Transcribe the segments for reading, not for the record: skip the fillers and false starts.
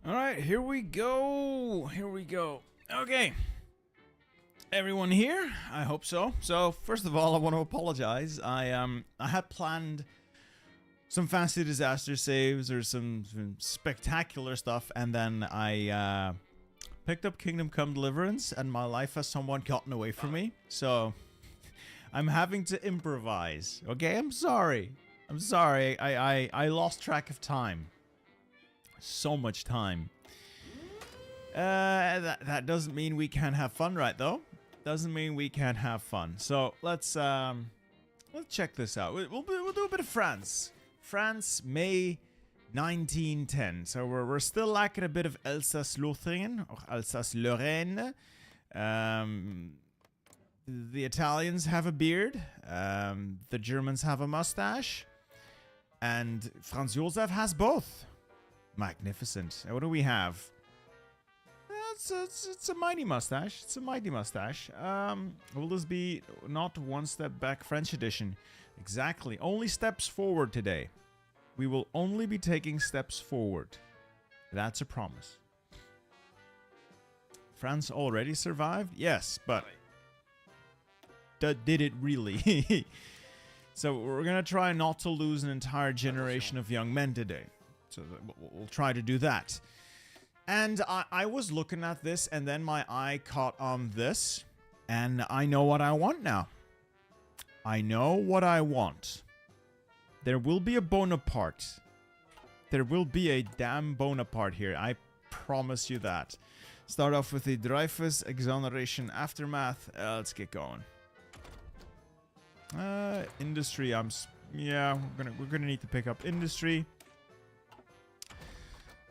All right, here we go. Here we go. Okay. Everyone here? I hope so. So, first of all, I want to apologize. I had planned some fancy disaster saves or some spectacular stuff, and then I picked up Kingdom Come Deliverance, and my life has somewhat gotten away from me. So, I'm having to improvise. Okay, I'm sorry. I'm sorry. I lost track of time. So much time. That doesn't mean we can't have fun, right? Though doesn't mean we can't have fun. So let's check this out. We'll do a bit of France. France, May 1910. So we're still lacking a bit of Alsace-Lorraine or Alsace-Lorraine. The Italians have a beard. The Germans have a mustache, and Franz Josef has both. Magnificent. What do we have? It's a mighty mustache. It's a mighty mustache. Will this be not one step back French edition? Exactly. Only steps forward today. We will only be taking steps forward. That's a promise. France already survived? Yes, but did it really? So we're going to try not to lose an entire generation of young men today. So we'll try to do that. And I was looking at this, and then my eye caught on this, and I know what I want now. I know what I want. There will be a Bonaparte. There will be a damn Bonaparte here. I promise you that. Start off with the Dreyfus Exoneration Aftermath. Let's get going. Industry. Yeah, we're gonna need to pick up industry.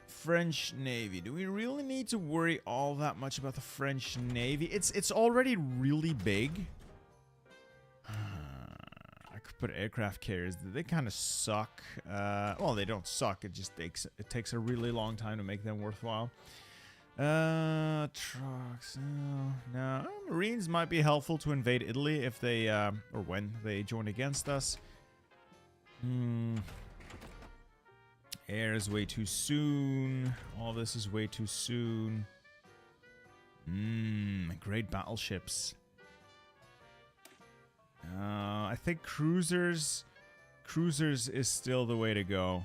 French Navy. Do we really need to worry all that much about the French Navy? It's already really big. I could put aircraft carriers. They kind of suck. Well, they don't suck. It just takes a really long time to make them worthwhile. Trucks. No. Marines might be helpful to invade Italy if they or when they join against us. Air is way too soon. All this is way too soon. Great battleships. I think cruisers is still the way to go.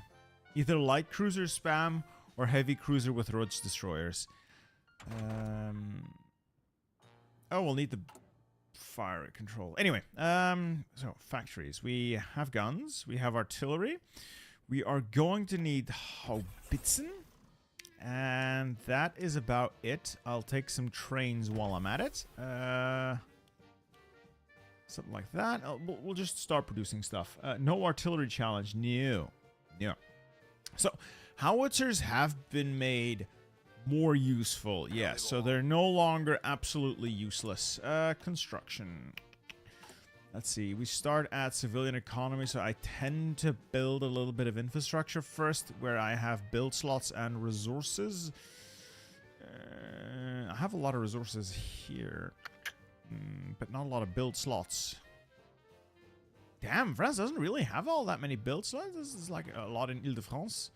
Either light cruiser spam or heavy cruiser with Roach destroyers. Oh, we'll need the fire control. Anyway, so factories. We have guns. We have artillery. We are going to need Haubitzen, and that is about it. I'll take some trains while I'm at it. Something like that. We'll just start producing stuff. No artillery challenge. No. So, howitzers have been made more useful. Yes, so they're no longer absolutely useless. Construction. Let's see, we start at civilian economy, so I tend to build a little bit of infrastructure first, where I have build slots and resources. I have a lot of resources here, but not a lot of build slots. Damn, France doesn't really have all that many build slots. This is like a lot in Ile-de-France.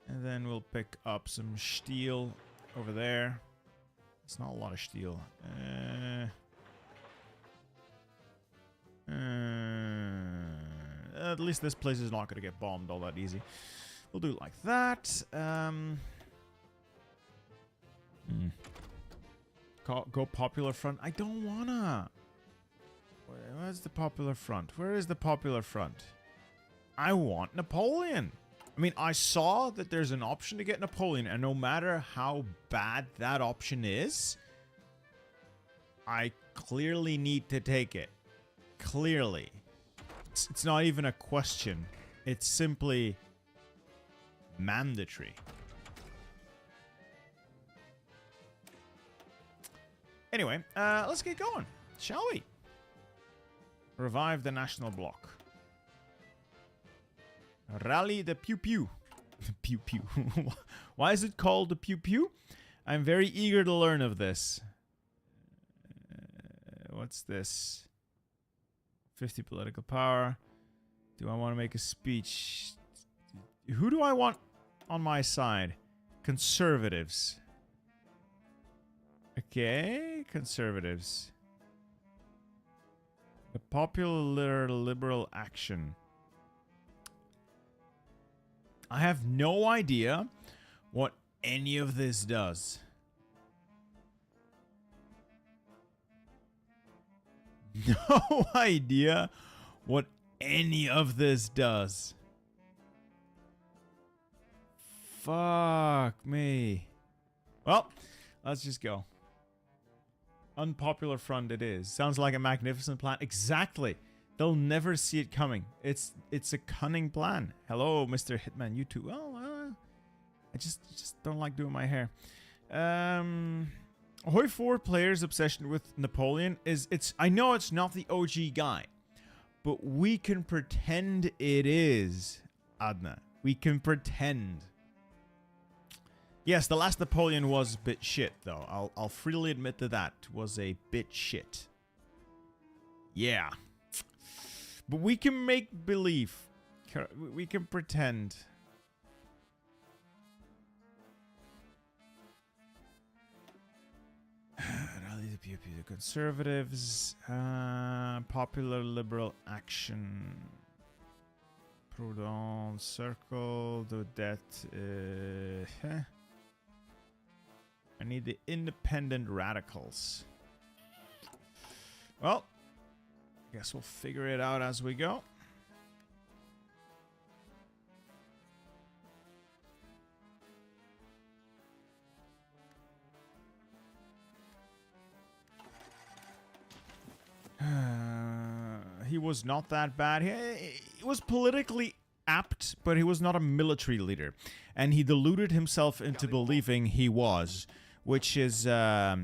And then we'll pick up some steel over there. It's not a lot of steel. At least this place is not going to get bombed all that easy. We'll do it like that. Go Popular Front. I don't wanna. Where's the Popular Front? Where is the Popular Front? I want Napoleon. I mean, I saw that there's an option to get Napoleon, and no matter how bad that option is, I clearly need to take it. Clearly. It's not even a question. It's simply mandatory. Anyway, let's get going, shall we? Revive the National Bloc. Rally the Pew Pew. Pew Pew. Why is it called the Pew Pew? I'm very eager to learn of this. What's this? 50 political power. Do I want to make a speech? Who do I want on my side? Conservatives. Okay, conservatives. The popular liberal action. I have no idea what any of this does. No idea what any of this does. Fuck me. Well, let's just go. Unpopular front it is. Sounds like a magnificent plan. Exactly. They'll never see it coming. It's a cunning plan. Hello, Mr. Hitman. You too. Well, I just don't like doing my hair. Ahoy 4 players' obsession with Napoleon is I know it's not the OG guy, but we can pretend it is, Adna. We can pretend. Yes, the last Napoleon was a bit shit, though. I'll freely admit that was a bit shit. Yeah. But we can make believe. We can pretend. The conservatives. Popular liberal action. Prudent circle. The debt. I need the independent radicals. Well, I guess we'll figure it out as we go. He was not that bad. He was politically apt, but he was not a military leader. And he deluded himself into believing he was, which is not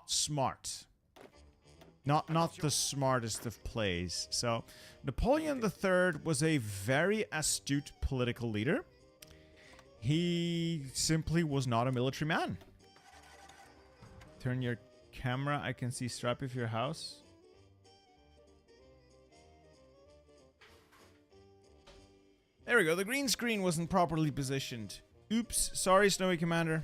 smart. Not the smartest of plays. So, Napoleon III was a very astute political leader. He simply was not a military man. Turn your camera. I can see Strap of your house. There we go. The green screen wasn't properly positioned. Oops. Sorry, Snowy Commander.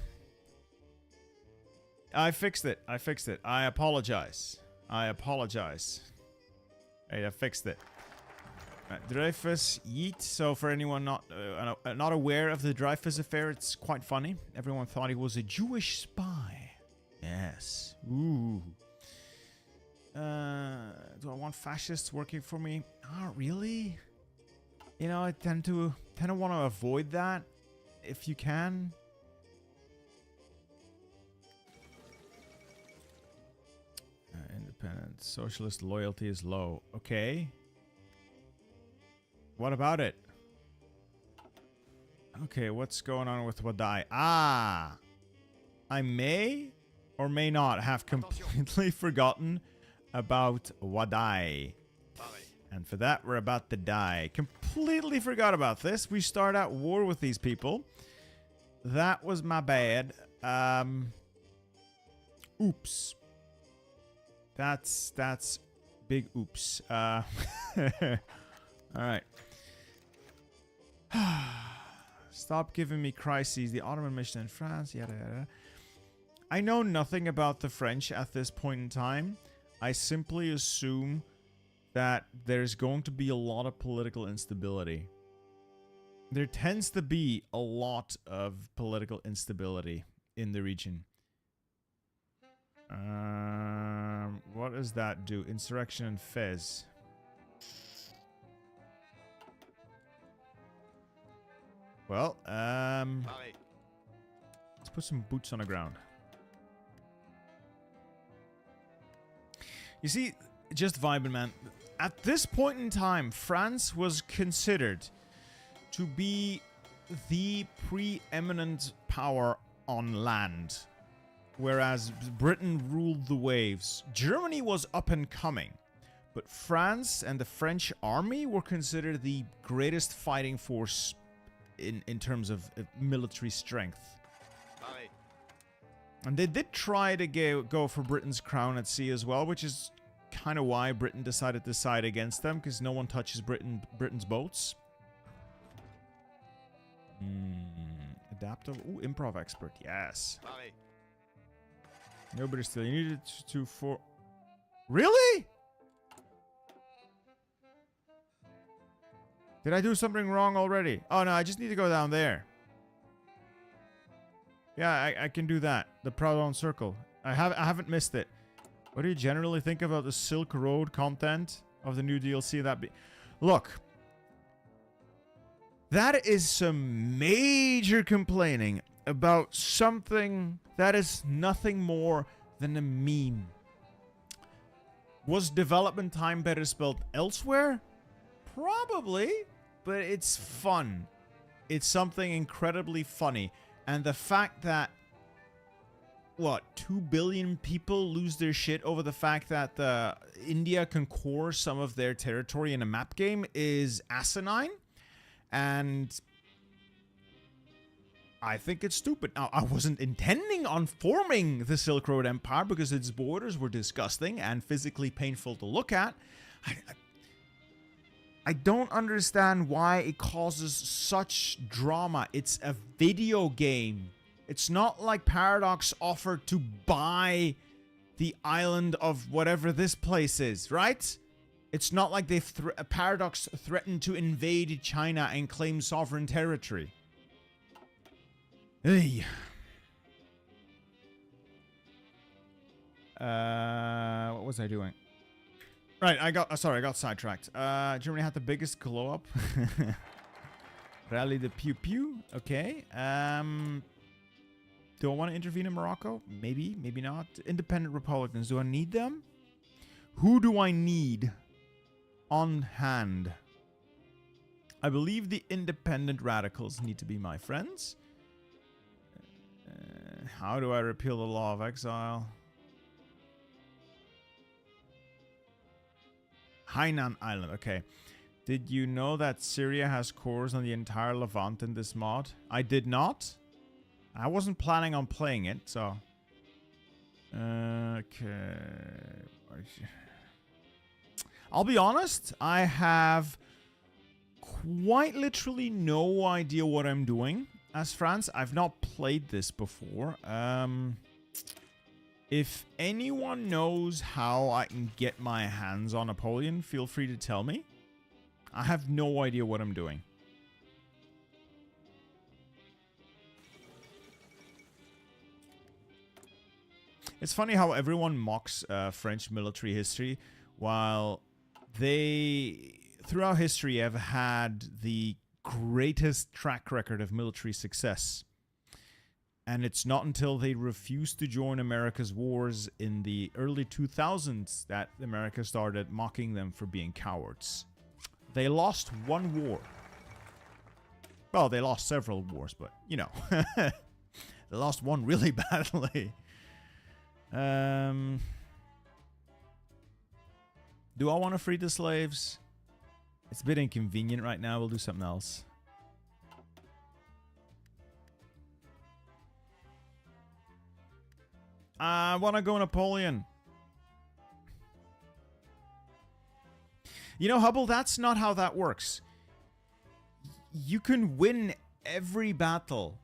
I fixed it. I fixed it. I apologize. I apologize. Hey, I fixed it. Right, Dreyfus, yeet. So for anyone not aware of the Dreyfus affair, it's quite funny. Everyone thought he was a Jewish spy. Yes. Ooh. Do I want fascists working for me? Not really. You know, I tend to want to avoid that if you can. Independent socialist loyalty is low. Okay. What about it? Okay, what's going on with Wadai? Ah! I may or may not have completely forgotten about Wadai. And for that, we're about to die. Completely forgot about this. We start at war with these people. That was my bad. Oops. That's big oops. Alright. Stop giving me crises. The Ottoman mission in France. Yada yada. I know nothing about the French at this point in time. I simply assume that there's going to be a lot of political instability. There tends to be a lot of political instability in the region. What does that do? Insurrection in Fez. Well, let's put some boots on the ground. You see, just vibing, man. At this point in time, France was considered to be the preeminent power on land, whereas Britain ruled the waves. Germany was up and coming, but France and the French army were considered the greatest fighting force in terms of military strength. And they did try to go for Britain's crown at sea as well, which is kind of why Britain decided to side against them, because no one touches Britain's boats. Adaptable. Ooh, improv expert. Yes. Pareil. Nobody still. You needed to for. Really? Did I do something wrong already? Oh no, I just need to go down there. Yeah, I can do that. The Proudhon Circle. I haven't missed it. What do you generally think about the Silk Road content of the new DLC? Look. That is some major complaining about something that is nothing more than a meme. Was development time better spelled elsewhere? Probably, but it's fun. It's something incredibly funny. And the fact that, what, 2 billion people lose their shit over the fact that India can core some of their territory in a map game is asinine. And I think it's stupid. Now, I wasn't intending on forming the Silk Road Empire because its borders were disgusting and physically painful to look at. I don't understand why it causes such drama. It's a video game. It's not like Paradox offered to buy the island of whatever this place is, right? It's not like Paradox threatened to invade China and claim sovereign territory. Hey. What was I doing? Right, I got sidetracked. Germany had the biggest glow up. Rally the pew pew. Okay. Do I want to intervene in Morocco? Maybe, maybe not. Independent Republicans. Do I need them? Who do I need on hand? I believe the independent radicals need to be my friends. How do I repeal the law of exile? Hainan Island, okay. Did you know that Syria has cores on the entire Levant in this mod? I did not. I wasn't planning on playing it, so... Okay... I'll be honest, I have quite literally no idea what I'm doing as France. I've not played this before. If anyone knows how I can get my hands on Napoleon, feel free to tell me. I have no idea what I'm doing. It's funny how everyone mocks French military history, while they, throughout history, have had the greatest track record of military success. And it's not until they refused to join America's wars in the early 2000s that America started mocking them for being cowards. They lost one war. Well, they lost several wars, but, you know. They lost one really badly. Do I want to free the slaves? It's a bit inconvenient right now. We'll do something else. I want to go Napoleon. You know, Hubble, that's not how that works. You can win every battle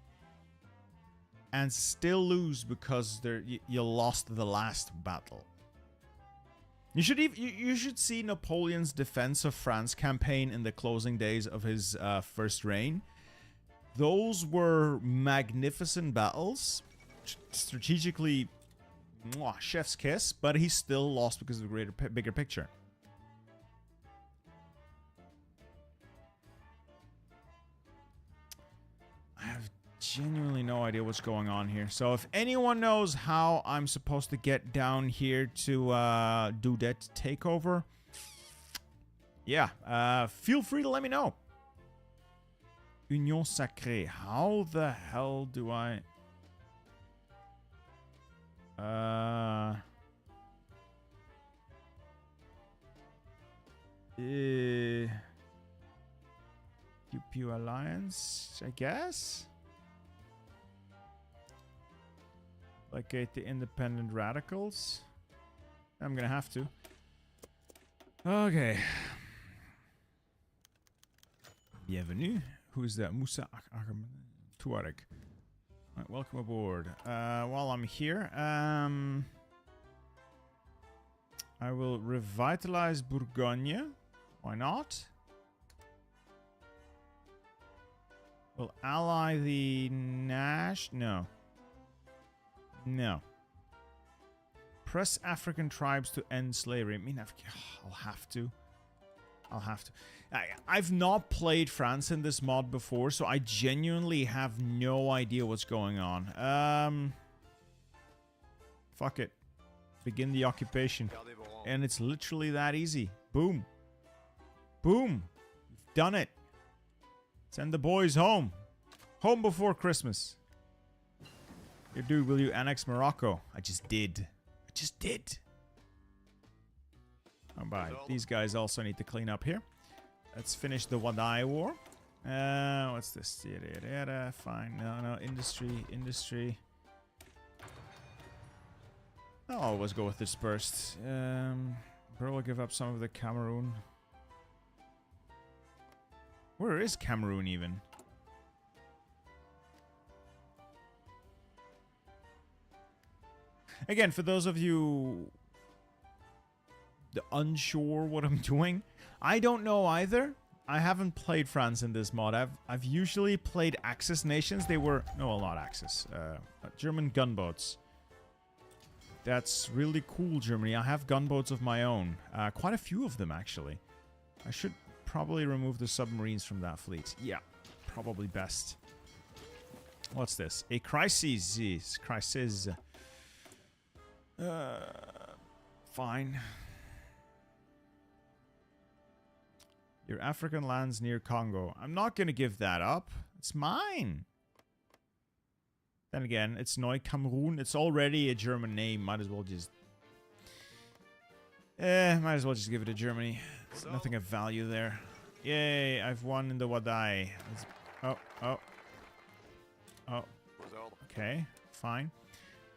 and still lose because you lost the last battle. You should see Napoleon's defense of France campaign in the closing days of his first reign. Those were magnificent battles, strategically, chef's kiss, but he still lost because of the bigger picture. I have genuinely no idea what's going on here. So if anyone knows how I'm supposed to get down here to do that takeover, yeah, feel free to let me know. Union Sacrée. How the hell do I... Pew Pew Alliance, I guess? Locate the independent radicals. I'm gonna have to. Okay. Bienvenue. Who is that? Moussa Tuareg. Right, welcome aboard. While I'm here, I will revitalize Bourgogne. Why not? We'll ally the Nash. No. No. Press African tribes to end slavery. I mean, I'll have to. I'll have to. I've not played France in this mod before, so I genuinely have no idea what's going on. Fuck it. Begin the occupation. And it's literally that easy. Boom. Boom. You've done it. Send the boys home. Home before Christmas. Here, dude, will you annex Morocco? I just did. I just did. Alright, these guys also need to clean up here. Let's finish the Wadai War. What's this? Fine. No. Industry. I'll always go with dispersed. Bro will give up some of the Cameroon. Where is Cameroon even? Again, for those of you unsure what I'm doing, I don't know either. I haven't played France in this mod. I've usually played Axis nations. They were no, not Axis. German gunboats. That's really cool, Germany. I have gunboats of my own. Quite a few of them, actually. I should probably remove the submarines from that fleet. Yeah, probably best. What's this? A crisis. Crisis. Fine. Your African lands near Congo. I'm not going to give that up. It's mine. Then again, it's Neu Cameroon. It's already a German name. Might as well just... might as well just give it to Germany. There's nothing of value there. Yay, I've won in the Wadai. Oh. Okay, fine.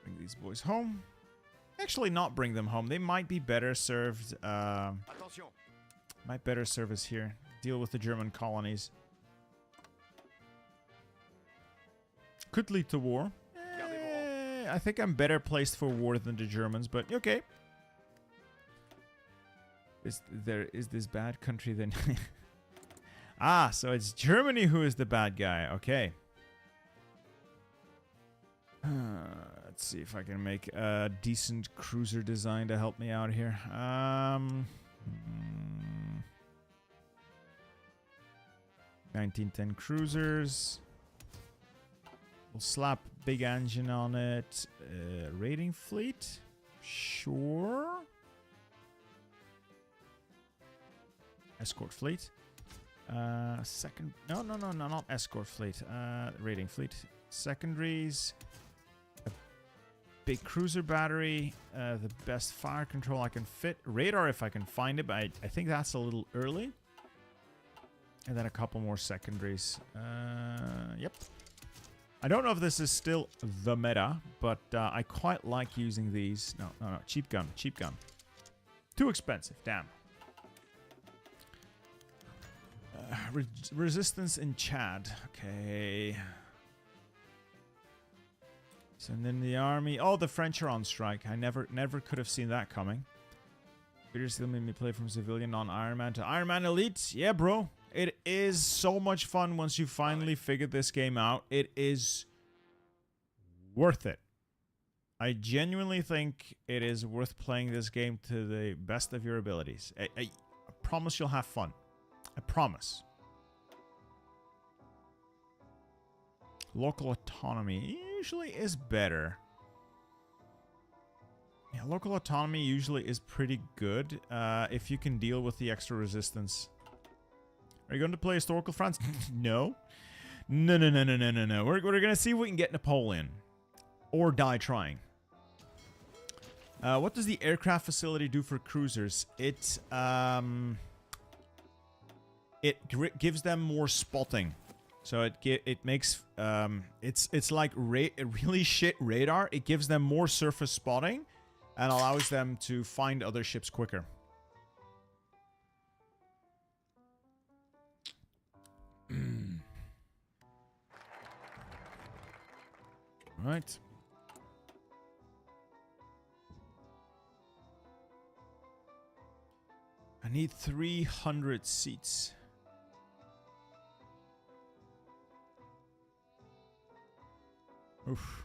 Bring these boys home. Actually, not bring them home. They might be better served... might better serve us here. Deal with the German colonies. Could lead to war. I think I'm better placed for war than the Germans, but okay. Is this bad country then? Ah, so it's Germany who is the bad guy. Okay. Let's see if I can make a decent cruiser design to help me out here. 1910 cruisers. We'll slap big engine on it. Raiding fleet? Sure. Escort fleet. Second... No, not escort fleet. Raiding fleet. Secondaries. A big cruiser battery. The best fire control I can fit. Radar if I can find it, but I think that's a little early. And then a couple more secondaries. Yep. I don't know if this is still the meta, but I quite like using these. No. Cheap gun. Too expensive. Damn. Resistance in Chad. Okay. Send in the army. Oh, the French are on strike. I never could have seen that coming. Peter still made me play from civilian on Iron Man to Iron Man Elite. Yeah, bro. It is so much fun once you finally figure this game out. It is worth it. I genuinely think it is worth playing this game to the best of your abilities. I promise you'll have fun. I promise. Local autonomy usually is better. Yeah, local autonomy usually is pretty good if you can deal with the extra resistance. Are you going to play historical France? No. No. We're going to see if we can get Napoleon. Or die trying. What does the aircraft facility do for cruisers? It gives them more spotting. So it makes... it's like really shit radar. It gives them more surface spotting. And allows them to find other ships quicker. Right. I need 300 seats. Oof.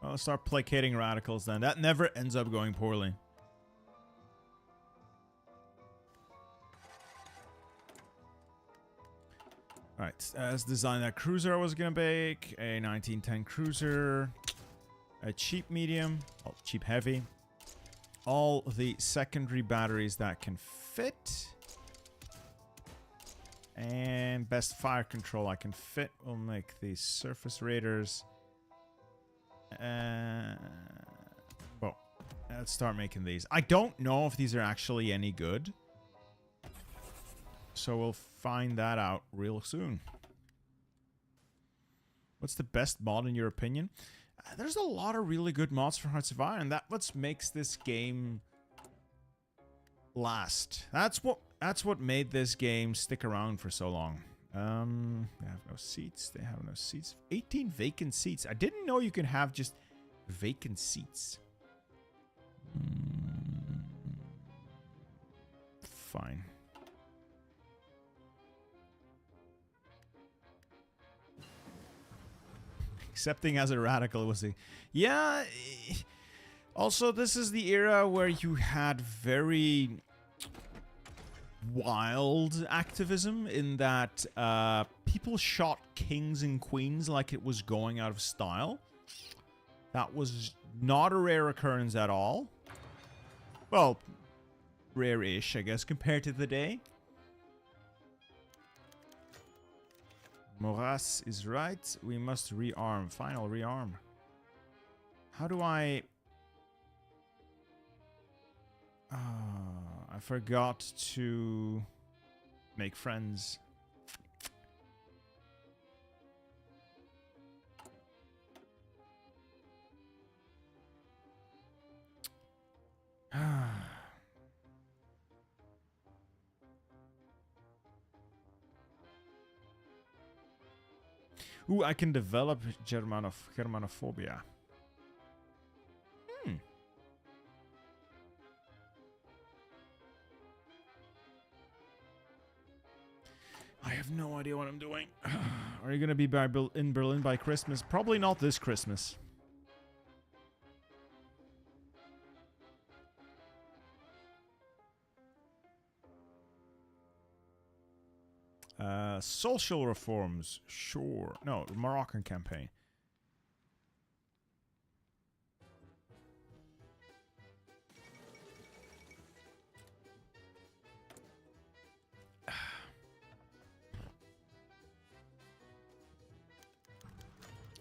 I'll start placating radicals then. That never ends up going poorly. Alright, let's design that cruiser I was gonna make. A 1910 cruiser. A cheap medium. Oh, cheap heavy. All the secondary batteries that can fit. And best fire control I can fit. We'll make these surface raiders. Well, let's start making these. I don't know if these are actually any good. So we'll find that out real soon. What's the best mod in your opinion? There's a lot of really good mods for Hearts of Iron. That's what makes this game last. That's what made this game stick around for so long. They have no seats. They have no seats. 18 vacant seats. I didn't know you can have just vacant seats. Fine. Accepting as a radical was a... Yeah. Also, this is the era where you had very wild activism in that people shot kings and queens like it was going out of style. That was not a rare occurrence at all. Well, rare-ish, I guess, compared to the day. Moras is right. We must rearm. Final rearm. How do I... I forgot to make friends. Ooh, I can develop Germanophobia. I have no idea what I'm doing. Are you going to be in Berlin by Christmas? Probably not this Christmas. Social reforms, sure. No, Moroccan campaign.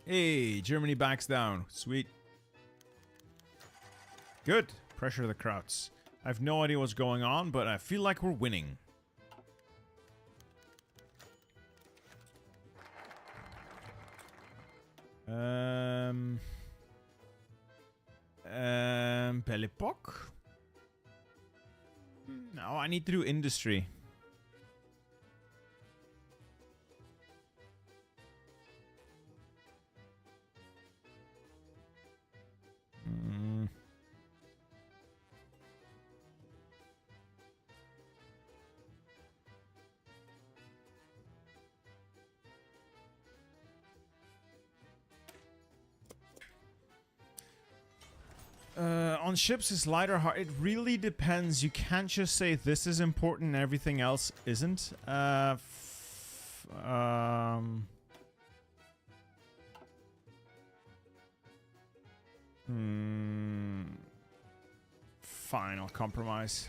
Hey, Germany backs down. Sweet. Good. Pressure the Krauts. I have no idea what's going on, but I feel like we're winning. Belle Epoque? No, I need to do industry. On ships is lighter hard. It really depends. You can't just say this is important and everything else isn't. Fine, I'll compromise.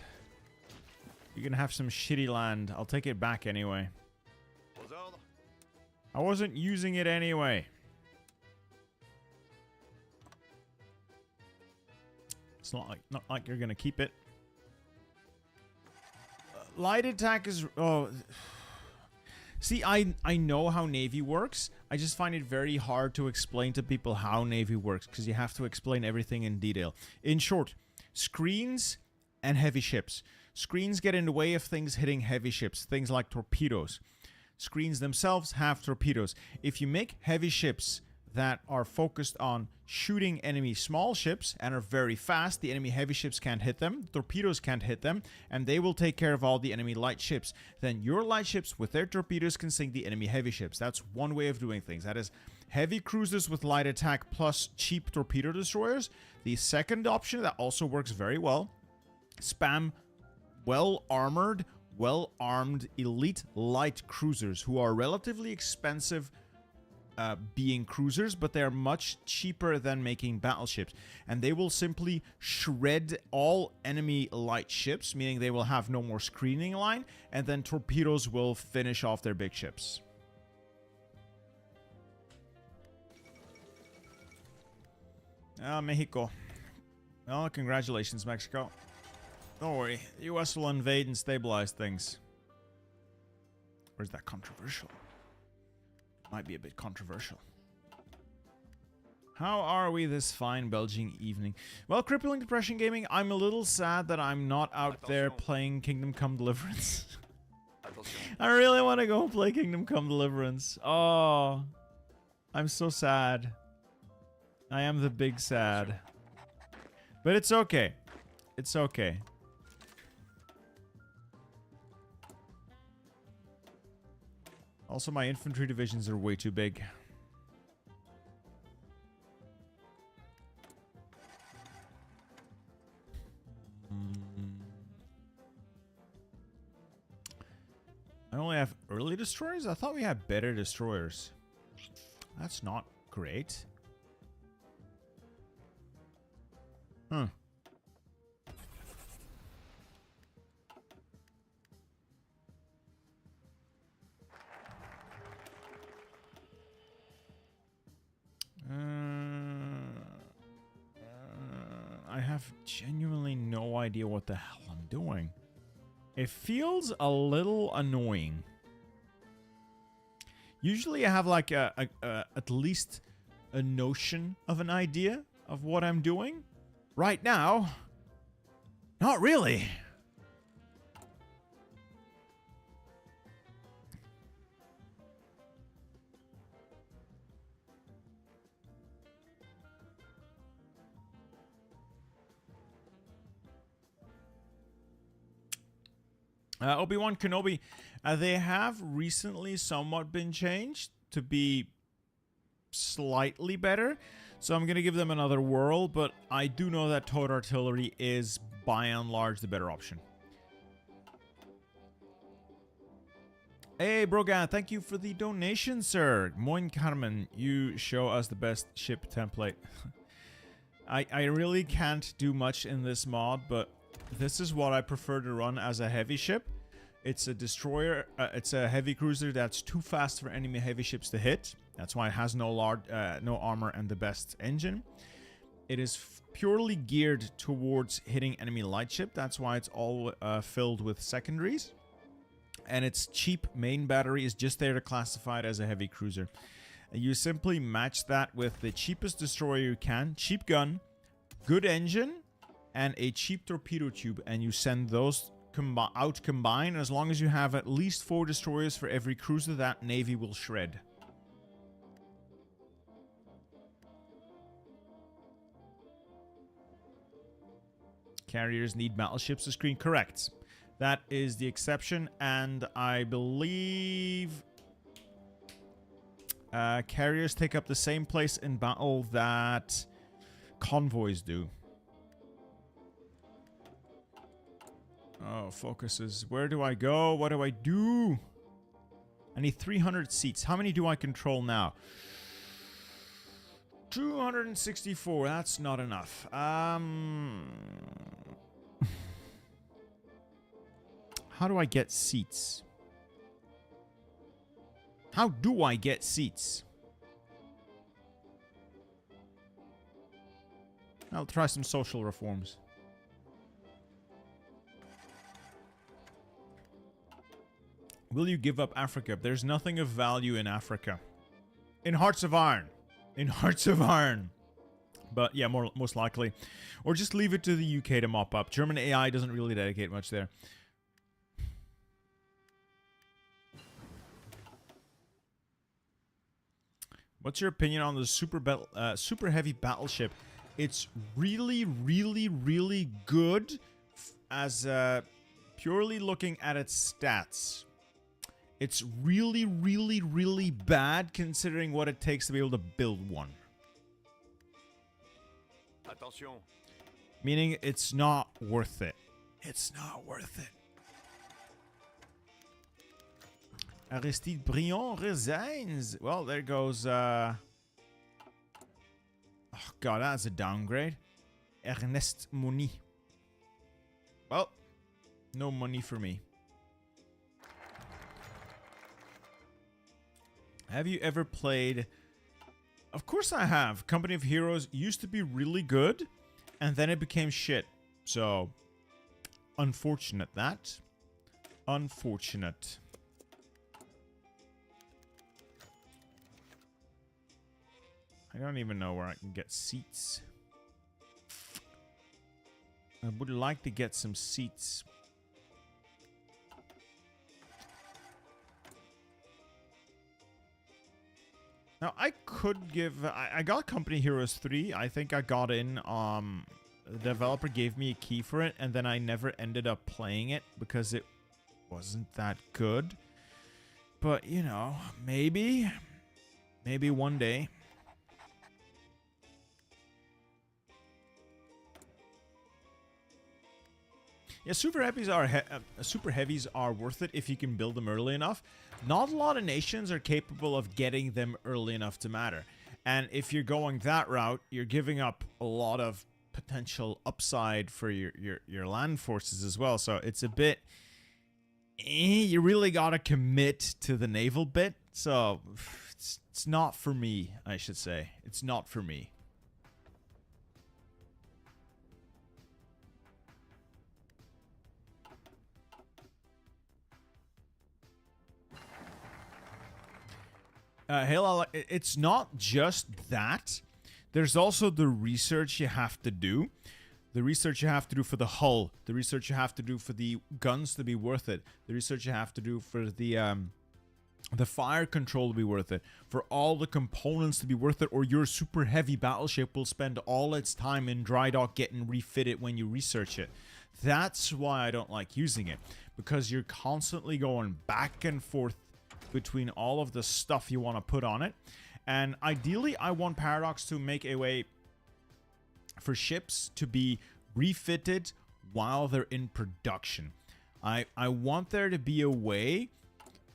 You can have some shitty land. I'll take it back anyway. I wasn't using it anyway. It's not like you're gonna keep it. Light attack is... Oh. See, I know how Navy works. I just find it very hard to explain to people how Navy works, because you have to explain everything in detail. In short, screens and heavy ships. Screens get in the way of things hitting heavy ships, things like torpedoes. Screens themselves have torpedoes. If you make heavy ships that are focused on shooting enemy small ships and are very fast. The enemy heavy ships can't hit them, torpedoes can't hit them, and they will take care of all the enemy light ships. Then your light ships with their torpedoes can sink the enemy heavy ships. That's one way of doing things. That is heavy cruisers with light attack plus cheap torpedo destroyers. The second option that also works very well, spam well-armored, well-armed elite light cruisers who are relatively expensive being cruisers, but they are much cheaper than making battleships. And they will simply shred all enemy light ships, meaning they will have no more screening line, and then torpedoes will finish off their big ships. Mexico. Well, congratulations, Mexico. Don't worry, the US will invade and stabilize things. Or is that controversial? Might be a bit controversial. How are we this fine Belgian evening? Well, Crippling Depression Gaming, I'm a little sad that I'm not out there playing Kingdom Come Deliverance. I really want to go play Kingdom Come Deliverance. Oh, I'm so sad. I am the big sad. But it's okay. It's okay. Also, my infantry divisions are way too big. I only have early destroyers? I thought we had better destroyers. That's not great. Huh. I have genuinely no idea what the hell I'm doing. It feels a little annoying. Usually I have like at least a notion of an idea of what I'm doing. Right now, not really. Obi-Wan Kenobi, they have recently somewhat been changed to be slightly better. So I'm going to give them another whirl, but I do know that towed artillery is by and large the better option. Hey, Brogan, thank you for the donation, sir. Moin Carmen, you show us the best ship template. I really can't do much in this mod, but this is what I prefer to run as a heavy ship. It's a destroyer, it's a heavy cruiser that's too fast for enemy heavy ships to hit. That's why it has no armor and the best engine. It is purely geared towards hitting enemy light ship. That's why it's all filled with secondaries. And its cheap main battery is just there to classify it as a heavy cruiser. You simply match that with the cheapest destroyer you can, cheap gun, good engine, and a cheap torpedo tube, and you send those out combined. As long as you have at least 4 destroyers for every cruiser, that navy will shred. Carriers need battleships to screen. Correct. That is the exception, and I believe carriers take up the same place in battle that convoys do. Oh, focuses. Where do I go? What do I do? I need 300 seats. How many do I control now? 264. That's not enough. How do I get seats? How do I get seats? I'll try some social reforms. Will you give up Africa? There's nothing of value in Africa. In Hearts of Iron. In Hearts of Iron. But yeah, most likely. Or just leave it to the UK to mop up. German AI doesn't really dedicate much there. What's your opinion on the super heavy battleship? It's really, really, really good as purely looking at its stats. It's really, really, really bad considering what it takes to be able to build one. Attention. Meaning it's not worth it. It's not worth it. Aristide Briand resigns. Well, there goes... Oh, God, that's a downgrade. Ernest Moni. Well, no money for me. Have you ever played... Of course I have. Company of Heroes used to be really good, and then it became shit. So, unfortunate that. Unfortunate. I don't even know where I can get seats. I would like to get some seats. Now, I could give... I got Company Heroes 3. I think I got in... the developer gave me a key for it, and then I never ended up playing it because it wasn't that good. But, you know, maybe... Maybe one day... Yeah, super heavies are worth it if you can build them early enough. Not a lot of nations are capable of getting them early enough to matter. And if you're going that route, you're giving up a lot of potential upside for your land forces as well. So it's a bit... you really gotta commit to the naval bit. So it's not for me, I should say. It's not for me. Halo, it's not just that. There's also the research you have to do. The research you have to do for the hull. The research you have to do for the guns to be worth it. The research you have to do for the fire control to be worth it. For all the components to be worth it, or your super heavy battleship will spend all its time in dry dock getting refitted when you research it. That's why I don't like using it. Because you're constantly going back and forth between all of the stuff you want to put on it. And ideally, I want Paradox to make a way for ships to be refitted while they're in production. I want there to be a way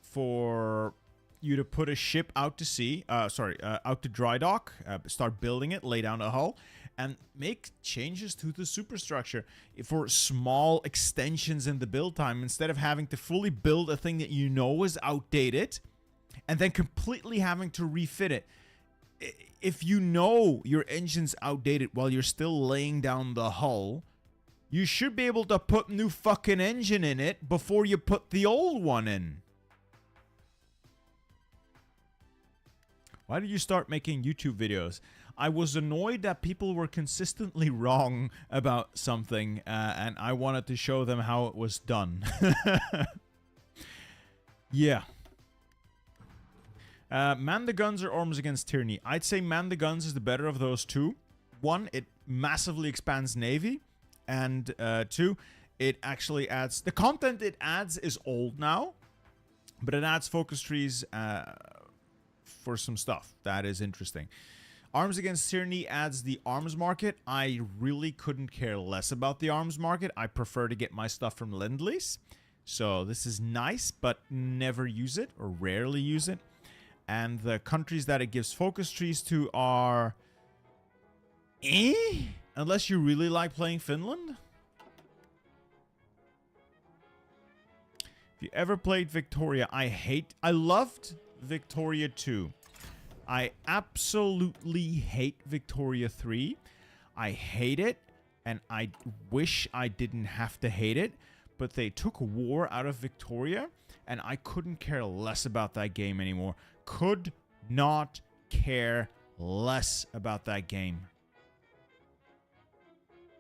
for you to put a ship out to sea, out to dry dock, start building it, lay down a hull, and make changes to the superstructure for small extensions in the build time instead of having to fully build a thing that you know is outdated and then completely having to refit it. If you know your engine's outdated while you're still laying down the hull, you should be able to put new fucking engine in it before you put the old one in. Why did you start making YouTube videos? I was annoyed that people were consistently wrong about something, and I wanted to show them how it was done. Yeah. Man the guns or arms against tyranny? I'd say man the guns is the better of those two. One, it massively expands Navy. And two, it actually adds... The content it adds is old now, but it adds focus trees for some stuff. That is interesting. Arms Against Tyranny adds the arms market. I really couldn't care less about the arms market. I prefer to get my stuff from Lend-Lease. So this is nice, but never use it or rarely use it. And the countries that it gives focus trees to are... Unless you really like playing Finland. If you ever played Victoria, I loved Victoria 2. I absolutely hate Victoria 3. I hate it, and I wish I didn't have to hate it, but they took war out of Victoria, and I couldn't care less about that game anymore. Could not care less about that game.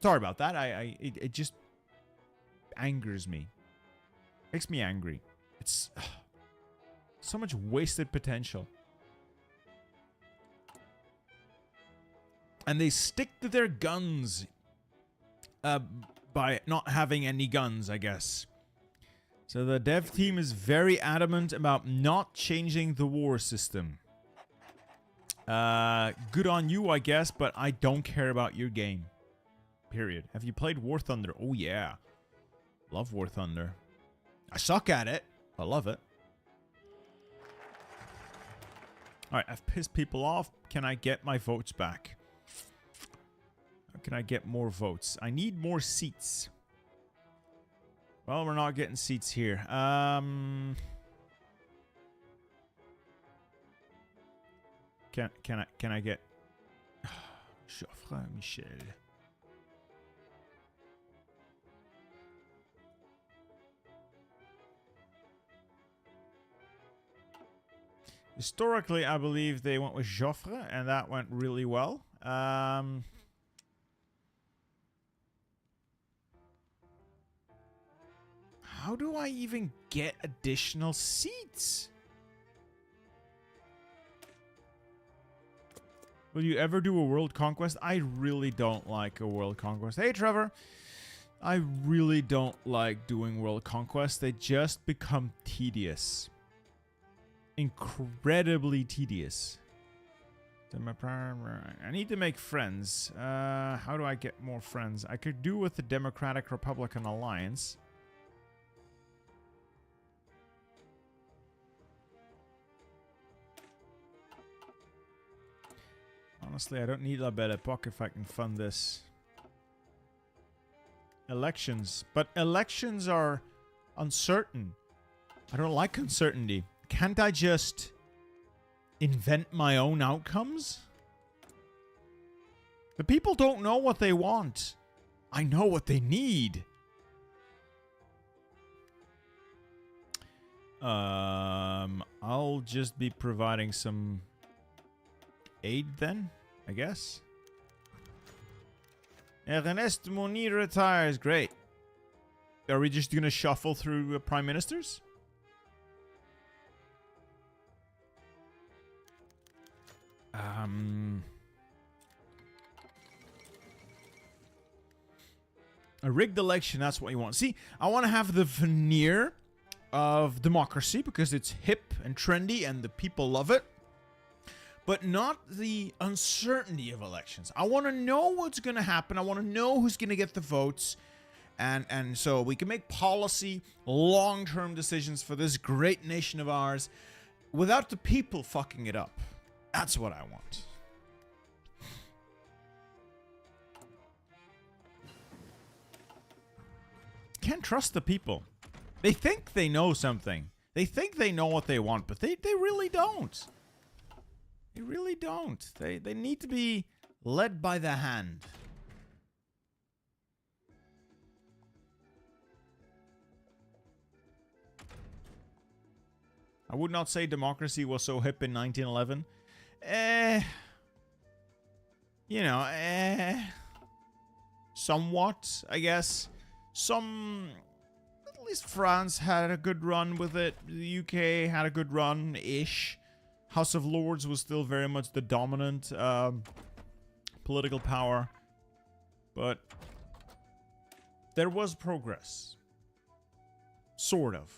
Sorry about that. It just angers me. Makes me angry. It's so much wasted potential. And they stick to their guns by not having any guns, I guess. So the dev team is very adamant about not changing the war system. Good on you, I guess, but I don't care about your game. Period. Have you played War Thunder? Oh, yeah. Love War Thunder. I suck at it. I love it. Alright, I've pissed people off. Can I get my votes back? How can I get more votes? I need more seats. Well, we're not getting seats here. Can I get Geoffrey Michel? Historically, I believe they went with Joffre, and that went really well. How do I even get additional seats? Will you ever do a world conquest? I really don't like a world conquest. Hey, Trevor. I really don't like doing world conquest. They just become tedious. Incredibly tedious. I need to make friends. How do I get more friends? I could do with the Democratic Republican Alliance. Honestly, I don't need a better pocket if I can fund this. Elections. But elections are uncertain. I don't like uncertainty. Can't I just invent my own outcomes? The people don't know what they want. I know what they need. I'll just be providing some aid then, I guess. Ernest Moni retires. Great. Are we just gonna shuffle through prime ministers? A rigged election, that's what you want. See, I want to have the veneer of democracy because it's hip and trendy and the people love it. But not the uncertainty of elections. I want to know what's going to happen. I want to know who's going to get the votes. And so we can make policy, long-term decisions for this great nation of ours without the people fucking it up. That's what I want. Can't trust the people. They think they know something. They think they know what they want, but they really don't. They really don't. They need to be led by the hand. I would not say democracy was so hip in 1911. You know, somewhat, I guess. At least France had a good run with it. The UK had a good run-ish. House of Lords was still very much the dominant political power. But there was progress. Sort of.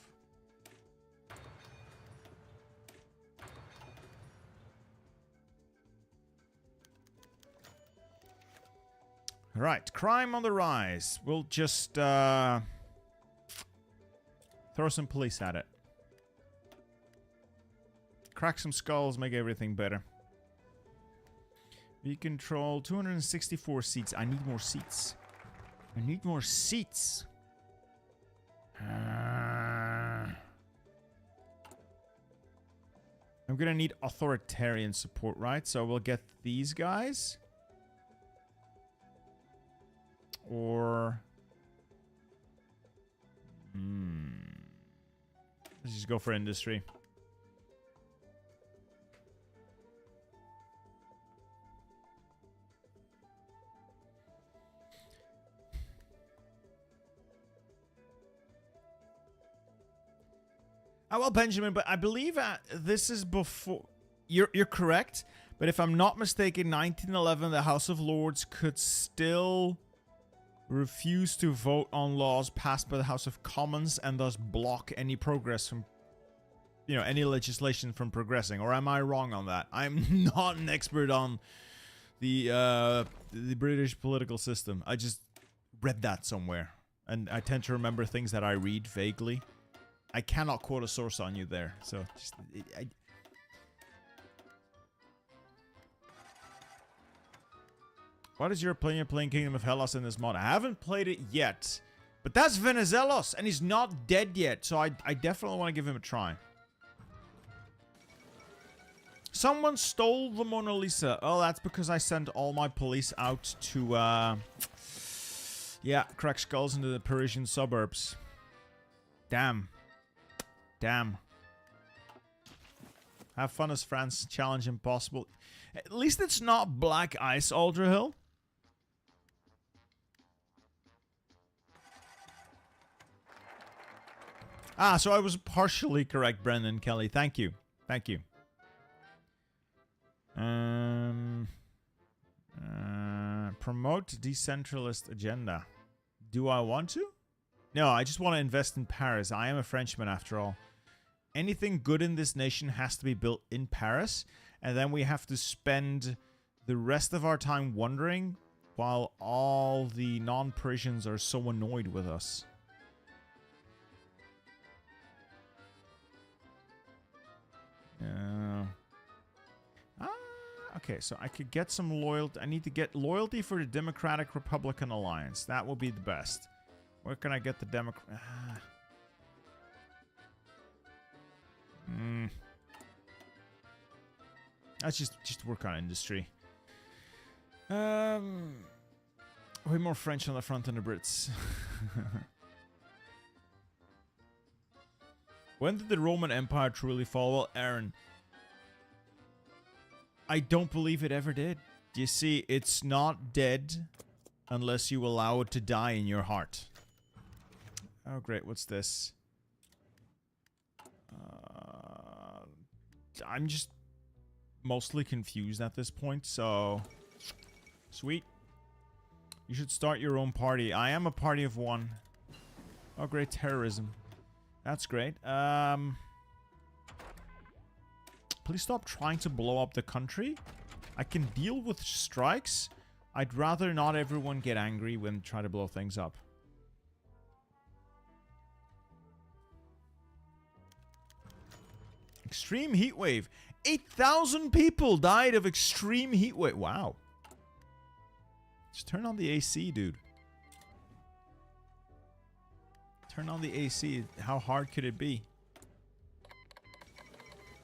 Right, crime on the rise. We'll just throw some police at it. Crack some skulls, make everything better. We control 264 seats. I need more seats. I need more seats. I'm gonna need authoritarian support, right? So we'll get these guys. Or... let's just go for industry. Well, Benjamin, but I believe this is before... You're correct, But if I'm not mistaken, 1911, the House of Lords could still refuse to vote on laws passed by the House of Commons and thus block any progress from, you know, any legislation from progressing. Or am I wrong on that? I'm not an expert on the British political system. I just read that somewhere. And I tend to remember things that I read vaguely. I cannot quote a source on you there. So, just... What is your opinion of playing Kingdom of Hellas in this mod? I haven't played it yet. But that's Venizelos, and he's not dead yet. So I definitely want to give him a try. Someone stole the Mona Lisa. Oh, that's because I sent all my police out to, yeah, crack skulls into the Parisian suburbs. Damn. Damn. Have fun as France challenge impossible. At least it's not Black Ice Aldrahill. Ah, so I was partially correct, Brendan Kelly. Thank you. Thank you. Promote decentralist agenda. Do I want to? No, I just want to invest in Paris. I am a Frenchman after all. Anything good in this nation has to be built in Paris, and then we have to spend the rest of our time wondering while all the non-Parisians are so annoyed with us. Okay, so I could get some loyalty. I need to get loyalty for the Democratic Republican Alliance. That will be the best. Where can I get the Democrat? Let's just work on industry. Way more French on the front than the Brits. When did the Roman Empire truly fall? Well, Aaron, I don't believe it ever did. You see, it's not dead unless you allow it to die in your heart. Oh, great. What's this? I'm just mostly confused at this point, so... Sweet. You should start your own party. I am a party of one. Oh, great. Terrorism. That's great. Please stop trying to blow up the country. I can deal with strikes. I'd rather not everyone get angry when try to blow things up. Extreme heat wave. 8,000 people died of extreme heat wave. Wow. Just turn on the AC, dude. Turn on the AC. How hard could it be?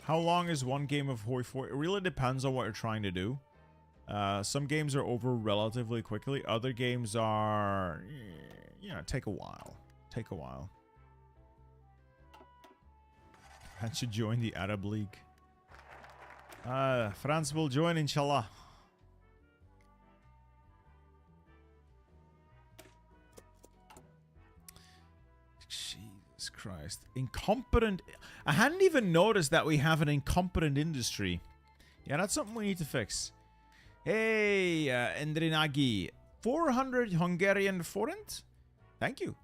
How long is one game of Hoi 4? It really depends on what you're trying to do. Some games are over relatively quickly. Other games are... You know, take a while. Take a while. I should join the Arab League. France will join, inshallah. Jesus Christ. Incompetent... I hadn't even noticed that we have an incompetent industry. Yeah, that's something we need to fix. Hey, Endrinagi. 400 Hungarian forint? Thank you.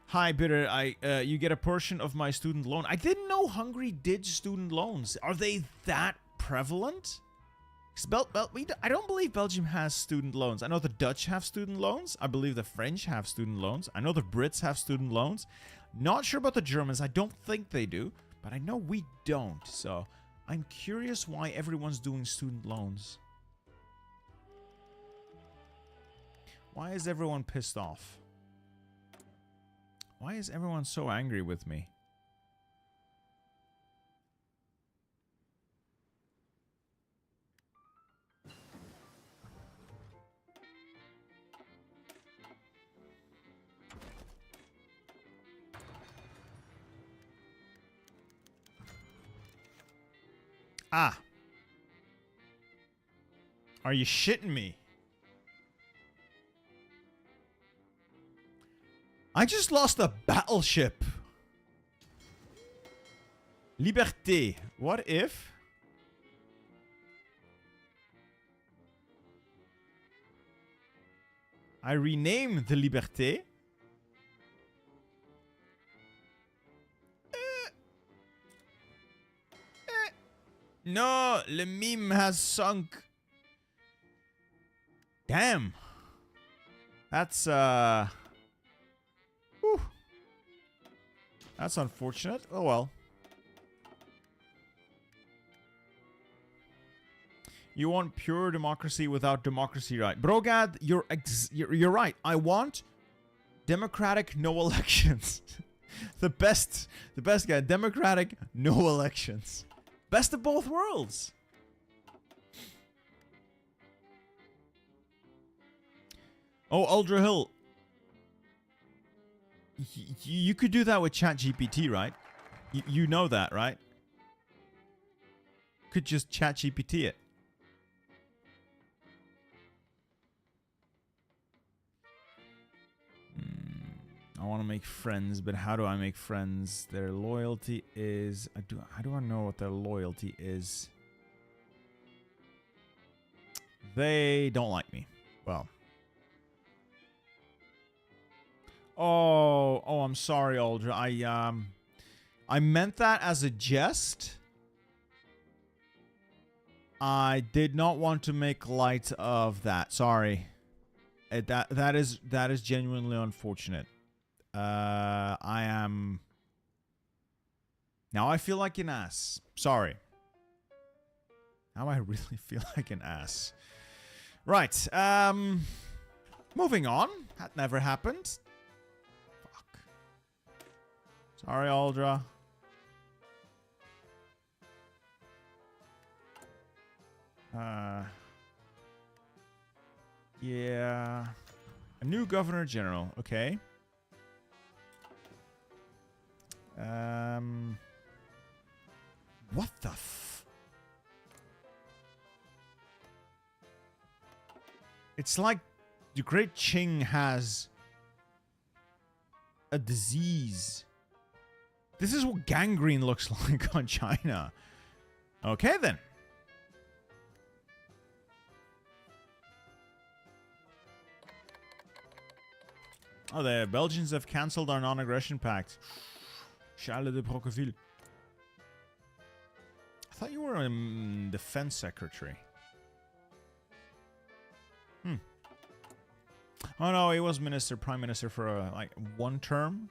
Hi, Bitter. You get a portion of my student loan. I didn't know Hungary did student loans. Are they that prevalent? I don't believe Belgium has student loans. I know the Dutch have student loans. I believe the French have student loans. I know the Brits have student loans. Not sure about the Germans. I don't think they do. But I know we don't. So I'm curious why everyone's doing student loans. Why is everyone pissed off? Why is everyone so angry with me? Ah. Are you shitting me? I just lost a battleship. Liberté. What if? I rename the Liberté. No, le meme has sunk. Damn. That's, whew. That's unfortunate. Oh well. You want pure democracy without democracy, right? Brogad, you're right. I want democratic no elections. the best guy. Democratic no elections. Best of both worlds. Oh, Uldra Hill. You could do that with ChatGPT, right? You know that, right? Could just ChatGPT it. I want to make friends, but how do I make friends? Their loyalty is... How do I know what their loyalty is? They don't like me. Well. Oh, I'm sorry, Uldra. I meant that as a jest. I did not want to make light of that. Sorry. That is genuinely unfortunate. I am... Now I feel like an ass. Sorry. Now I really feel like an ass. Right. Moving on. That never happened. Fuck. Sorry, Uldra. Yeah. A new Governor General. Okay. What the f... It's like the Great Qing has a disease. This is what gangrene looks like on China. Okay, then. Oh, the Belgians have cancelled our non-aggression pact. Charles de Broqueville. I thought you were a defense secretary. Oh no, he was prime minister for like one term.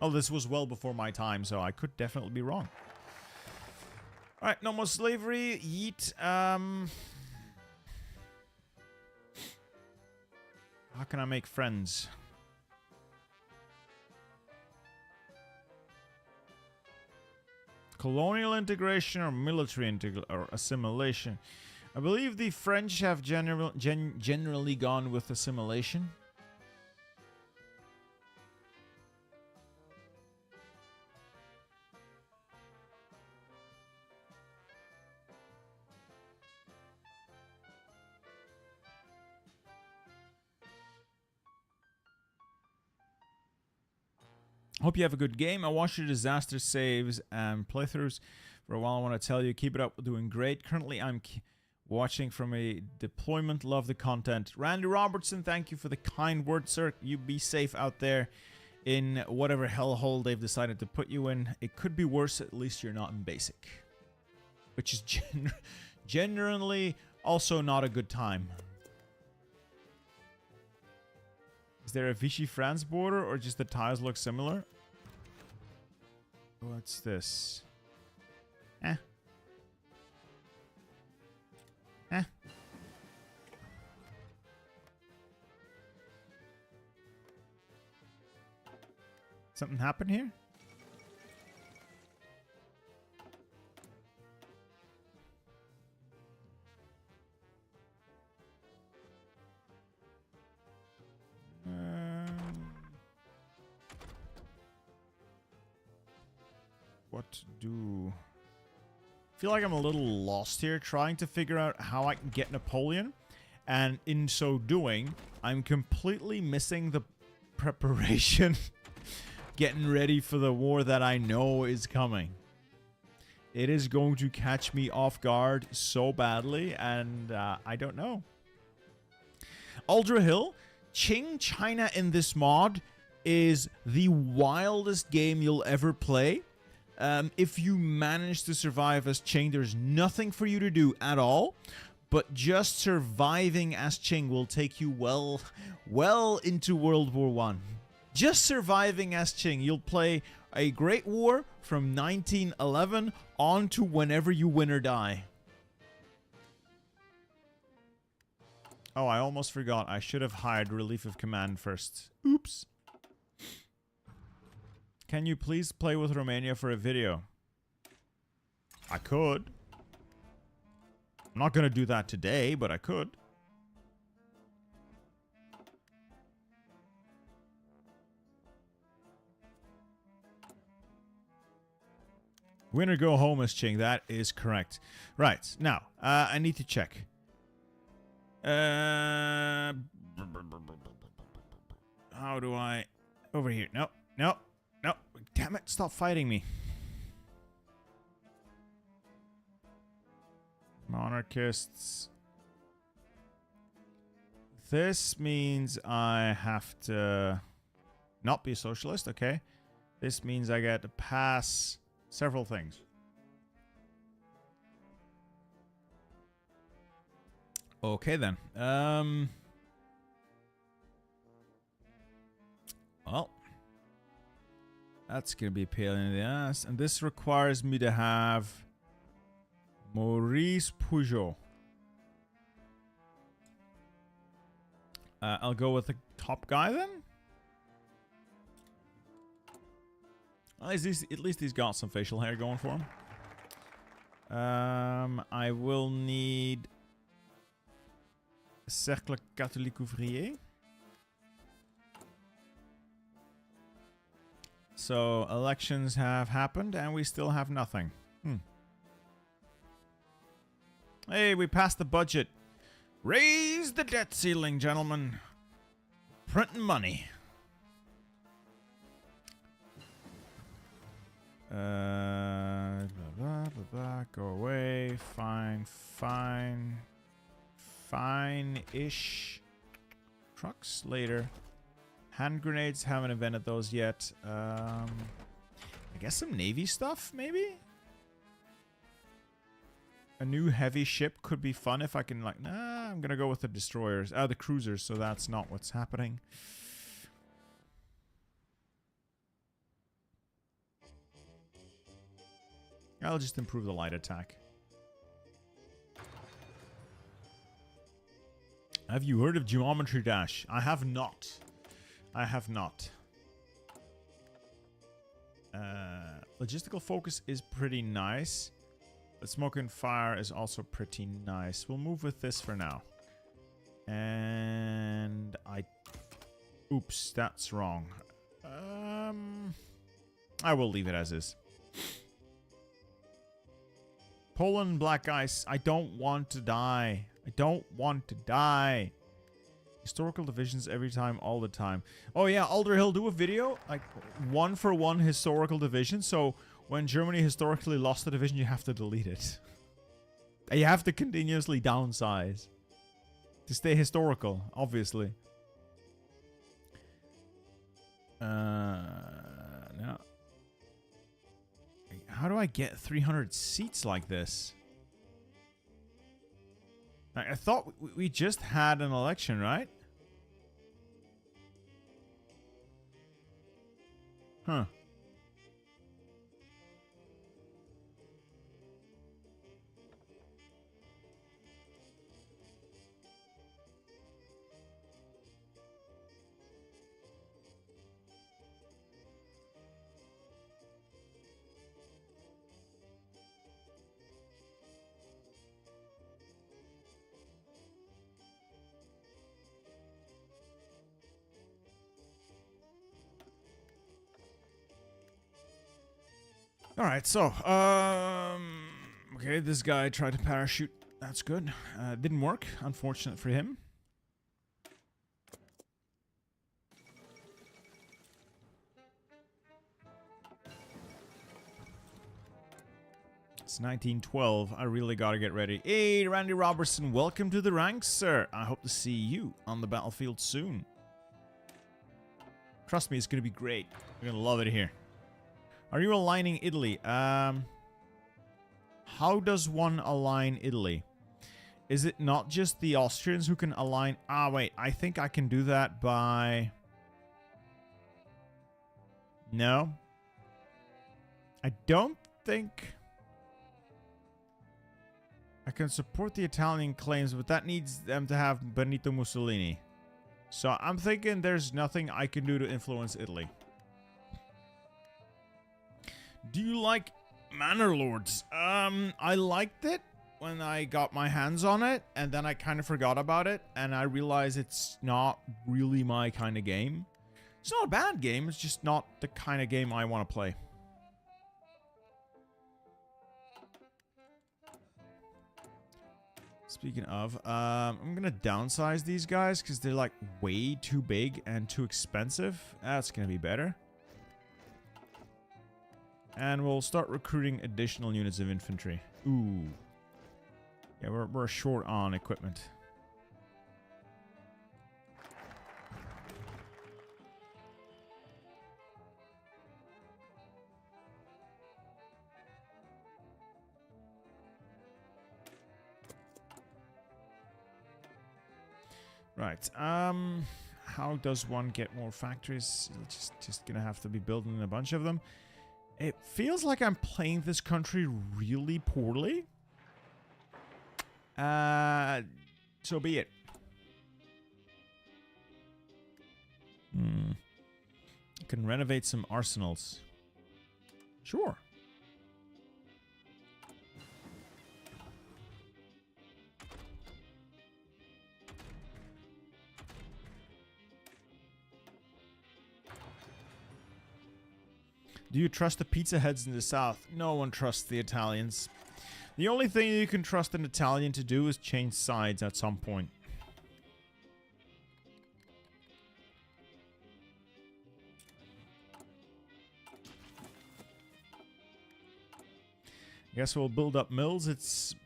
Oh, this was well before my time, so I could definitely be wrong. All right, no more slavery. Yeet. How can I make friends? Colonial integration or military or assimilation? I believe the French have generally gone with assimilation. Hope you have a good game. I watched your disaster saves and playthroughs for a while. I want to tell you, keep it up, doing great. Currently, I'm watching from a deployment. Love the content. Randy Robertson, thank you for the kind words, sir. You be safe out there in whatever hellhole they've decided to put you in. It could be worse. At least you're not in basic, which is generally also not a good time. Is there a Vichy-France border, or just the tiles look similar? What's this? Something happened here? What to do? I feel like I'm a little lost here, trying to figure out how I can get Napoleon. And in so doing, I'm completely missing the preparation. Getting ready for the war that I know is coming. It is going to catch me off guard so badly, and I don't know. Ultra Hill, Qing China in this mod is the wildest game you'll ever play. If you manage to survive as Qing, there's nothing for you to do at all. But just surviving as Qing will take you well into World War One. Just surviving as Qing, you'll play a Great War from 1911 on to whenever you win or die. Oh, I almost forgot. I should have hired Relief of Command first. Oops. Can you please play with Romania for a video? I could. I'm not going to do that today, but I could. Win or go home as Qing. That is correct. Right. Now, I need to check. How do I... Over here. No. No. No. Damn it. Stop fighting me. Monarchists. This means I have to not be a socialist. Okay. This means I get to pass several things. Okay then. Well, that's gonna be a pain in the ass, and this requires me to have Maurice Peugeot. I'll go with the top guy then. At least he's got some facial hair going for him. I will need Cercle Catholique Ouvrier. So elections have happened and we still have nothing. Hey, we passed the budget. Raise the debt ceiling, gentlemen. Printing money. Blah, blah, blah, blah. Go away. Fine, fine. Fine-ish. Trucks later. Hand grenades, haven't invented those yet. I guess some Navy stuff, maybe? A new heavy ship could be fun if I can, like... Nah, I'm gonna go with the destroyers. The cruisers, so that's not what's happening. I'll just improve the light attack. Have you heard of Geometry Dash? I have not. I have not. Logistical focus is pretty nice. But smoke and fire is also pretty nice. We'll move with this for now. And I... Oops, that's wrong. I will leave it as is. Poland, black ice. I don't want to die. I don't want to die. Historical divisions every time, all the time. Oh yeah, Alder Hill, do a video. Like, 1-for-1 historical division. So, when Germany historically lost a division, you have to delete it. You have to continuously downsize. To stay historical, obviously. No. How do I get 300 seats like this? I thought we just had an election, right? Huh. Alright, so, okay, this guy tried to parachute. That's good. Didn't work. Unfortunate for him. It's 1912. I really gotta get ready. Hey, Randy Robertson, welcome to the ranks, sir. I hope to see you on the battlefield soon. Trust me, it's gonna be great. You're gonna love it here. Are you aligning Italy? How does one align Italy? Is it not just the Austrians who can align? Ah, wait. I think I can do that by... No. I don't think... I can support the Italian claims, but that needs them to have Benito Mussolini. So I'm thinking there's nothing I can do to influence Italy. Do you like Manor Lords? I liked it when I got my hands on it, and then I kind of forgot about it, and I realized it's not really my kind of game. It's not a bad game, it's just not the kind of game I want to play. Speaking of, I'm gonna downsize these guys because they're like way too big and too expensive. That's gonna be better. And we'll start recruiting additional units of infantry. Ooh. Yeah, we're short on equipment. Right. How does one get more factories? Just gonna have to be building a bunch of them. It feels like I'm playing this country really poorly. So be it. I can renovate some arsenals. Sure. Do you trust the pizza heads in the south? No one trusts the Italians. The only thing you can trust an Italian to do is change sides at some point. I guess we'll build up mills. It's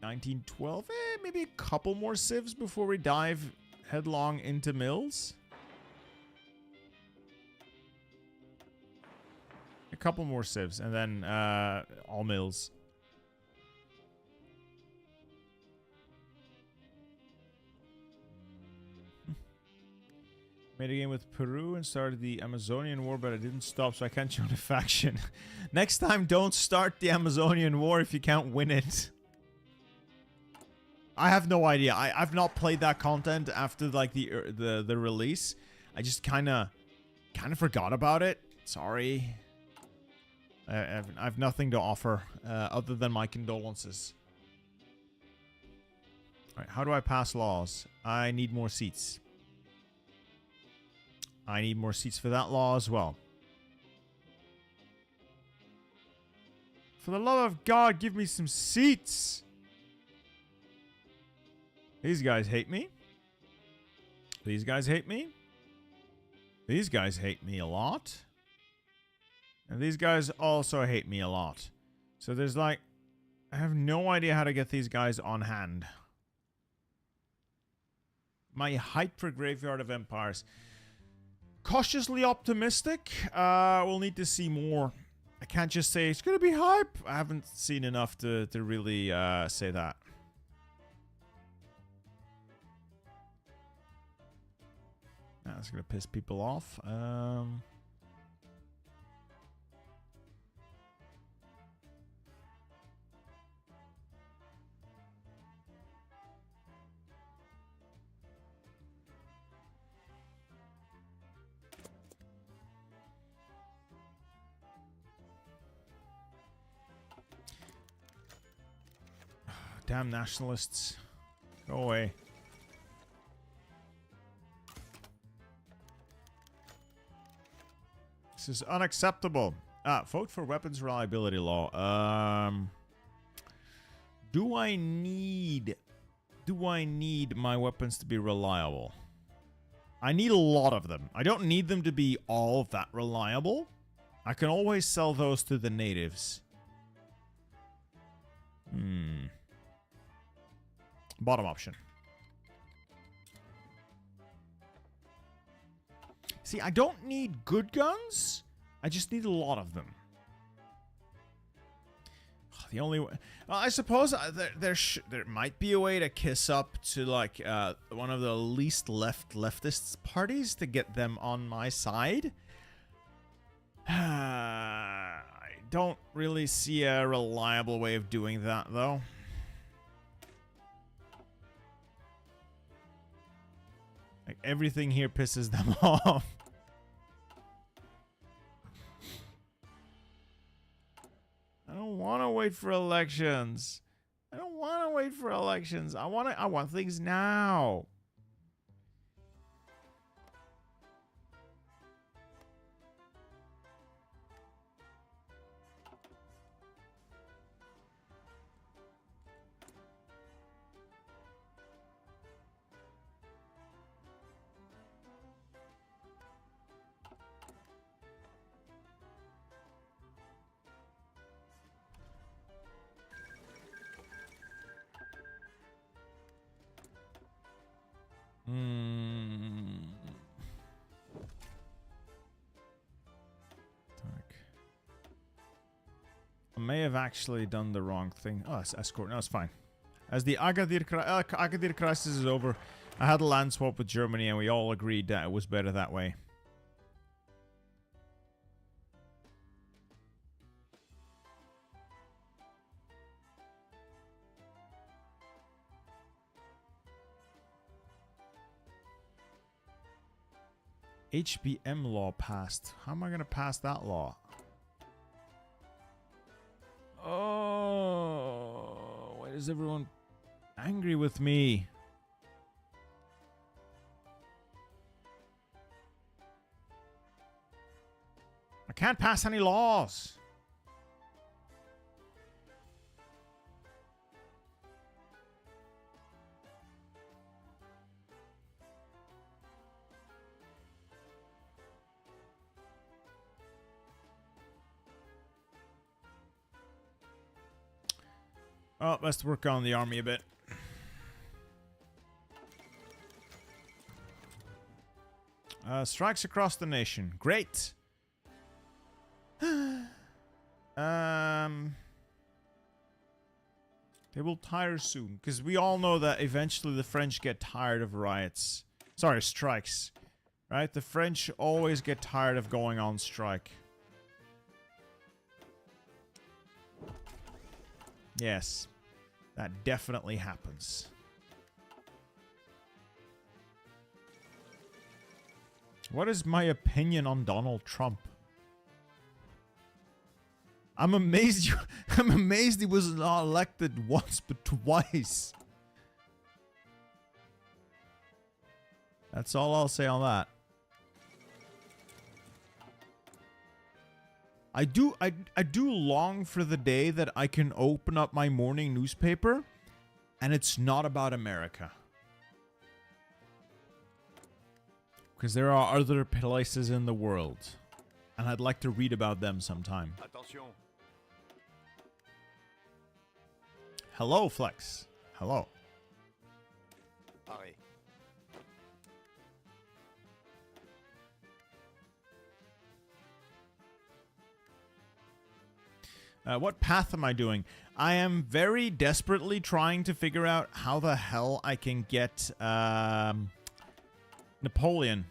1912. Maybe a couple more civs before we dive headlong into mills. A couple more civs, and then all mills. Made a game with Peru and started the Amazonian War, but I didn't stop, so I can't join a faction. Next time, don't start the Amazonian War if you can't win it. I have no idea. I've not played that content after like the release. I just kind of forgot about it. Sorry. I've nothing to offer other than my condolences. All right, how do I pass laws? I need more seats. I need more seats for that law as well. For the love of God, give me some seats. These guys hate me. These guys hate me. These guys hate me a lot. And these guys also hate me a lot. So there's like... I have no idea how to get these guys on hand. My hype for Graveyard of Empires. Cautiously optimistic. We'll need to see more. I can't just say it's going to be hype. I haven't seen enough to really say that. That's going to piss people off. Damn nationalists. Go away. This is unacceptable. Vote for weapons reliability law. Do I need my weapons to be reliable? I need a lot of them. I don't need them to be all that reliable. I can always sell those to the natives. Bottom option. See, I don't need good guns. I just need a lot of them. The only way, I suppose there might be a way to kiss up to like one of the least leftist parties to get them on my side. I don't really see a reliable way of doing that though. Like everything here pisses them off. I don't want to wait for elections. I don't want to wait for elections. I want things now. I may have actually done the wrong thing. Oh, it's escort. No, it's fine. As the Agadir crisis is over, I had a land swap with Germany and we all agreed that it was better that way. HBM law passed. How am I going to pass that law? Oh, why is everyone angry with me? I can't pass any laws. Oh, let's work on the army a bit. Strikes across the nation. Great. They will tire soon, because we all know that eventually the French get tired of riots. Sorry, strikes. Right? The French always get tired of going on strike. Yes, that definitely happens. What is my opinion on Donald Trump? I'm amazed I'm amazed he was not elected once but twice. That's all I'll say on that. I do long for the day that I can open up my morning newspaper and it's not about America. Because there are other places in the world and I'd like to read about them sometime. Attention. Hello, Flex. Hello. Pareil. What path am I doing? I am very desperately trying to figure out how the hell I can get Napoleon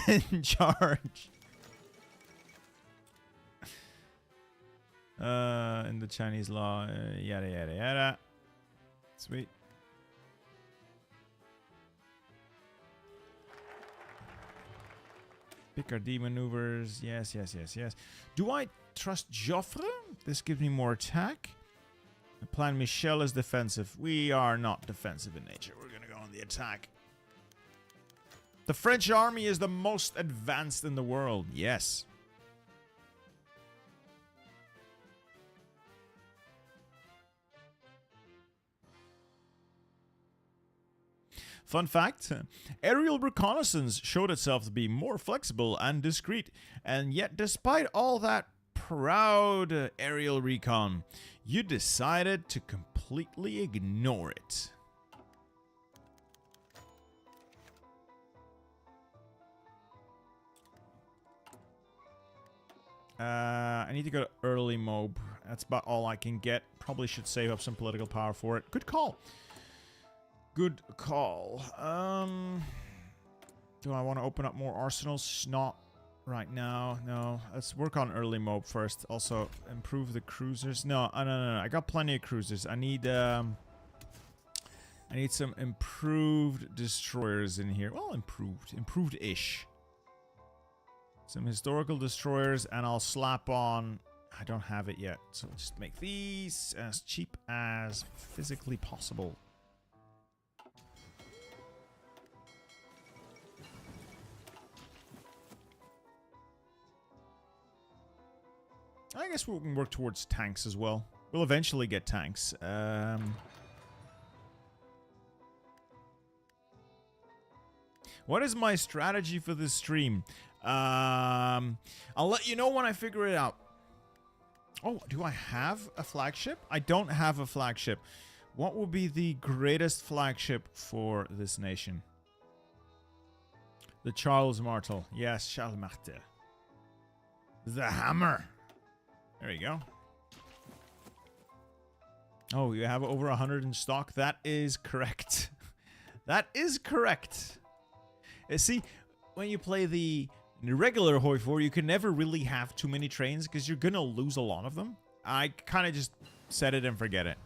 in charge. In the Chinese law, yada yada yada. Sweet. Picardy maneuvers. Yes, yes, yes, yes. Do I trust Joffre? This gives me more attack. The plan Michel is defensive. We are not defensive in nature. We're going to go on the attack. The French army is the most advanced in the world. Yes. Fun fact, aerial reconnaissance showed itself to be more flexible and discreet, and yet despite all that proud, aerial recon. You decided to completely ignore it. I need to go to early mob. That's about all I can get. Probably should save up some political power for it. Good call. Good call. Do I want to open up more arsenals? Not right now. No. Let's work on early mob first. Also, improve the cruisers. No. I got plenty of cruisers. I need some improved destroyers in here. Well, improved-ish. Some historical destroyers, and I'll slap on... I don't have it yet, so just make these as cheap as physically possible. I guess we can work towards tanks as well. We'll eventually get tanks. What is my strategy for this stream? I'll let you know when I figure it out. Oh, do I have a flagship? I don't have a flagship. What will be the greatest flagship for this nation? The Charles Martel. Yes, Charles Martel. The hammer. There you go. Oh, you have over 100 in stock? That is correct. That is correct. See, when you play the regular Hoi 4, you can never really have too many trains because you're gonna lose a lot of them. I kind of just set it and forget it.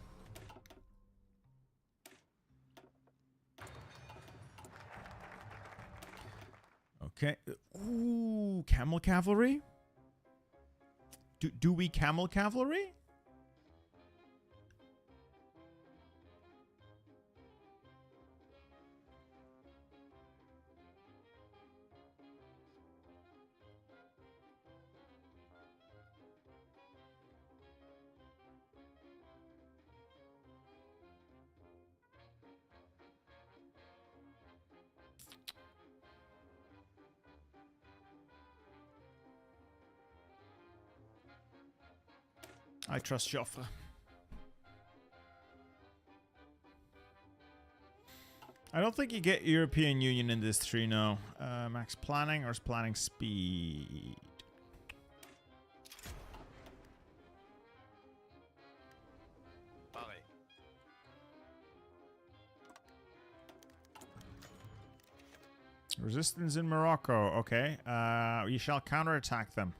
Okay. Ooh, camel cavalry? Do we camel cavalry? I trust Joffre. I don't think you get European Union in this tree, no. Max planning or is planning speed? Resistance in Morocco. Okay. We shall counterattack them.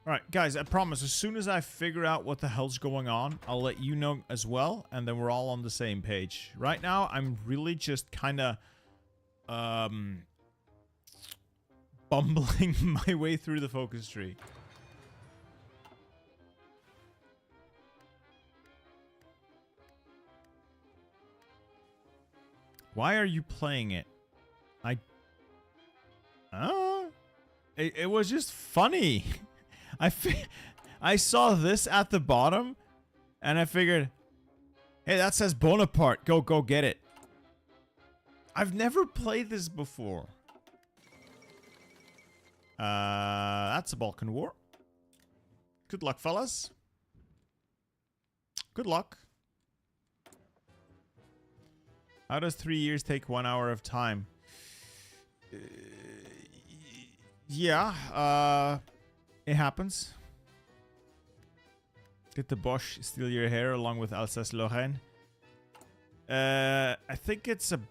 Alright, guys, I promise, as soon as I figure out what the hell's going on, I'll let you know as well, and then we're all on the same page. Right now, I'm really just kind of, bumbling my way through the focus tree. Why are you playing it? It was just funny. I saw this at the bottom, and I figured, hey, that says Bonaparte. Go get it. I've never played this before. That's a Balkan War. Good luck, fellas. Good luck. How does 3 years take 1 hour of time? Yeah, it happens. Did the Bosch steal your hair along with Alsace-Lorraine? I think it's a...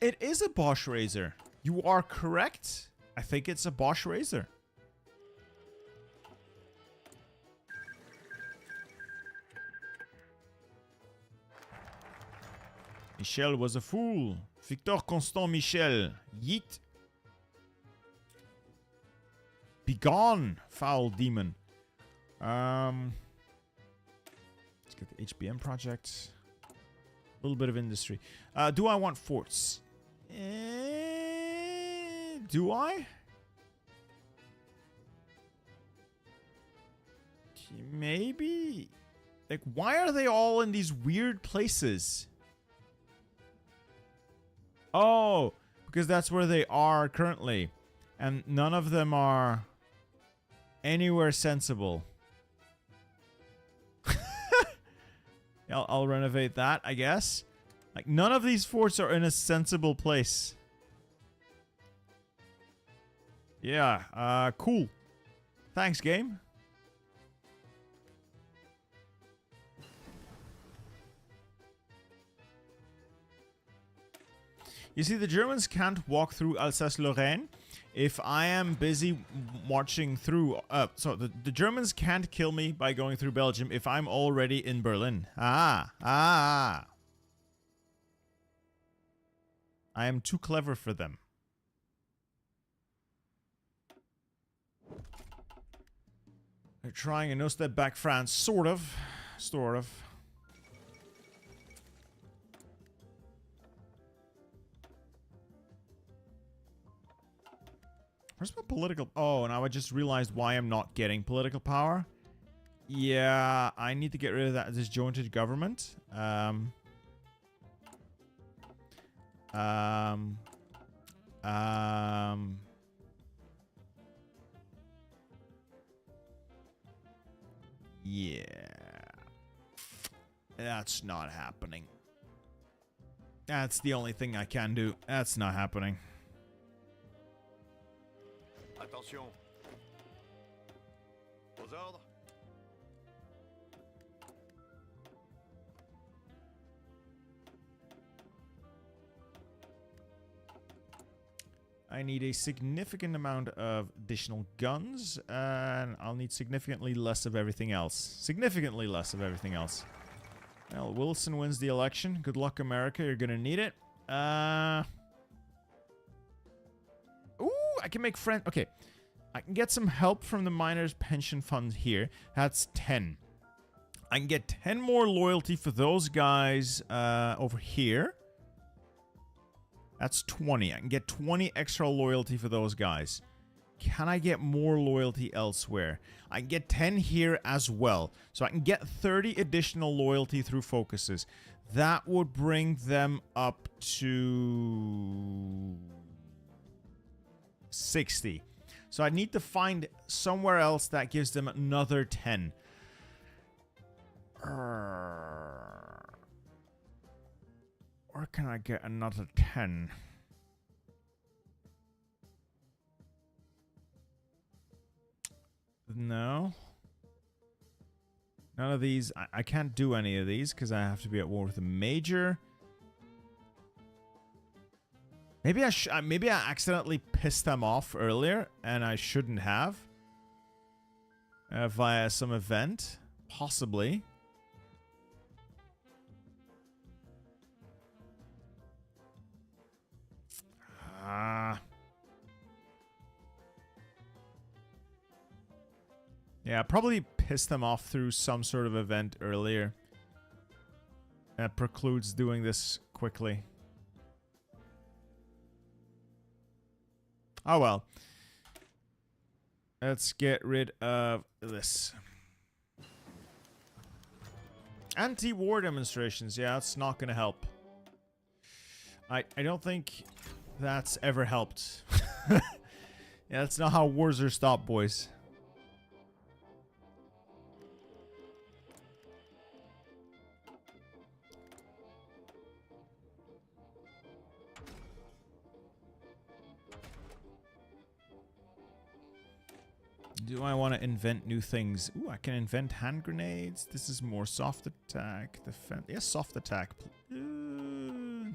It is a Bosch razor. You are correct. I think it's a Bosch razor. Michel was a fool. Victor Constant Michel. Yeet. Begone, foul demon. Let's get the HBM project. A little bit of industry. Do I want forts? Do I? Maybe. Like, why are they all in these weird places? Oh, because that's where they are currently. And none of them are anywhere sensible. I'll renovate that, I guess. Like, none of these forts are in a sensible place. Yeah, cool. Thanks, game. You see, the Germans can't walk through Alsace-Lorraine if I am busy marching through... so the Germans can't kill me by going through Belgium if I'm already in Berlin. I am too clever for them. They're trying a no-step back France. Sort of. Sort of. Where's my political... Oh, now I just realized why I'm not getting political power. Yeah, I need to get rid of that disjointed government. Yeah. That's not happening. That's the only thing I can do. That's not happening. Attention. Aux ordres. I need a significant amount of additional guns, and I'll need significantly less of everything else. Significantly less of everything else. Well, Wilson wins the election. Good luck, America. You're gonna need it. Ooh, I can make friends. Okay. I can get some help from the miners' pension fund here. That's 10. I can get 10 more loyalty for those guys over here. That's 20. I can get 20 extra loyalty for those guys. Can I get more loyalty elsewhere? I can get 10 here as well. So I can get 30 additional loyalty through focuses. That would bring them up to 60. So I need to find somewhere else that gives them another 10. Where can I get another 10? No. None of these. I can't do any of these because I have to be at war with a major. Maybe maybe I accidentally pissed them off earlier and I shouldn't have. Via some event. Possibly. Yeah, probably pissed them off through some sort of event earlier. That precludes doing this quickly. Oh well. Let's get rid of this. Anti-war demonstrations. Yeah, that's not going to help. I don't think that's ever helped. Yeah, that's not how wars are stopped, boys. Do I want to invent new things? Ooh, I can invent hand grenades. This is more soft attack. Defense. Yes, soft attack. That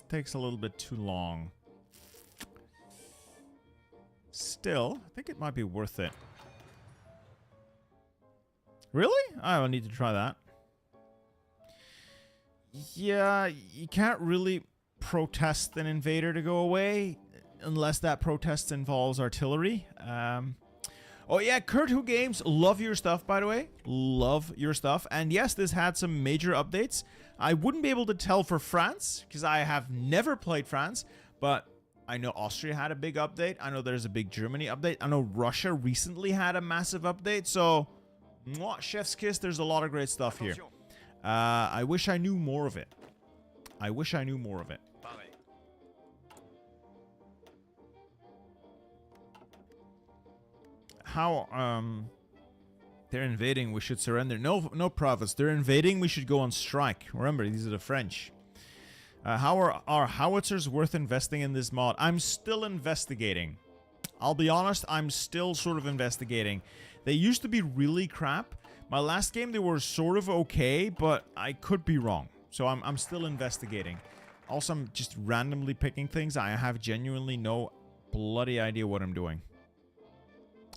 takes a little bit too long. Still, I think it might be worth it. Really? I will need to try that. Yeah, you can't really protest an invader to go away unless that protest involves artillery. Oh yeah, Kurt Who Games, love your stuff, by the way. Love your stuff. And yes, this had some major updates. I wouldn't be able to tell for France, because I have never played France, but I know Austria had a big update. I know there's a big Germany update. I know Russia recently had a massive update, so mwah, chef's kiss, there's a lot of great stuff here. I wish I knew more of it. I wish I knew more of it. they're invading, we should surrender. No prophets. They're invading, we should go on strike. Remember, these are the French. How are our howitzers worth investing in this mod? I'm still investigating. I'll be honest, I'm still sort of investigating. They used to be really crap. My last game, they were sort of okay, but I could be wrong. So I'm still investigating. Also, I'm just randomly picking things. I have genuinely no bloody idea what I'm doing.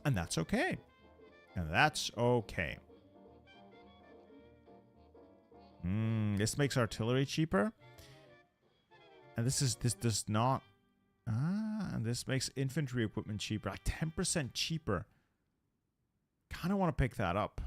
And that's okay. And that's okay. This makes artillery cheaper. And this does not... and this makes infantry equipment cheaper. Like 10% cheaper. Kind of want to pick that up.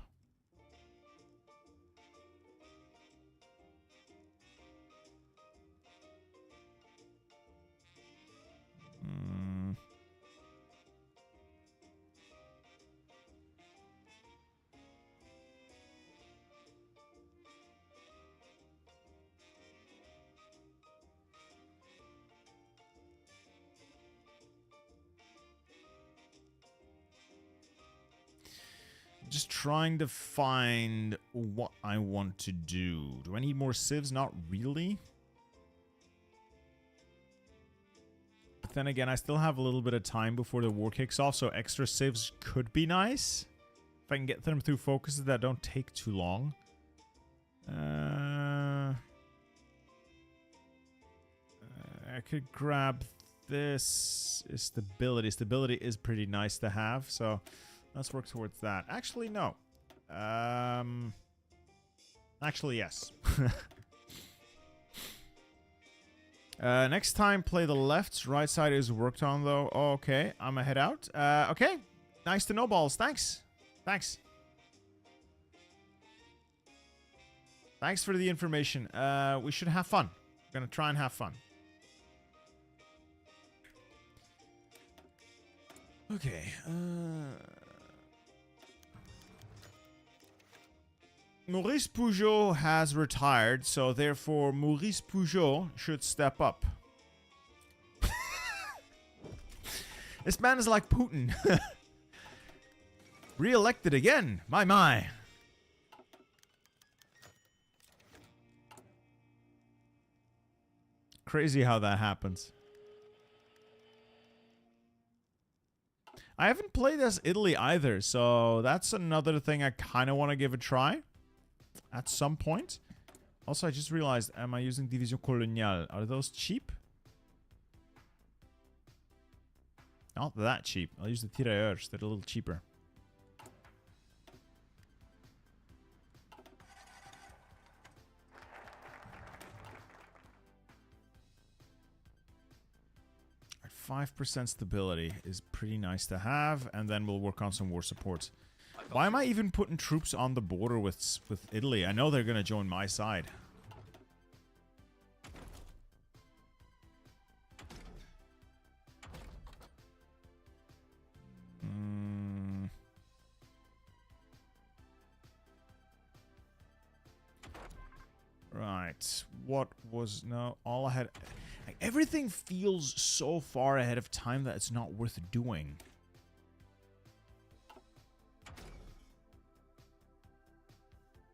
Just trying to find what I want to do. Do I need more civs? Not really. But then again, I still have a little bit of time before the war kicks off, so extra civs could be nice. If I can get them through focuses that don't take too long. I could grab this. Stability. Stability is pretty nice to have, so... Let's work towards that. Actually, no. Actually, yes. Next time, play the left. Right side is worked on, though. Oh, okay, I'm gonna head out. Okay. Nice to know, balls. Thanks. Thanks. Thanks for the information. We should have fun. We're gonna try and have fun. Okay. Maurice Peugeot has retired, so therefore Maurice Peugeot should step up. This man is like Putin. Re-elected again. My. Crazy how that happens. I haven't played as Italy either, so that's another thing I kind of want to give a try. At some point. Also, I just realized, am I using Division Coloniale? Are those cheap? Not that cheap. I'll use the Tirailleurs. They're a little cheaper. At 5% stability is pretty nice to have, and then we'll work on some war supports. Why am I even putting troops on the border with Italy? I know they're going to join my side. Right. What was... No, all I had... Like, everything feels so far ahead of time that it's not worth doing.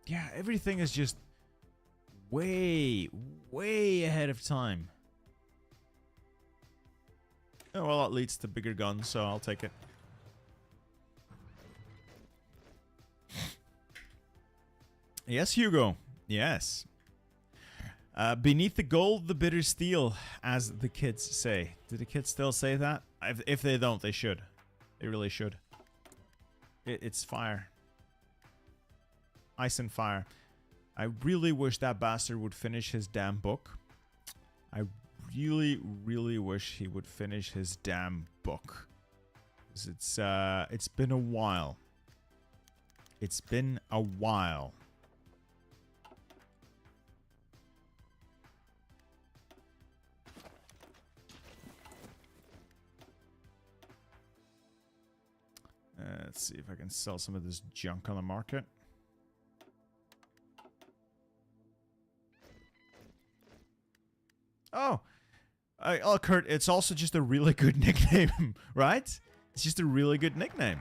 Yeah, everything is just way ahead of time. Oh, well, that leads to bigger guns, so I'll take it. Yes, Hugo. Yes. Beneath the gold, the bitter steel, as the kids say. Do the kids still say that? If they don't, they should. They really should. It's fire. Ice and fire. I really wish that bastard would finish his damn book. I really wish he would finish his damn book. It's been a while. It's been a while. Let's see if I can sell some of this junk on the market. Oh, Kurt, it's also just a really good nickname, right? It's just a really good nickname.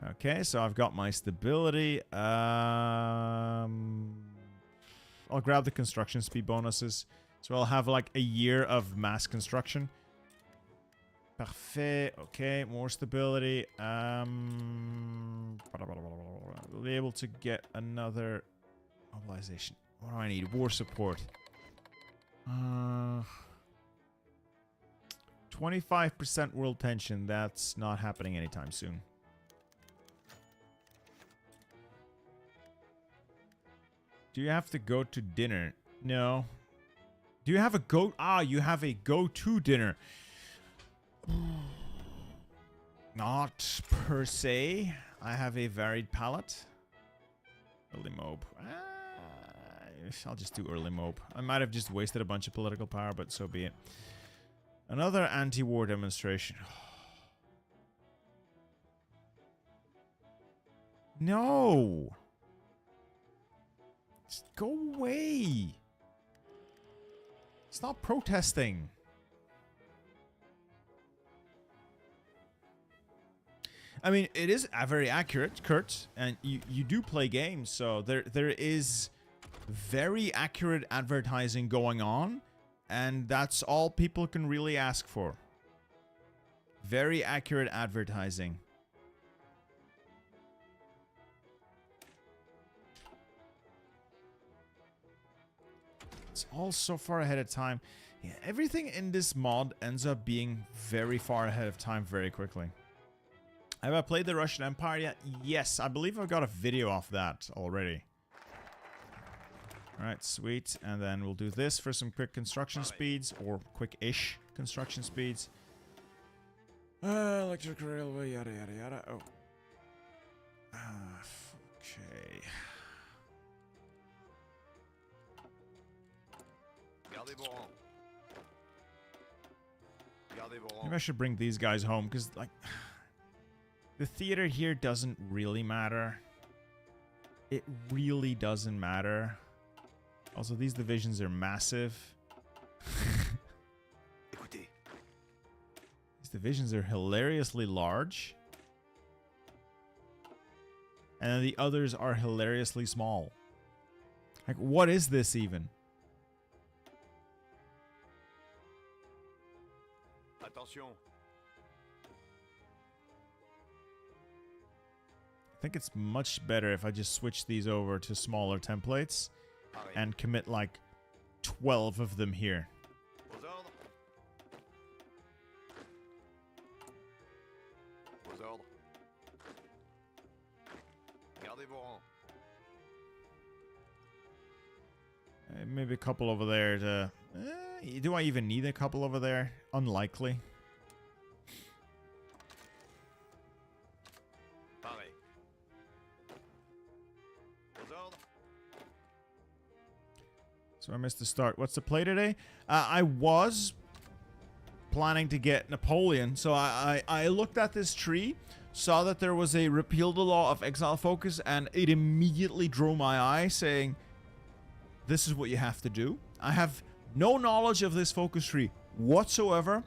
Okay, so I've got my stability. I'll grab the construction speed bonuses. So I'll have like a year of mass construction. Parfait. Okay, more stability. We'll be able to get another mobilization. What do I need? War support. 25% world tension. That's not happening anytime soon. Do you have to go to dinner? No. Do you have a go? Ah, you have a go-to dinner. Not per se. I have a varied palette. Early mob. I'll just do early mob. I might have just wasted a bunch of political power, but so be it. Another anti-war demonstration. No! Just go away! Stop protesting! I mean, it is very accurate, Kurt, and you do play games, so there is very accurate advertising going on, and that's all people can really ask for. Very accurate advertising. It's all so far ahead of time. Yeah, everything in this mod ends up being very far ahead of time very quickly. Have I played the Russian Empire yet? Yes, I believe I've got a video off that already. Alright, sweet. And then we'll do this for some quick construction speeds, or quick-ish construction speeds. Electric railway, yada yada yada. Oh. Okay. Gardez vos rangs. Gardez vos Maybe rangs. I should bring these guys home, because, like, the theater here doesn't really matter. It really doesn't matter. Also, these divisions are massive. Écoutez. These divisions are hilariously large. And then the others are hilariously small. Like, what is this even? Attention. I think it's much better if I just switch these over to smaller templates Arrête. and commit like 12 of them here. Aux ordres. Aux ordres. Gardez vos rangs. Maybe a couple over there to... do I even need a couple over there? Unlikely. Pareil. Aux ordres. So I missed the start. What's the play today? I was planning to get Napoleon. So I looked at this tree, saw that there was a repeal the law of exile focus, and it immediately drew my eye saying, this is what you have to do. I have no knowledge of this focus tree whatsoever.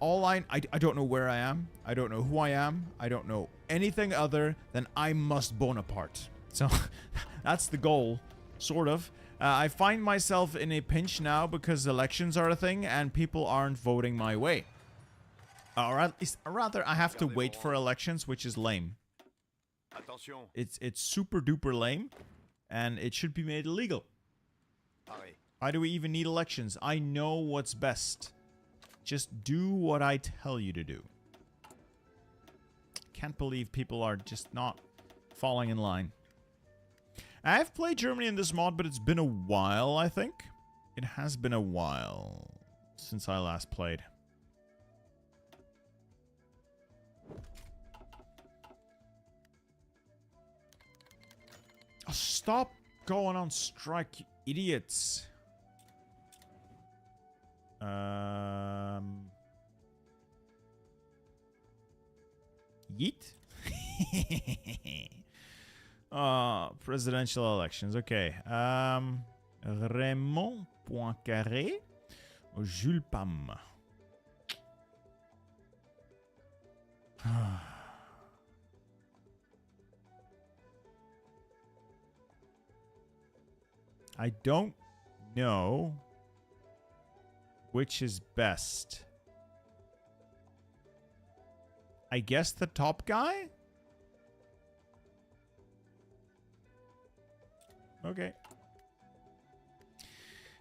I don't know where I am. I don't know who I am. I don't know anything other than I must Bonaparte. So that's the goal, sort of. I find myself in a pinch now because elections are a thing and people aren't voting my way. Or at least, rather, I have to wait for elections, which is lame. Attention. It's super duper lame, and it should be made illegal. Pareil. Why do we even need elections? I know what's best. Just do what I tell you to do. Can't believe people are just not falling in line. I've played Germany in this mod, but it's been a while, I think. It has been a while since I last played. Oh, stop going on strike, you idiots. Yeet? Presidential elections. Okay. Raymond Poincaré or Jules Pam? I don't know which is best. I guess the top guy? Okay.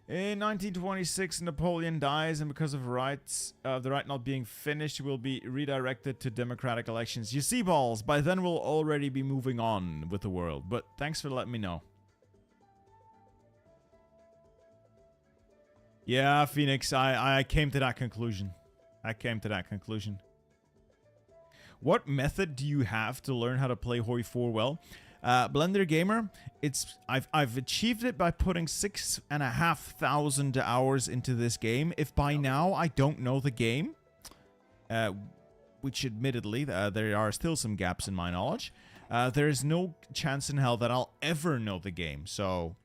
In 1926, Napoleon dies, and because of the right not being finished, will be redirected to democratic elections. You see, balls, by then we'll already be moving on with the world, but thanks for letting me know. Yeah, Phoenix, I came to that conclusion. What method do you have to learn how to play Hoi 4 well? Blender Gamer, I've achieved it by putting 6,500 hours into this game. If by now I don't know the game, which admittedly there are still some gaps in my knowledge, there is no chance in hell that I'll ever know the game. So,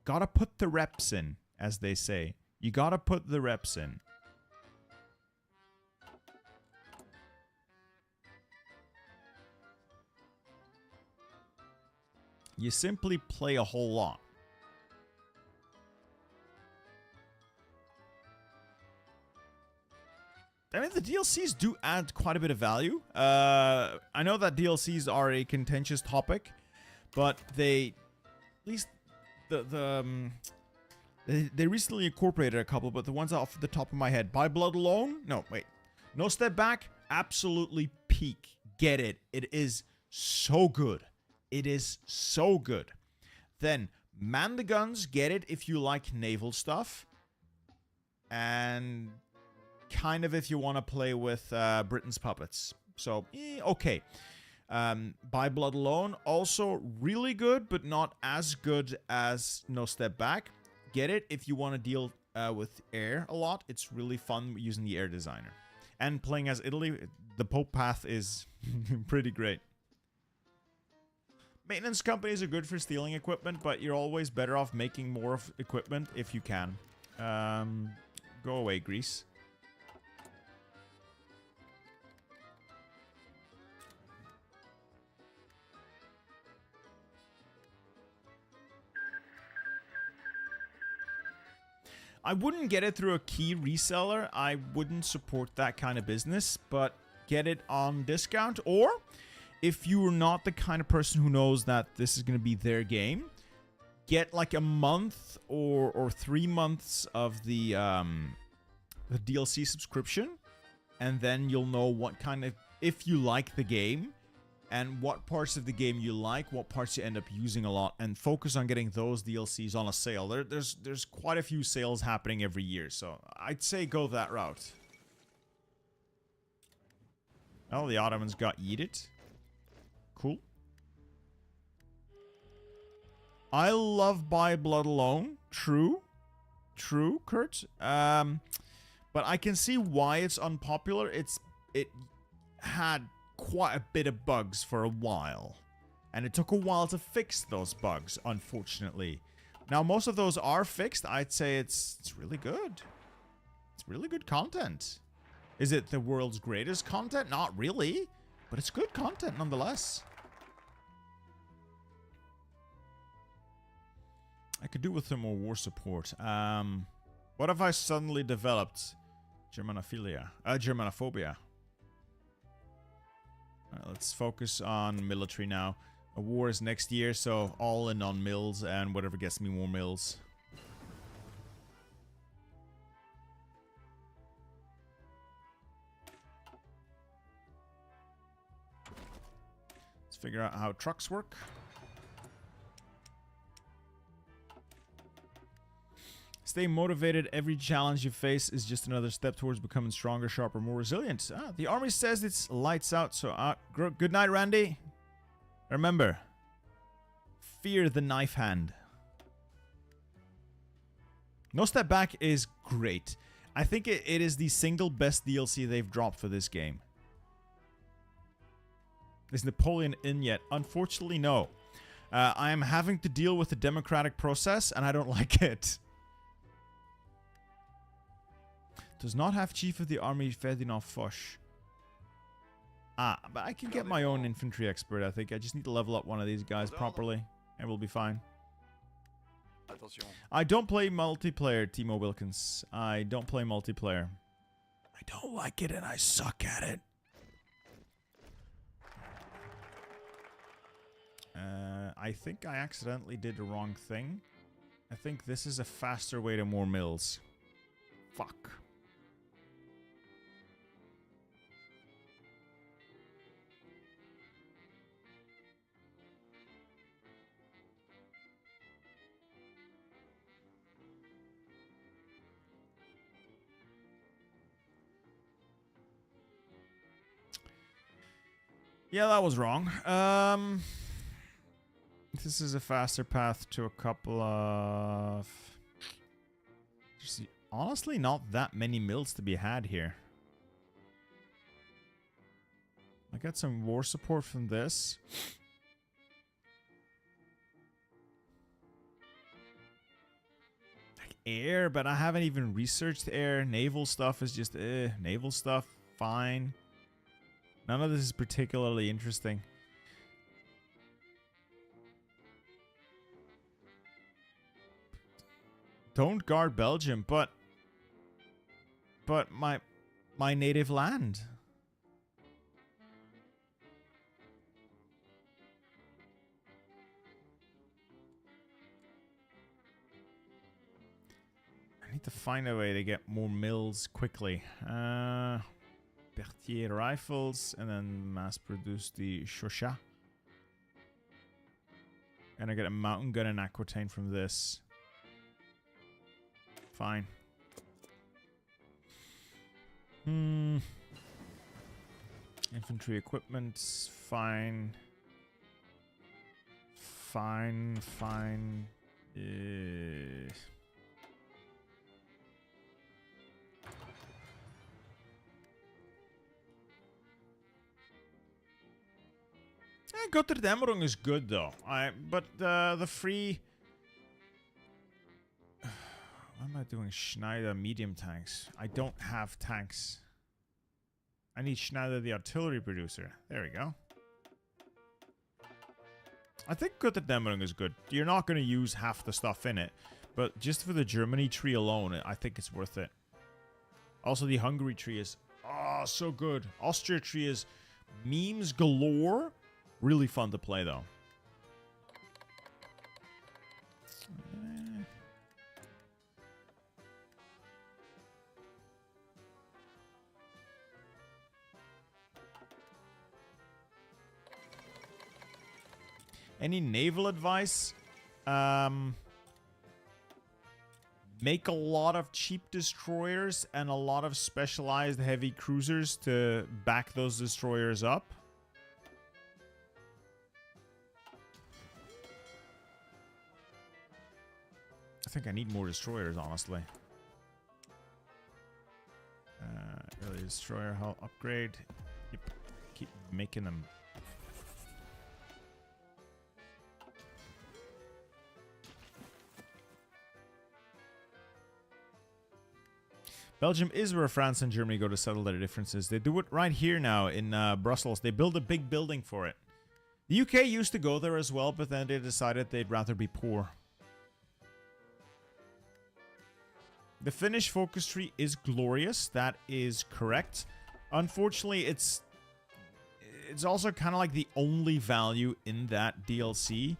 gotta put the reps in, as they say. You gotta put the reps in. You simply play a whole lot. I mean, the DLCs do add quite a bit of value. I know that DLCs are a contentious topic, but they, at least they recently incorporated a couple, but the ones off the top of my head, By Blood Alone? No, wait. No Step Back? Absolutely peak. Get it. It is so good. It is so good. Then, Man the Guns, get it if you like naval stuff. And kind of if you want to play with Britain's puppets. So, okay. By Blood Alone, also really good, but not as good as No Step Back. Get it if you want to deal with air a lot. It's really fun using the air designer. And playing as Italy, the Pope path is pretty great. Maintenance companies are good for stealing equipment, but you're always better off making more of equipment if you can. Go away, Greece. I wouldn't get it through a key reseller. I wouldn't support that kind of business, but get it on discount. Or if you're not the kind of person who knows that this is going to be their game, get like a month or 3 months of the DLC subscription, and then you'll know what kind of, if you like the game, and what parts of the game you like, what parts you end up using a lot, and focus on getting those DLCs on a sale. There's quite a few sales happening every year, so I'd say go that route. Oh, the Ottomans got yeeted. Cool. I love By Blood Alone. True, Kurt. But I can see why it's unpopular. It had quite a bit of bugs for a while, and it took a while to fix those bugs, unfortunately. Now most of those are fixed. I'd say it's really good. It's really good content. Is it the world's greatest content? Not really, but it's good content nonetheless. I could do with some more war support. What if I suddenly developed Germanophobia? Alright, let's focus on military now. A war is next year, so all in on mills and whatever gets me more mills. Let's figure out how trucks work. Stay motivated. Every challenge you face is just another step towards becoming stronger, sharper, more resilient. The army says it's lights out, so good night, Randy. Remember, fear the knife hand. No Step Back is great. I think it is the single best DLC they've dropped for this game. Is Napoleon in yet? Unfortunately, no. I am having to deal with the democratic process, and I don't like it. Does not have Chief of the Army Ferdinand Foch. Ah, but I can get my own infantry expert, I think. I just need to level up one of these guys properly, and we'll be fine. Attention. I don't play multiplayer, Timo Wilkins. I don't play multiplayer. I don't like it and I suck at it. I think I accidentally did the wrong thing. I think this is a faster way to more mills. Fuck. Yeah, that was wrong. This is a faster path to a couple of... There's honestly not that many mills to be had here. I got some war support from this. Like air, but I haven't even researched air. Naval stuff is just naval stuff, fine. None of this is particularly interesting. Don't guard Belgium, but my native land. I need to find a way to get more mills quickly. Berthier rifles, and then mass produce the Shosha. And I get a mountain gun and Aquitaine from this. Fine. Infantry equipment, fine. Fine. Götterdämmerung is good though. But the free. What am I doing? Schneider medium tanks. I don't have tanks. I need Schneider the artillery producer. There we go. I think Götterdämmerung is good. You're not going to use half the stuff in it, but just for the Germany tree alone, I think it's worth it. Also, the Hungary tree is so good. Austria tree is memes galore. Really fun to play though. Any naval advice? Make a lot of cheap destroyers and a lot of specialized heavy cruisers to back those destroyers up. I think I need more destroyers, honestly. Early destroyer hull upgrade. Yep. Keep making them. Belgium is where France and Germany go to settle their differences. They do it right here now in Brussels. They build a big building for it. The UK used to go there as well, but then they decided they'd rather be poor. The Finnish focus tree is glorious. That is correct. Unfortunately, it's also kind of like the only value in that DLC.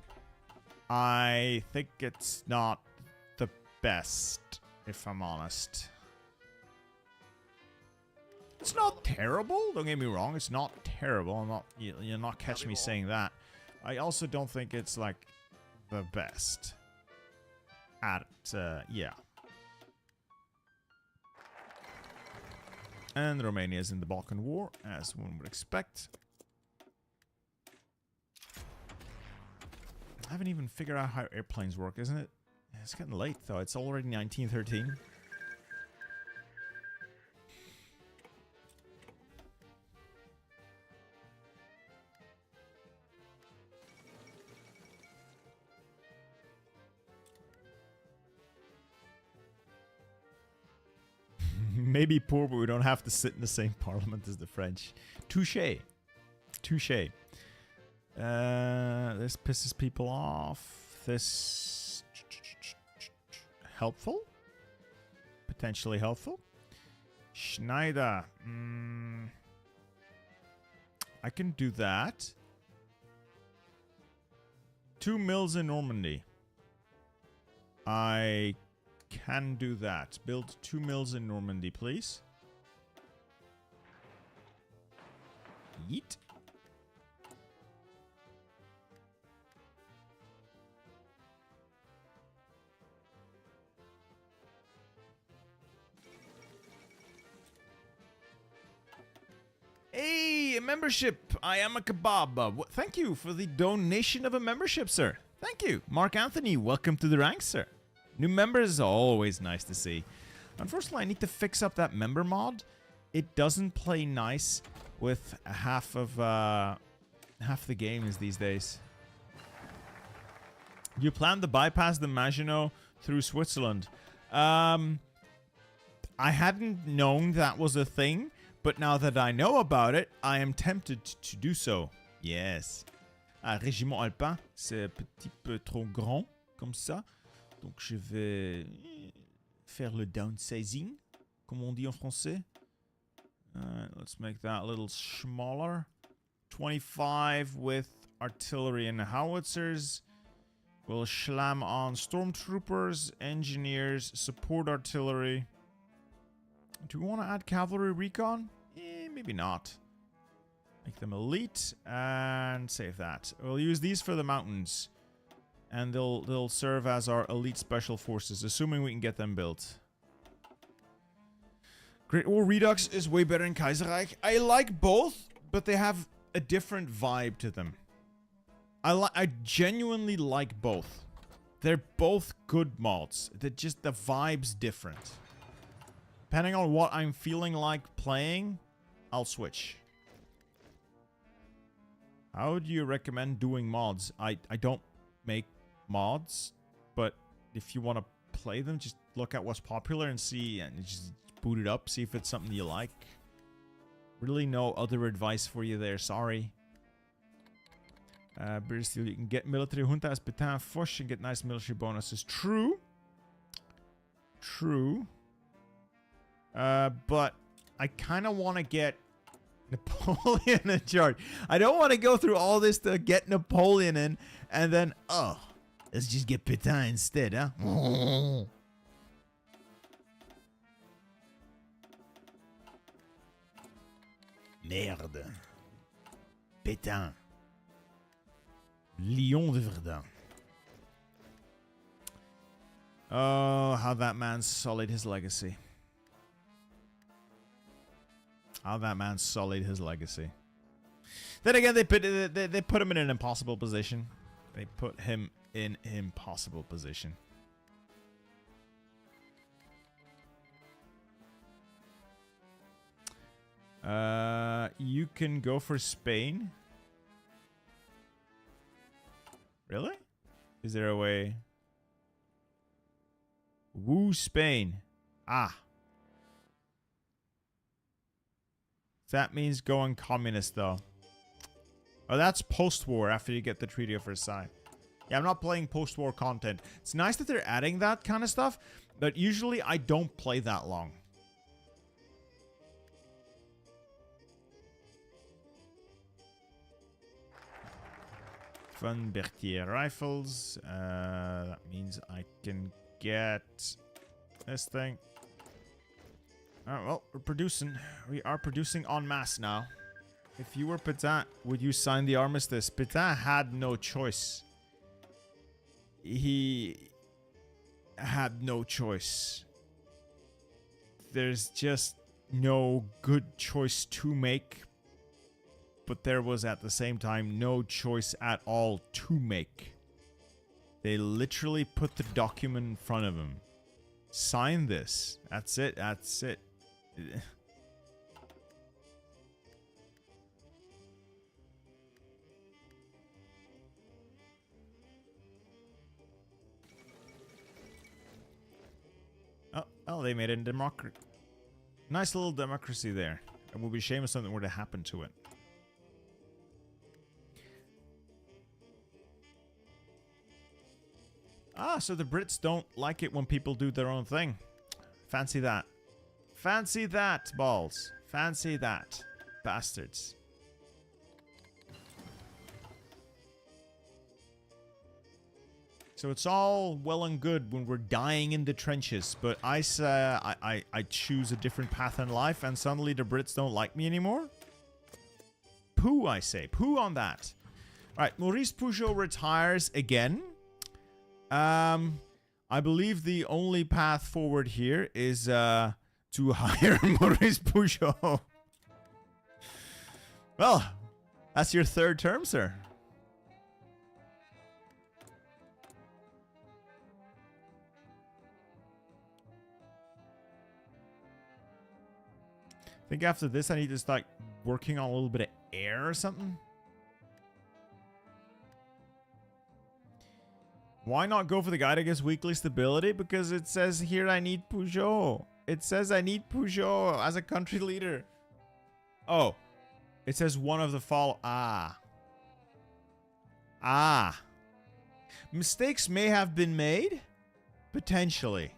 I think it's not the best, if I'm honest. It's not terrible. Don't get me wrong. It's not terrible. I'm not. You'll not catch me saying that. I also don't think it's like the best. Yeah. And Romania is in the Balkan War, as one would expect. I haven't even figured out how airplanes work, isn't it? It's getting late, though. It's already 1913. Maybe poor, but we don't have to sit in the same parliament as the French. Touché. Touché. This pisses people off. This... helpful. Potentially helpful. Schneider. I can do that. 2 mills in Normandy. I can do that. Build 2 mills in Normandy, please. Yeet. Hey, a membership. I am a kebab. Thank you for the donation of a membership, sir. Thank you. Mark Anthony, welcome to the ranks, sir. New members are always nice to see. Unfortunately, I need to fix up that member mod. It doesn't play nice with half the games these days. You plan to bypass the Maginot through Switzerland. I hadn't known that was a thing, but now that I know about it, I am tempted to do so. Yes. Régiment Alpin, c'est un petit peu trop grand, comme ça. Donc je vais faire le downsizing, comme on dit en français. Let's make that a little smaller. 25 with artillery and howitzers. We'll slam on stormtroopers, engineers, support artillery. Do we want to add cavalry recon? Maybe not. Make them elite and save that. We'll use these for the mountains. And they'll serve as our elite special forces, assuming we can get them built. Great War Redux is way better than Kaiserreich. I like both, but they have a different vibe to them. I genuinely like both. They're both good mods. They're just the vibe's different. Depending on what I'm feeling like playing, I'll switch. How do you recommend doing mods? I don't make mods, but if you want to play them, just look at what's popular and see, and just boot it up, see if it's something you like. Really no other advice for you there, sorry. British Steel, you can get military junta as Pétain Foch and get nice military bonuses. True. True. But I kind of want to get Napoleon in charge. I don't want to go through all this to get Napoleon in, and then, oh, let's just get Pétain instead, huh? Merde. Pétain. Lion de Verdun. Oh, how that man sullied his legacy. How that man sullied his legacy. Then again, they put him in an impossible position. They put him in an impossible position. You can go for Spain. Really? Is there a way? Woo Spain. Ah. That means going communist, though. Oh, that's post-war after you get the Treaty of Versailles. Yeah, I'm not playing post-war content. It's nice that they're adding that kind of stuff, but usually I don't play that long. Fun Berthier rifles. That means I can get this thing. Alright, well, we're producing. We are producing en masse now. If you were Pétain, would you sign the armistice? Pétain had no choice. He had no choice. There's just no good choice to make. But there was at the same time no choice at all to make. They literally put the document in front of him. Sign this. That's it. That's it. Oh, they made it a democracy. Nice little democracy there. It would be a shame if something were to happen to it. Ah, so the Brits don't like it when people do their own thing. Fancy that. Fancy that, balls. Fancy that. Bastards. So it's all well and good when we're dying in the trenches, but I choose a different path in life and suddenly the Brits don't like me anymore? Pooh, I say. Pooh on that. Alright, Maurice Peugeot retires again. I believe the only path forward here is to hire Maurice Peugeot. Well, that's your third term, sir. I think after this I need to start working on a little bit of air or something. Why not go for the guy that gives weekly stability? Because it says here I need Peugeot. It says I need Peugeot as a country leader. Oh. It says one of the follow... Ah. Ah. Mistakes may have been made. Potentially.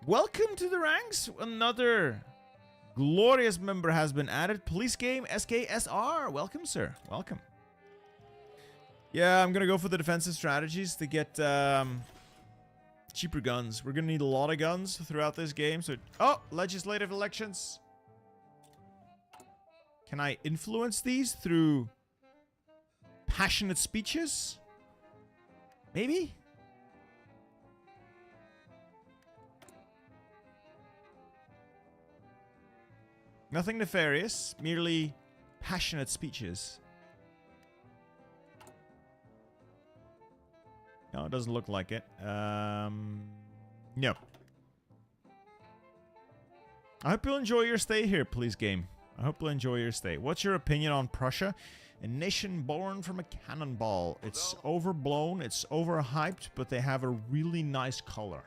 Welcome to the ranks. Another glorious member has been added. Police game SKSR. Welcome, sir. Welcome. Yeah, I'm gonna go for the defensive strategies to get cheaper guns. We're gonna need a lot of guns throughout this game. So, oh, legislative elections. Can I influence these through passionate speeches? Maybe? Nothing nefarious, merely passionate speeches. No, it doesn't look like it. No. I hope you'll enjoy your stay here, please, game. I hope you'll enjoy your stay. What's your opinion on Prussia? A nation born from a cannonball. It's overblown, it's overhyped, but they have a really nice color.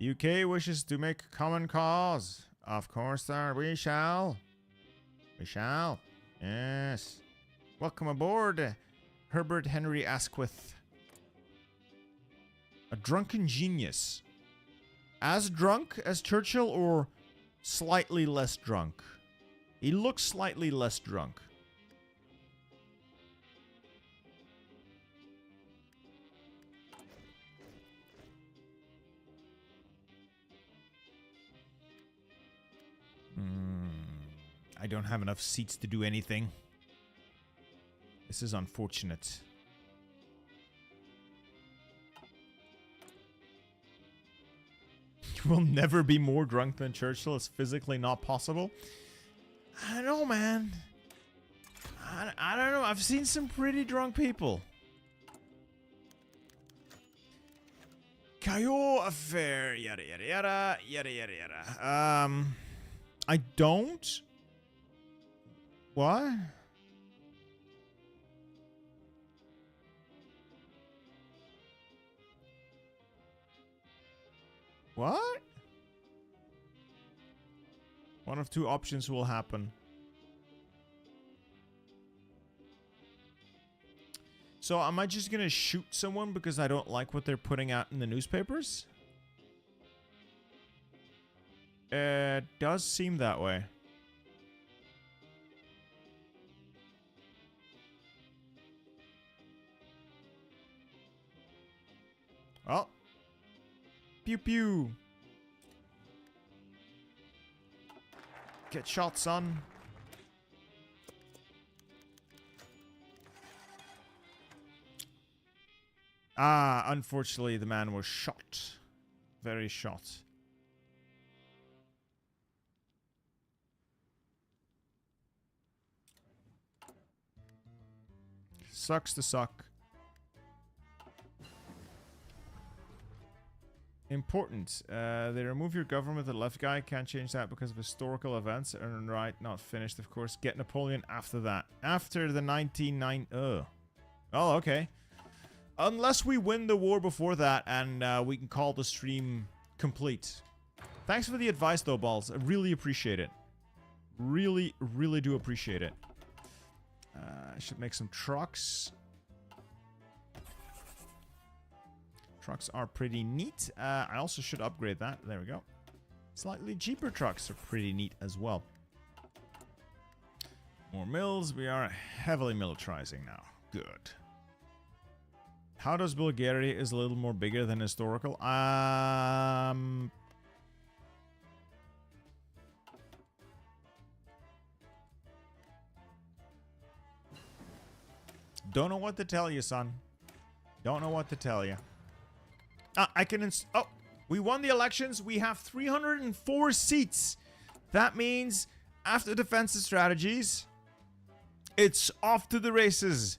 UK wishes to make common cause. Of course, sir. We shall. We shall. Yes. Welcome aboard, Herbert Henry Asquith. A drunken genius. As drunk as Churchill or slightly less drunk? He looks slightly less drunk. I don't have enough seats to do anything. This is unfortunate. You will never be more drunk than Churchill. It's physically not possible. I don't know, man. I don't know. I've seen some pretty drunk people. Caillou affair. Yada, yada, yada. Yada, yada, yada. I don't... What? What? One of two options will happen. So am I just gonna shoot someone because I don't like what they're putting out in the newspapers? It does seem that way. Well. Pew pew. Get shot, son. Ah, unfortunately the man was shot. Very shot. Sucks to suck. Important. They remove your government. The left guy can't change that because of historical events. Earn right, not finished, of course. Get Napoleon after that. After the 1990... Oh, okay. Unless we win the war before that and we can call the stream complete. Thanks for the advice, though, Balls. I really appreciate it. Really, really do appreciate it. I should make some trucks. Trucks are pretty neat. I also should upgrade that. There we go. Slightly cheaper trucks are pretty neat as well. More mills. We are heavily militarizing now. Good. How does Bulgaria is a little more bigger than historical? Don't know what to tell you, son. Don't know what to tell you. I can oh, we won the elections. We have 304 seats. That means after defensive strategies, it's off to the races.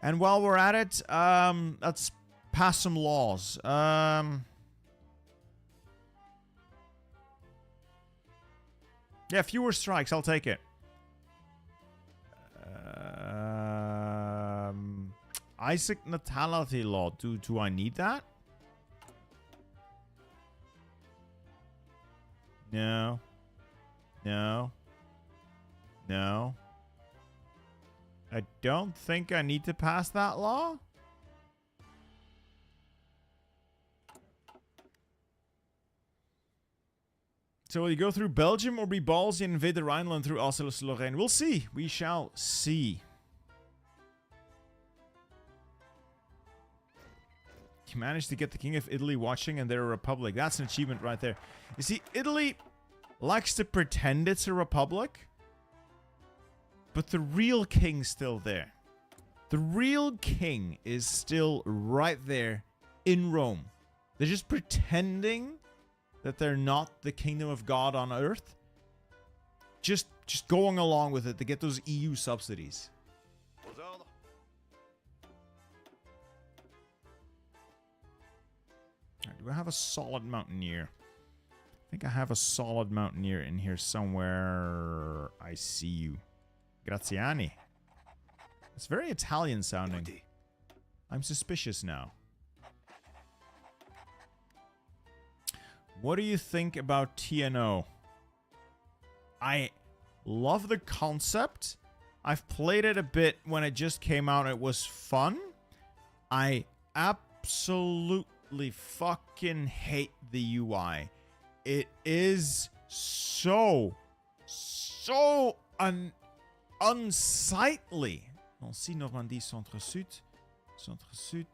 And while we're at it, let's pass some laws. Yeah, fewer strikes. I'll take it. Isaac natality law. Do I need that? No. No. No. I don't think I need to pass that law. So will you go through Belgium or be ballsy and invade the Rhineland through Alsace-Lorraine? We'll see. We shall see. You managed to get the King of Italy watching and they're a republic. That's an achievement right there. You see, Italy likes to pretend it's a republic, but the real king's still there. The real king is still right there in Rome. They're just pretending that they're not the kingdom of God on earth. Just going along with it to get those EU subsidies. Aux ordres. Do I have a solid mountaineer? I think I have a solid mountaineer in here somewhere. I see you. Graziani. It's very Italian sounding. I'm suspicious now. What do you think about TNO? I love the concept. I've played it a bit when it just came out. It was fun. I absolutely fucking hate the UI. It is so unsightly. Nancy, Normandie, Centre-Sud. Centre-Sud.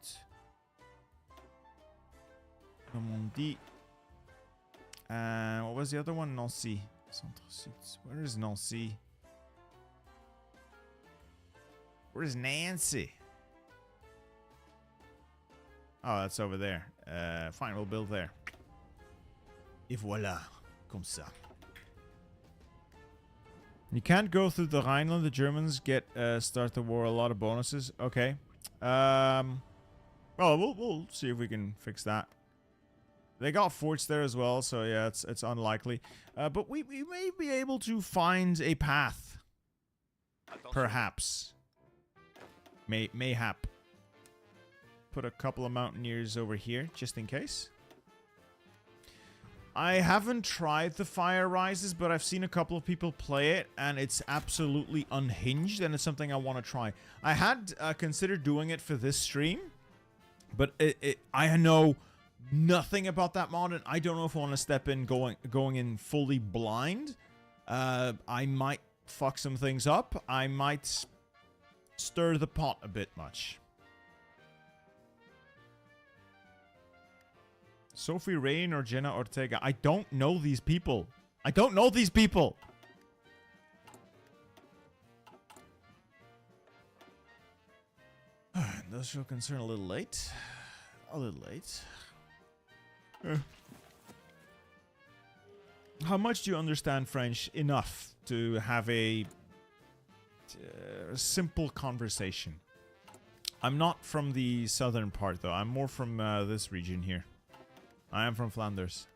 Normandie. What was the other one? Nancy. Centre-Sud. Where is Nancy? Where is Nancy? Oh, that's over there. Fine, we'll build there. Et voilà. Comme ça. You can't go through the Rhineland. The Germans get start the war a lot of bonuses. Okay. Well, we'll see if we can fix that. They got forts there as well, so yeah, it's unlikely. But we may be able to find a path. Perhaps. Mayhap. Put a couple of mountaineers over here, just in case. I haven't tried the Fire Rises, but I've seen a couple of people play it, and it's absolutely unhinged, and it's something I want to try. I had considered doing it for this stream, but I know nothing about that mod, and I don't know if I want to step in going in fully blind. I might fuck some things up. I might stir the pot a bit much. Sophie Rain or Jenna Ortega. I don't know these people. I don't know these people. Industrial concern a little late. A little late. How much do you understand French? Enough to have a simple conversation. I'm not from the southern part, though. I'm more from this region here. I am from Flanders.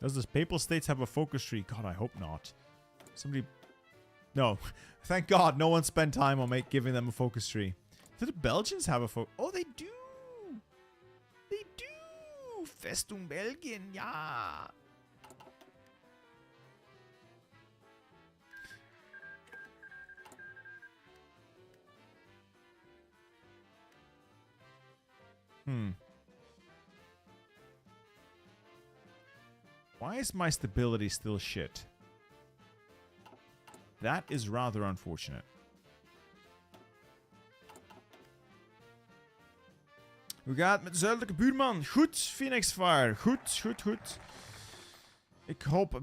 Does the Papal States have a focus tree? God, I hope not. Somebody... No. Thank God no one spent time on giving them a focus tree. Do the Belgians have a focus... Oh, they do! They do! Festung Belgien, yeah! Why is my stability still shit? That is rather unfortunate. Hoe gaat het met de zuidelijke buurman? Goed, Phoenix Fire. Goed, goed, goed. Ik hoop...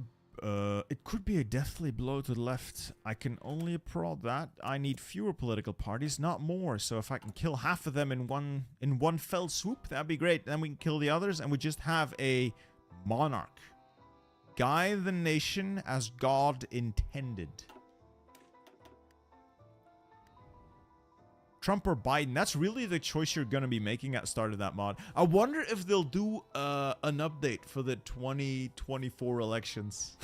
it could be a deathly blow to the left. I can only applaud that. I need fewer political parties, not more. So if I can kill half of them in one fell swoop, that'd be great. Then we can kill the others and we just have a monarch. Guide the nation as God intended. Trump or Biden, that's really the choice you're going to be making at the start of that mod. I wonder if they'll do an update for the 2024 elections.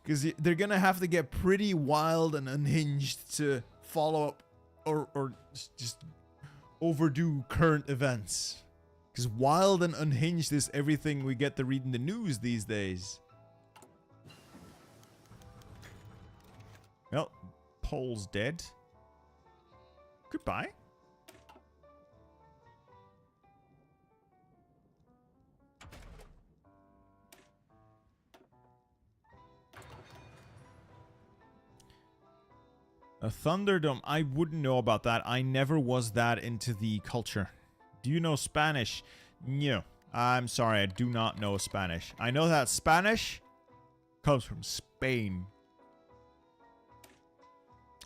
Because they're going to have to get pretty wild and unhinged to follow up or just overdo current events. Because wild and unhinged is everything we get to read in the news these days. Well, Pole's dead. Goodbye. A Thunderdome. I wouldn't know about that. I never was that into the culture. Do you know Spanish? No. I'm sorry, I do not know Spanish. I know that Spanish comes from Spain.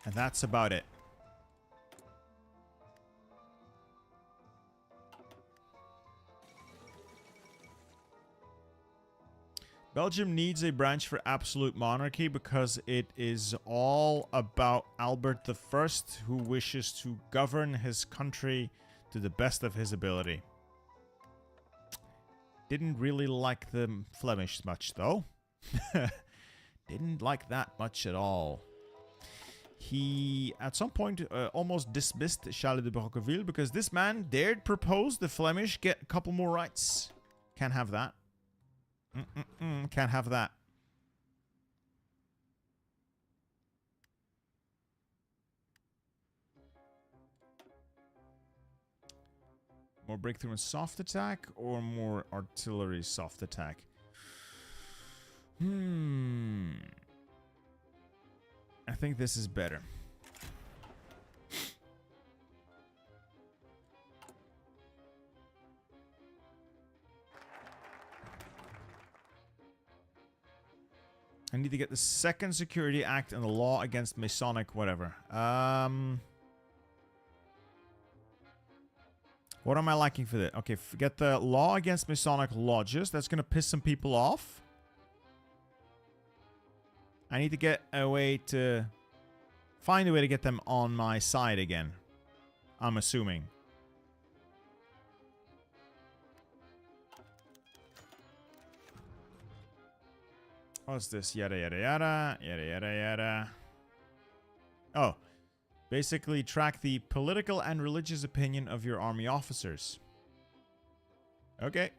And that's about it. Belgium needs a branch for absolute monarchy because it is all about Albert I, who wishes to govern his country to the best of his ability. Didn't really like the Flemish much, though. Didn't like that much at all. He, at some point, almost dismissed Charles de Broqueville because this man dared propose the Flemish get a couple more rights. Can't have that. Can't have that. More breakthrough in soft attack or more artillery soft attack? I think this is better. I need to get the Second Security Act and the law against Masonic whatever. What am I lacking for that? Okay, get the law against Masonic lodges. That's going to piss some people off. I need to get a way to... find a way to get them on my side again. I'm assuming. What's this? Yada, yada, yada. Yada, yada, yada. Oh. Basically, track the political and religious opinion of your army officers. Okay.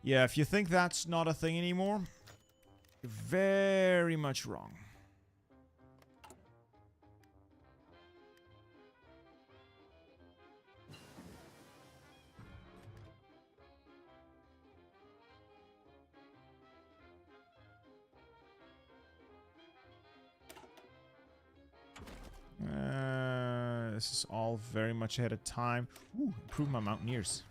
Yeah, if you think that's not a thing anymore, you're very much wrong. This is all very much ahead of time. Ooh, improve my Mountaineers.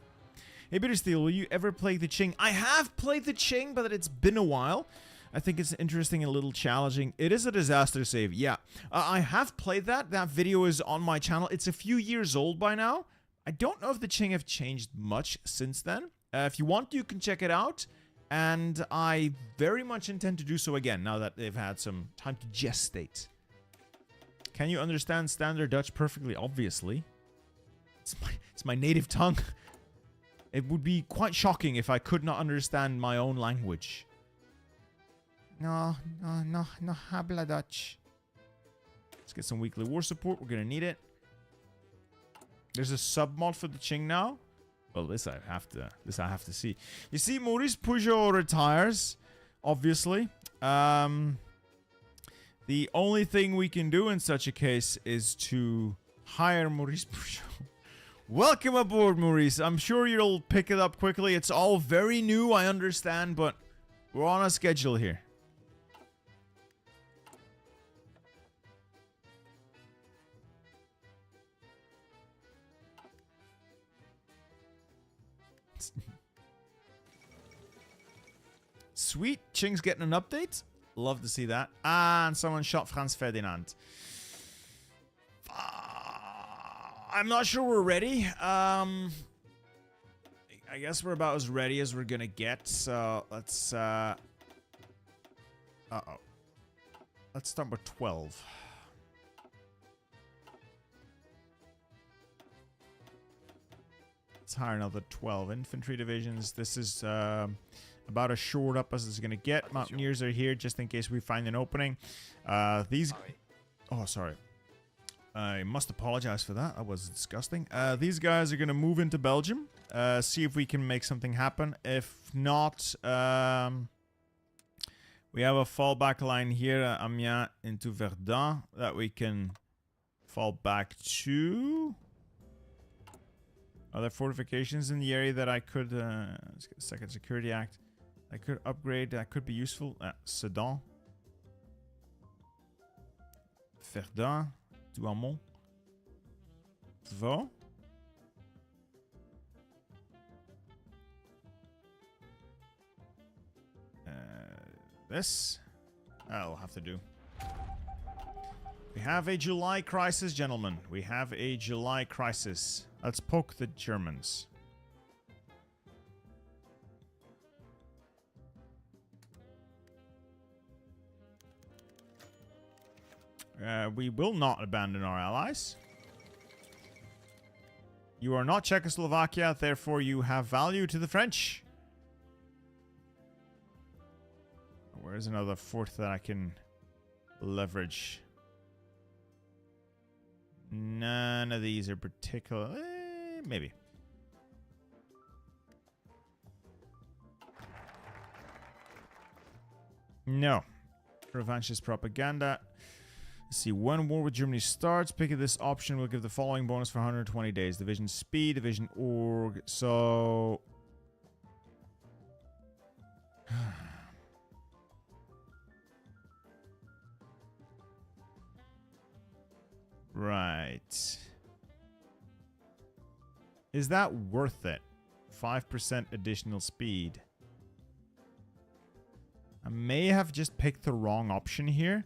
Hey, Bittersteel, will you ever play the Qing? I have played the Qing, but it's been a while. I think it's interesting and a little challenging. It is a disaster save, yeah. I have played that. That video is on my channel. It's a few years old by now. I don't know if the Qing have changed much since then. If you want, you can check it out. And I very much intend to do so again, now that they've had some time to gestate. Can you understand Standard Dutch perfectly? Obviously. It's my native tongue. It would be quite shocking if I could not understand my own language. No habla Dutch. Let's get some weekly war support. We're gonna need it. There's a sub mod for the Qing now. Well, this I have to see. You see, Maurice Peugeot retires. obviously. The only thing we can do in such a case is to hire Maurice Bouchon. Welcome aboard, Maurice. I'm sure you'll pick it up quickly. It's all very new, I understand, but we're on a schedule here. Sweet. Ching's getting an update. Love to see that. And someone shot Franz Ferdinand. I'm not sure we're ready. I guess we're about as ready as we're gonna get. So let's let's start with 12. Let's hire another 12 infantry divisions. This is about as shored up as it's gonna get. Mountaineers are here just in case we find an opening. These... Oh, sorry. I must apologize for that. That was disgusting. These guys are going to move into Belgium. See if we can make something happen. If not, we have a fallback line here at Amiens into Verdun that we can fall back to. Are there fortifications in the area that I could... let's get a second Security Act. I could upgrade. That could be useful. Sedan. Verdun. Douaumont. Vaux. This. I'll have to do. We have a July crisis, gentlemen. We have a July crisis. Let's poke the Germans. We will not abandon our allies. You are not Czechoslovakia, therefore you have value to the French. Where's another fort that I can leverage? None of these are particular. Maybe. No. Revanchist propaganda. Let's see, when war with Germany starts, pick this option will give the following bonus for 120 days. Division speed, division org. So... Right. Is that worth it? 5% additional speed. I may have just picked the wrong option here.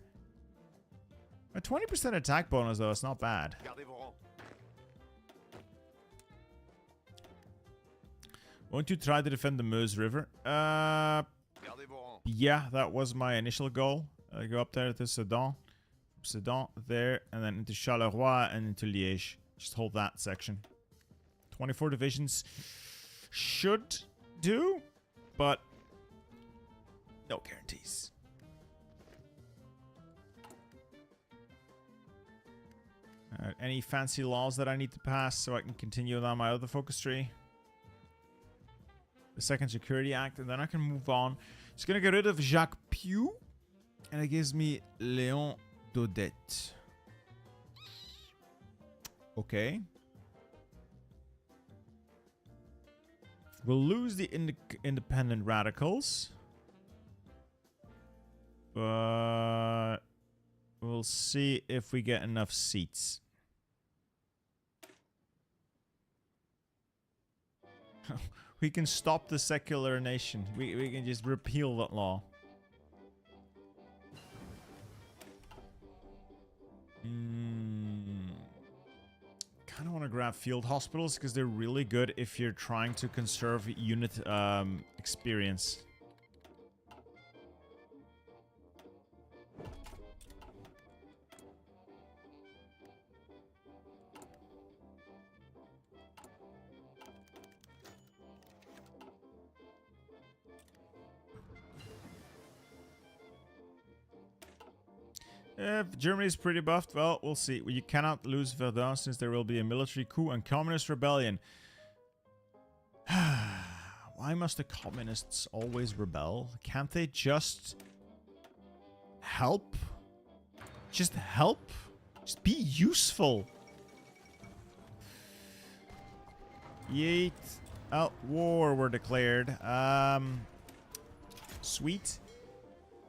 A 20% attack bonus, though, it's not bad. Won't you try to defend the Meuse River? Yeah, that was my initial goal. Go up there to Sedan. Sedan, there, and then into Charleroi and into Liège. Just hold that section. 24 divisions should do, but no guarantees. Any fancy laws that I need to pass so I can continue on my other focus tree? The Second Security Act, and then I can move on. It's going to get rid of Jacques Pugh, and it gives me Léon Daudet. Okay. We'll lose the independent radicals. But we'll see if we get enough seats. We can stop the secular nation. We can just repeal that law. Kind of want to grab field hospitals because they're really good if you're trying to conserve unit experience. If Germany's pretty buffed, well, we'll see. You cannot lose Verdun since there will be a military coup and communist rebellion. Why must the communists always rebel? Can't they just help? Just help? Just be useful. Yeet. Oh, war were declared. Sweet.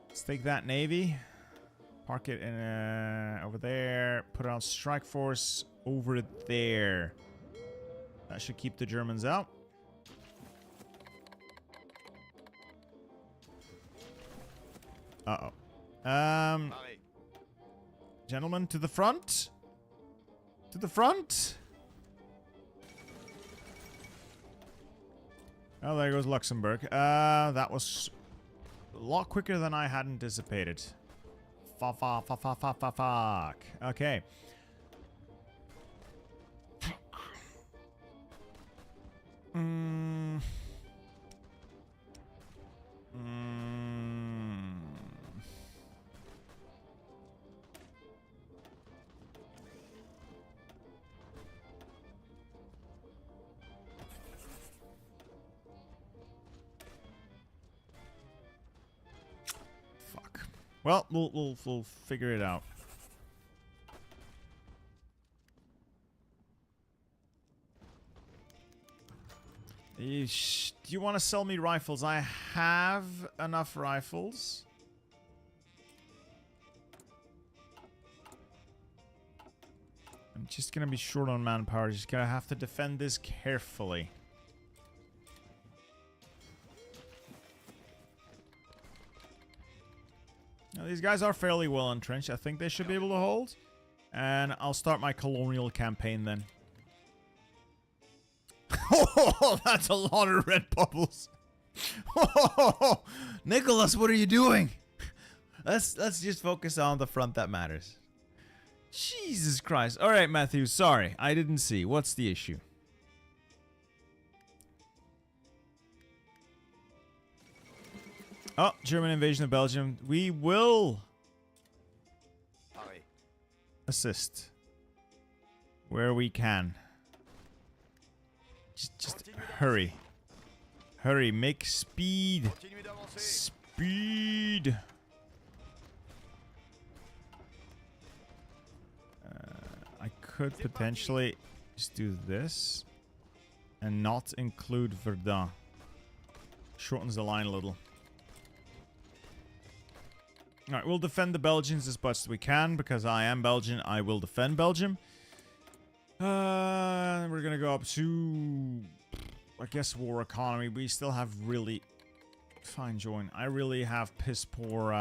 Let's take that navy. Park it in over there. Put it on strike force over there. That should keep the Germans out. Uh-oh. Pareil. Gentlemen, to the front. To the front. Oh, there goes Luxembourg. That was a lot quicker than I had anticipated. Fuck. Okay. Fuck. Well, we'll figure it out. Eesh. Do you want to sell me rifles? I have enough rifles. I'm just gonna be short on manpower. Just gonna have to defend this carefully. Now, these guys are fairly well entrenched. I think they should be able to hold. And I'll start my colonial campaign then. Oh, that's a lot of red bubbles. Oh, Nicholas, what are you doing? Let's just focus on the front that matters. Jesus Christ. All right, Matthew, sorry. I didn't see. What's the issue? Oh, German invasion of Belgium. We will Pareil. assist where we can. Just hurry. Hurry, make speed. Continuez d'avancer. Speed. I could potentially just do this and not include Verdun. Shortens the line a little. Alright, we'll defend the Belgians as best we can because I am Belgian. I will defend Belgium. We're gonna go up to, I guess, war economy. We still have really fine join. I really have piss poor.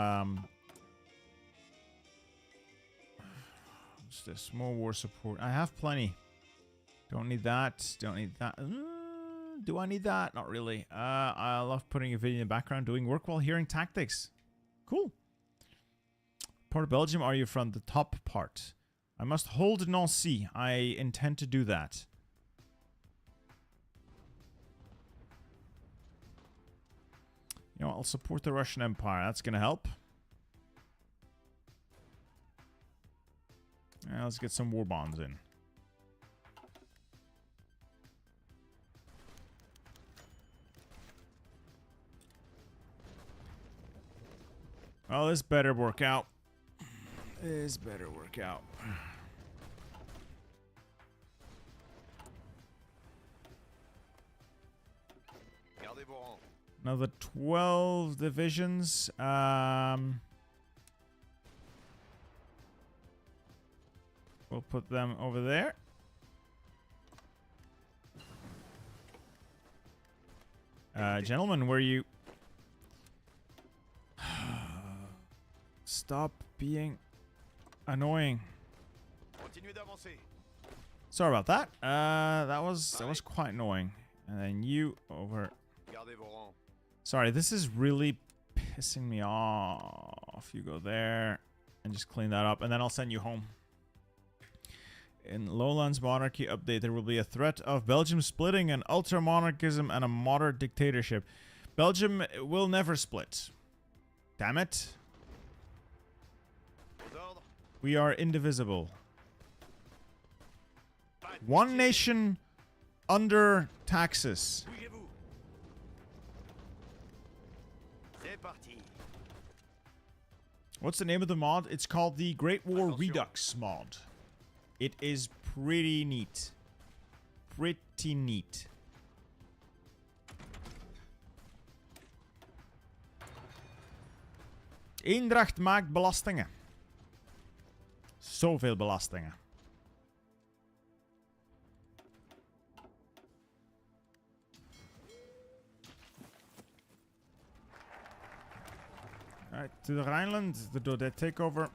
What's this? More war support. I have plenty. Don't need that. Don't need that. Do I need that? Not really. I love putting a video in the background, doing work while hearing tactics. Cool. Part of Belgium, are you from the top part? I must hold Nancy. I intend to do that. You know, I'll support the Russian Empire. That's gonna help. Now let's get some war bonds in. Well, this better work out. This better work out. Gardez vos rangs. Another 12 divisions. We'll put them over there. Gentlemen, were you... Stop being annoying. Continuez d'avancer. Sorry about that. That was quite annoying. And then you over... Gardez vos rangs. Sorry, this is really pissing me off. You go there and just clean that up, and then I'll send you home. In Lowlands Monarchy update, there will be a threat of Belgium splitting, an ultra-monarchism, and a moderate dictatorship. Belgium will never split. Damn it. Aux ordres. We are indivisible. One nation under taxes. Bougez-vous. What's the name of the mod? It's called the Great War Redux mod. It is pretty neat. Pretty neat. Eendracht maakt belastingen. Zoveel belastingen. Alright, to the Rhineland, the Daudet takeover.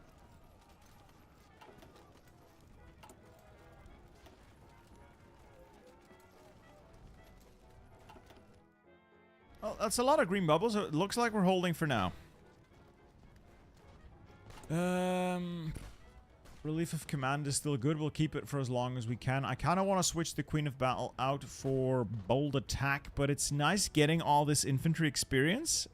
Well, that's a lot of green bubbles. It looks like we're holding for now. Relief of command is still good. We'll keep it for as long as we can. I kind of want to switch the Queen of Battle out for bold attack, but it's nice getting all this infantry experience.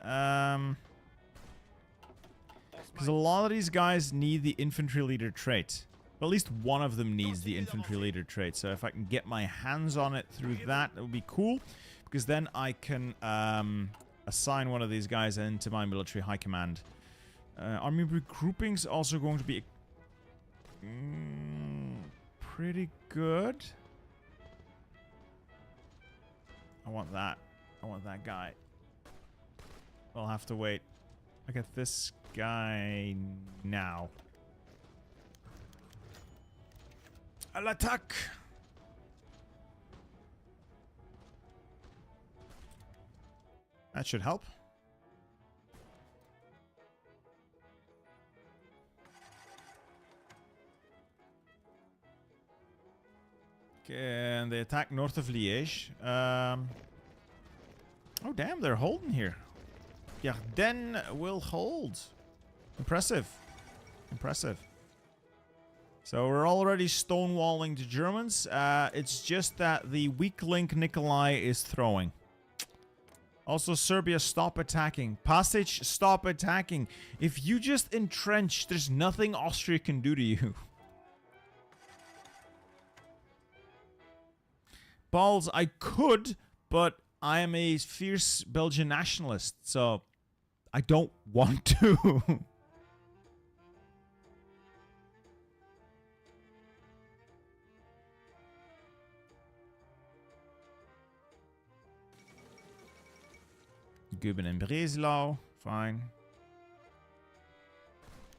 Because a lot of these guys need the infantry leader trait. At least one of them needs the infantry leader trait. So if I can get my hands on it through that, it would be cool. Because then I can assign one of these guys into my military high command. Army regrouping's also going to be pretty good. I want that. I want that guy. I'll have to wait. I get this guy now. À l'attaque! That should help. Okay, and they attack north of Liège. Oh, damn, they're holding here. Yarden will hold. Impressive. Impressive. So we're already stonewalling the Germans. It's just that the weak link Nikolai is throwing. Also, Serbia, stop attacking. Passage, stop attacking. If you just entrench, there's nothing Austria can do to you. Balls, I could, but I am a fierce Belgian nationalist, so I don't want to. Guben and Breslau, fine.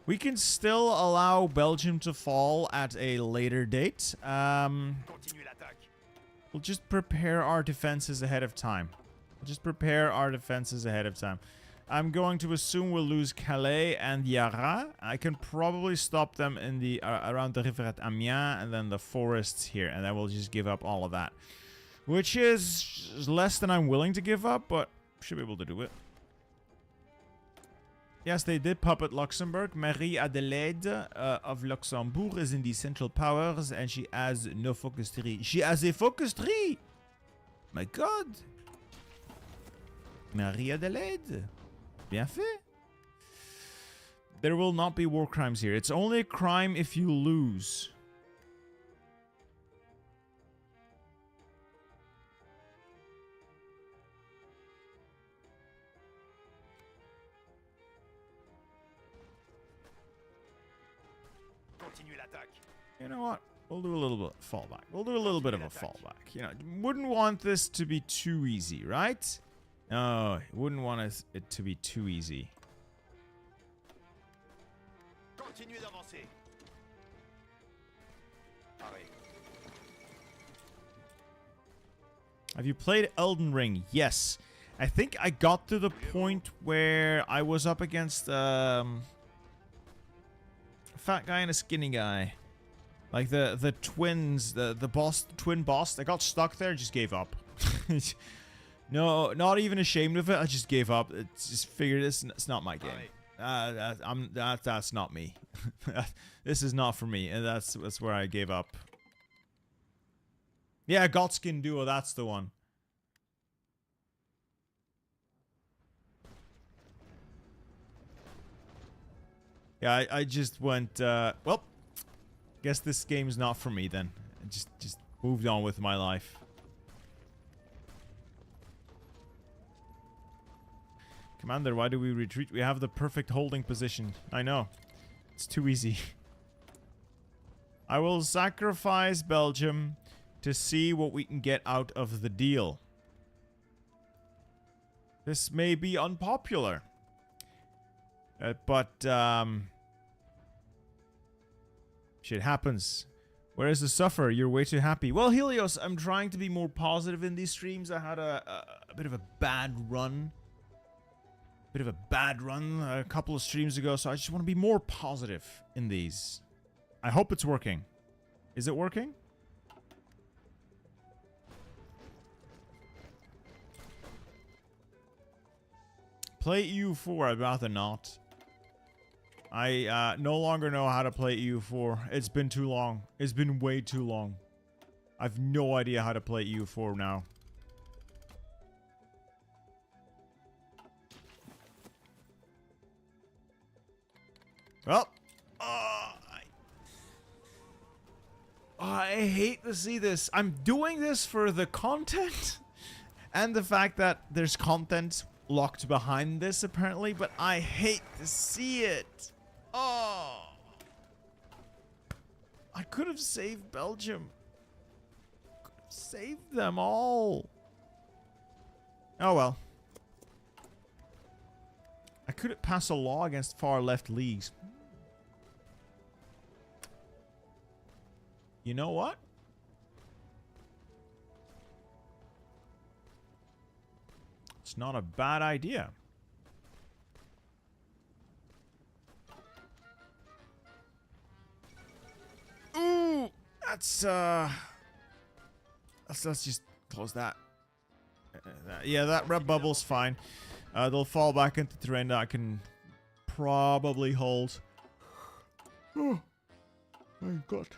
We can still allow Belgium to fall at a later date. We'll just prepare our defenses ahead of time. I'm going to assume we'll lose Calais and Yara. I can probably stop them in the around the river at Amiens and then the forests here, and then we'll just give up all of that, which is less than I'm willing to give up, but should be able to do it. Yes, they did puppet Luxembourg. Marie Adelaide of Luxembourg is in the Central Powers, and she has no focus tree. She has a focus tree! My god! Marie Adelaide. Bien fait. There will not be war crimes here. It's only a crime if you lose. You know what? We'll do a little bit of fallback. We'll do a little bit of a fallback. You know, wouldn't want this to be too easy, right? No, wouldn't want it to be too easy. Have you played Elden Ring? Yes. I think I got to the point where I was up against a fat guy and a skinny guy. Like the twins, the twin boss. I got stuck there, just gave up. No, not even ashamed of it. I just gave up. It's just figured it's not my game. That's not me. This is not for me, and that's where I gave up. Yeah, Godskin Duo, that's the one. Yeah, I just went, well, guess this game's not for me then. I just moved on with my life. Commander, why do we retreat? We have the perfect holding position. I know. It's too easy. I will sacrifice Belgium to see what we can get out of the deal. This may be unpopular. But shit happens. Where's the sufferer? You're way too happy. Well, Helios, I'm trying to be more positive in these streams. I had a bit of a bad run. A couple of streams ago, so I just want to be more positive in these. I hope it's working. Is it working? Play EU4, I'd rather not. I no longer know how to play EU4. It's been too long. It's been way too long. I've no idea how to play EU4 now. Well, I hate to see this. I'm doing this for the content and the fact that there's content locked behind this apparently, but I hate to see it. Oh, I could have saved Belgium. Could have saved them all. Oh well. I couldn't pass a law against far left leagues. You know what? It's not a bad idea. Ooh, let's just close that. Yeah, that red bubble's fine. They'll fall back into terrain that I can probably hold. Oh my god.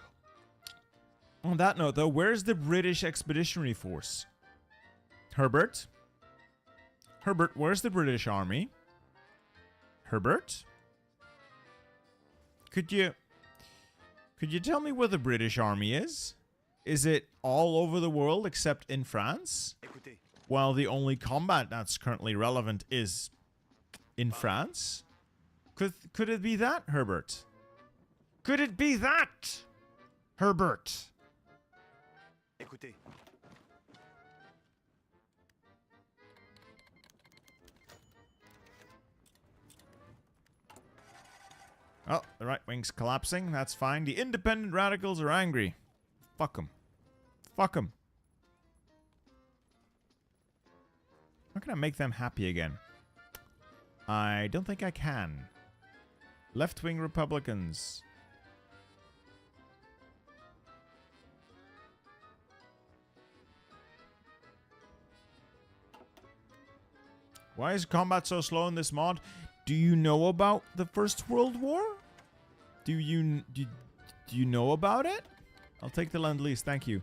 On that note, though, where's the British Expeditionary Force? Herbert? Herbert, where's the British Army? Herbert? Could you tell me where the British Army is? Is it all over the world except in France? While the only combat that's currently relevant is in France? Could it be that, Herbert? Could it be that, Herbert? Écoutez. Oh, the right wing's collapsing. That's fine. The independent radicals are angry. Fuck them. Fuck them. How can I make them happy again? I don't think I can. Left-wing Republicans. Why is combat so slow in this mod? Do you know about the First World War? Do you know about it? I'll take the Lend-Lease, thank you.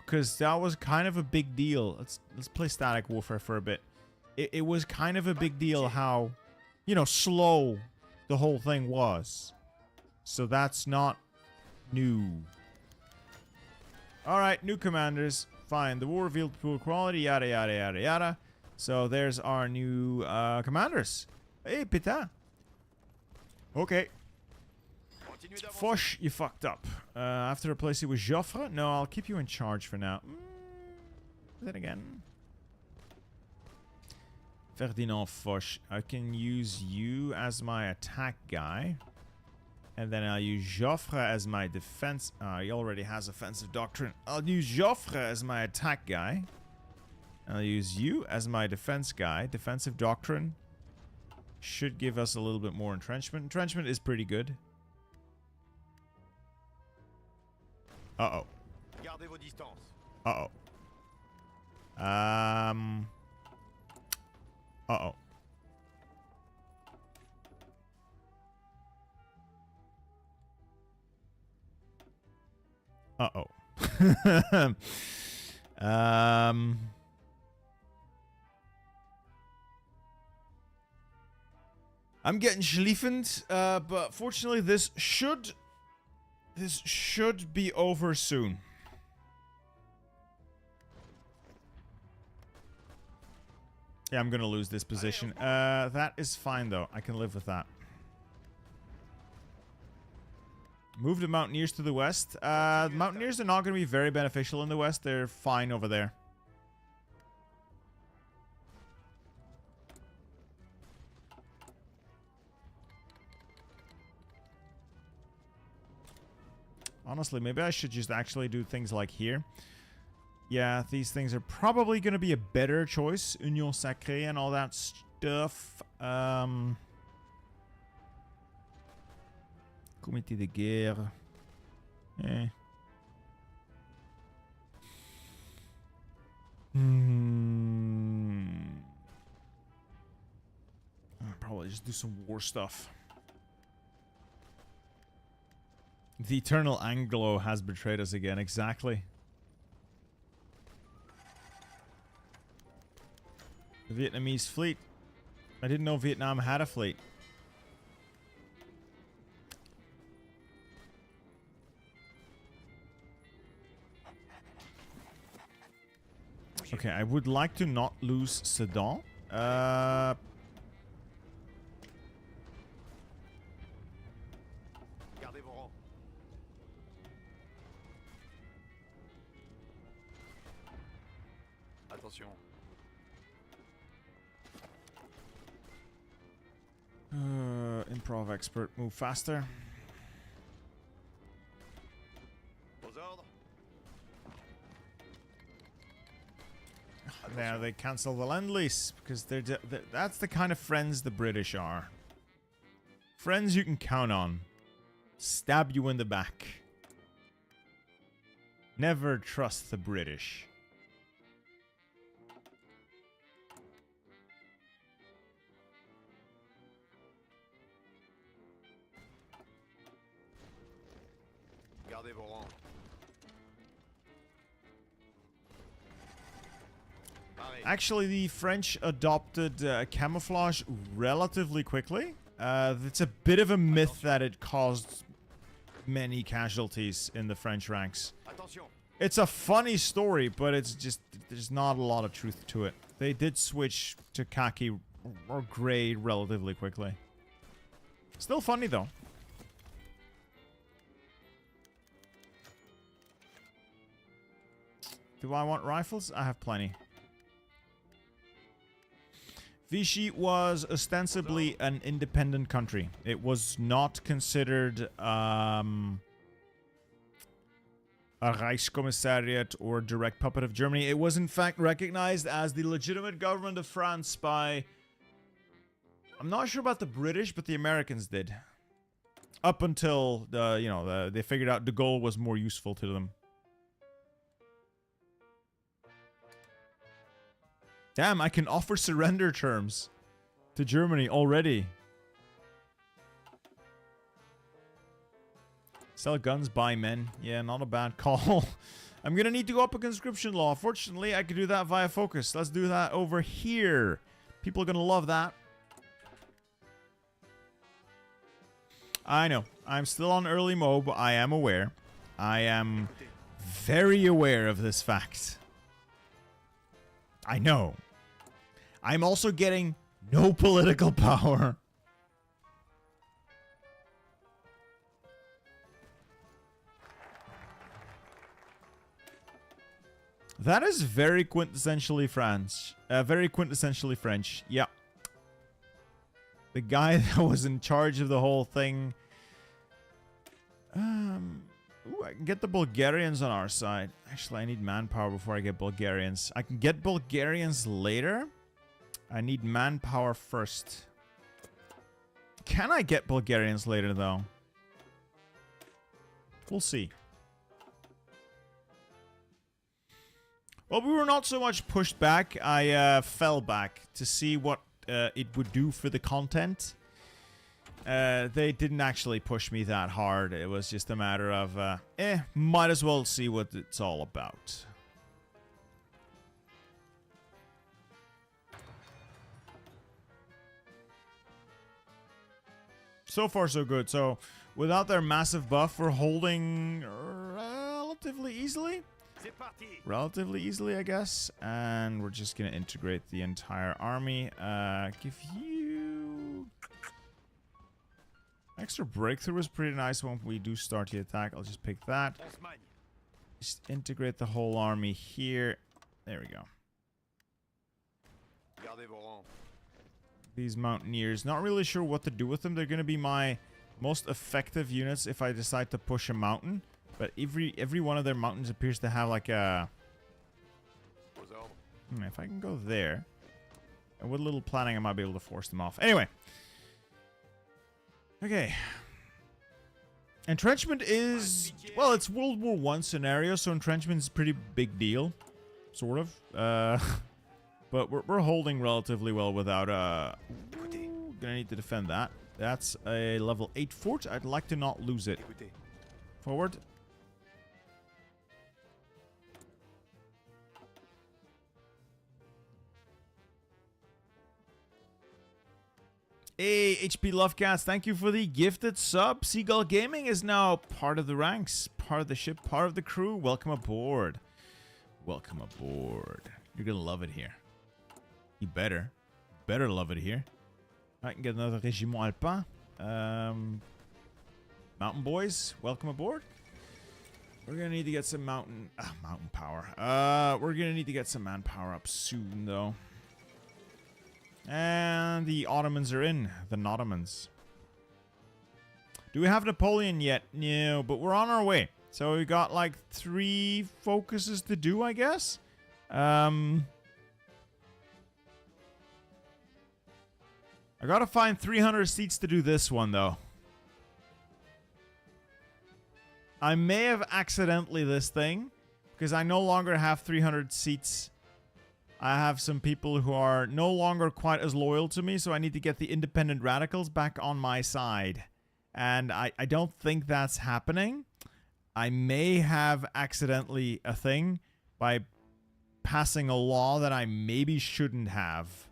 Because that was kind of a big deal. Let's play Static Warfare for a bit. It was kind of a big deal how, you know, slow the whole thing was. So that's not new. Alright, new commanders. Fine, the war revealed poor quality, yada yada yada yada. So there's our new commanders. Hey, putain. Okay. Foch, you fucked up. I have to replace you with Joffre? No, I'll keep you in charge for now. Then again. Ferdinand Foch. I can use you as my attack guy. And then I'll use Joffre as my defense. He already has offensive doctrine. I'll use Joffre as my attack guy. I'll use you as my defense guy. Defensive doctrine should give us a little bit more entrenchment. Entrenchment is pretty good. Uh-oh. Gardez vos distances. Uh-oh. Uh-oh. Uh-oh. I'm getting schlieffend, but fortunately this should be over soon. Yeah, I'm gonna lose this position. That is fine though. I can live with that. Move the Mountaineers to the west. Mountaineers are not gonna be very beneficial in the west. They're fine over there. Honestly, maybe I should just actually do things like here. Yeah, these things are probably going to be a better choice. Union Sacrée and all that stuff. Comité de guerre. Eh. I'll probably just do some war stuff. The Eternal Anglo has betrayed us again, exactly. The Vietnamese fleet. I didn't know Vietnam had a fleet. Okay, I would like to not lose Sedan. Gardez vos rangs. Attention. Improv expert, move faster. Aux ordres. Now they cancel the Lend-Lease because that's the kind of friends the British are. Friends you can count on. Stab you in the back. Never trust the British. Gardez vos rangs. Actually, the French adopted camouflage relatively quickly. It's a bit of a myth that it caused many casualties in the French ranks. Attention. It's a funny story, but it's just, there's not a lot of truth to it. They did switch to khaki or gray relatively quickly. Still funny, though. Do I want rifles? I have plenty. Vichy was ostensibly an independent country. It was not considered a Reichskommissariat or direct puppet of Germany. It was in fact recognized as the legitimate government of France by... I'm not sure about the British, but the Americans did. Up until, they figured out de Gaulle was more useful to them. Damn, I can offer surrender terms to Germany already. Sell guns, buy men. Yeah, not a bad call. I'm gonna need to go up a conscription law. Fortunately, I could do that via focus. Let's do that over here. People are gonna love that. I know. I'm still on early mode, but I am aware. I am very aware of this fact. I know. I'm also getting no political power. That is very quintessentially French. Very quintessentially French. Yeah. The guy that was in charge of the whole thing. Ooh, I can get the Bulgarians on our side. Actually, I need manpower before I get Bulgarians. I can get Bulgarians later. I need manpower first. Can I get Bulgarians later, though? We'll see. Well, we were not so much pushed back. I fell back to see what it would do for the content. They didn't actually push me that hard. It was just a matter of, might as well see what it's all about. So far, so good. So, without their massive buff, we're holding relatively easily. C'est parti. relatively easily, I guess. And we're just going to integrate the entire army. Give you... Extra breakthrough is pretty nice when we do start the attack. I'll just pick that. On se magne. Just integrate the whole army here. There we go. Gardez vos rangs. These mountaineers, not really sure what to do with them. They're going to be my most effective units if I decide to push a mountain. But every one of their mountains appears to have like a... Aux ordres. If I can go there, and with a little planning, I might be able to force them off. Anyway. Okay. Entrenchment is... Well, it's World War I scenario, so entrenchment is a pretty big deal. Sort of. But we're holding relatively well without... Écoutez. Gonna need to defend that. That's a level 8 fort. I'd like to not lose it. Écoutez. Forward. Hey, HP Lovecats, thank you for the gifted sub. Seagull Gaming is now part of the ranks, part of the ship, part of the crew. Welcome aboard. Welcome aboard. You're gonna love it here. You better love it here. I can get another Régiment Alpin. Mountain boys, welcome aboard. We're gonna need to get some mountain power. We're gonna need to get some manpower up soon, though. And the Ottomans are in. The Ottomans. Do we have Napoleon yet? No, but we're on our way. So we got like 3 focuses to do, I guess. I gotta find 300 seats to do this one, though. I may have accidentally this thing, because I no longer have 300 seats. I have some people who are no longer quite as loyal to me, so I need to get the independent radicals back on my side. And I don't think that's happening. I may have accidentally a thing by passing a law that I maybe shouldn't have.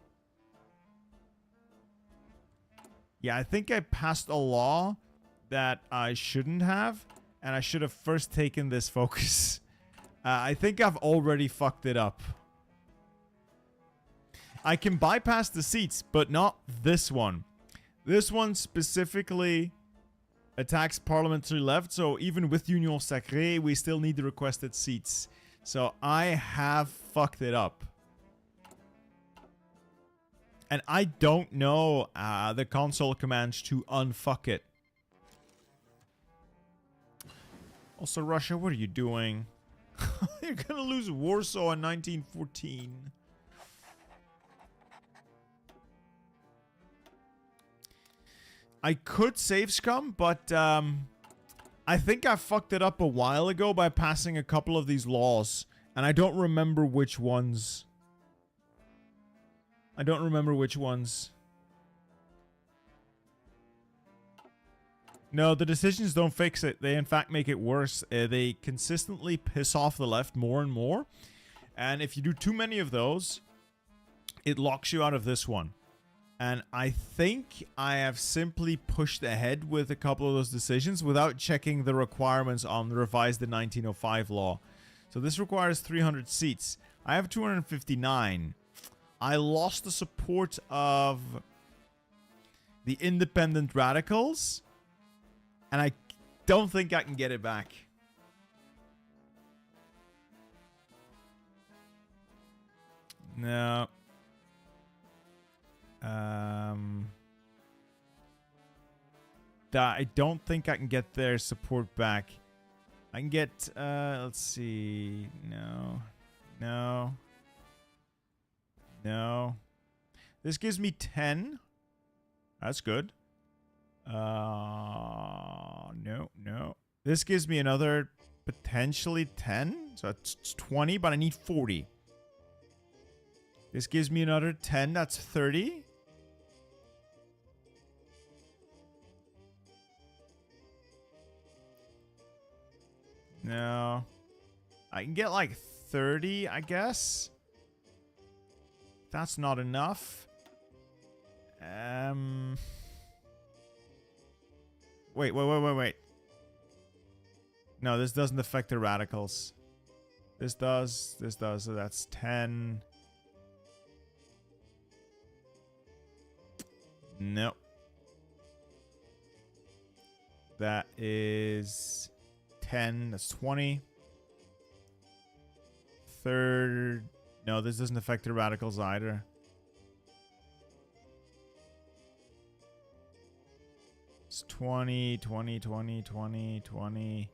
Yeah, I think I passed a law that I shouldn't have, and I should have first taken this focus. I think I've already fucked it up. I can bypass the seats, but not this one. This one specifically attacks parliamentary left, so even with Union Sacrée, we still need the requested seats. So I have fucked it up. And I don't know the console commands to unfuck it. Also, Russia, what are you doing? You're gonna lose Warsaw in 1914. I could save scum, but I think I fucked it up a while ago by passing a couple of these laws. And I don't remember which ones. No, the decisions don't fix it. They, in fact, make it worse. They consistently piss off the left more and more. And if you do too many of those, it locks you out of this one. And I think I have simply pushed ahead with a couple of those decisions without checking the requirements on the revised 1905 law. So this requires 300 seats. I have 259. I lost the support of the independent radicals. And I don't think I can get it back. No. I don't think I can get their support back. I can get, let's see. No. This gives me 10. That's good. No. This gives me another potentially 10. So it's 20, but I need 40. This gives me another 10. That's 30. No. I can get like 30, I guess. That's not enough. Wait. No, this doesn't affect the radicals. This does. This does. So that's 10. Nope. That is 10. That's 20. Third. No, this doesn't affect the radicals either. It's 20, 20, 20, 20, 20.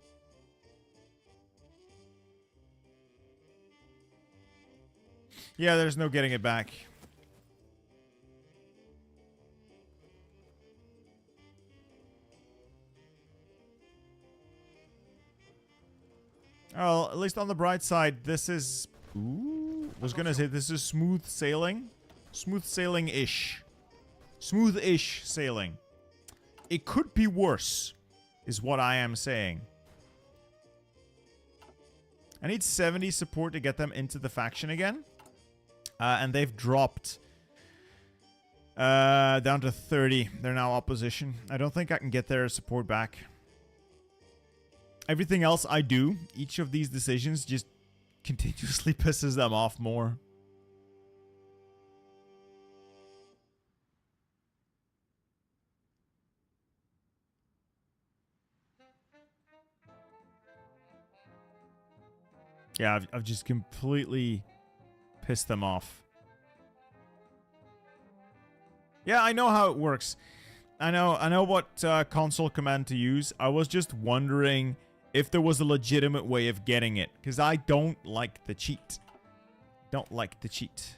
Yeah, there's no getting it back. Well, at least on the bright side, this is... Ooh, I was gonna say this is smooth sailing. Smooth sailing-ish. Smooth-ish sailing. It could be worse, is what I am saying. I need 70 support to get them into the faction again. And they've dropped down to 30. They're now opposition. I don't think I can get their support back. Everything else I do, each of these decisions just continuously pisses them off more. Yeah, I've just completely pissed them off. Yeah, I know how it works. I know what console command to use. I was just wondering if there was a legitimate way of getting it, because I don't like the cheat. Don't like the cheat.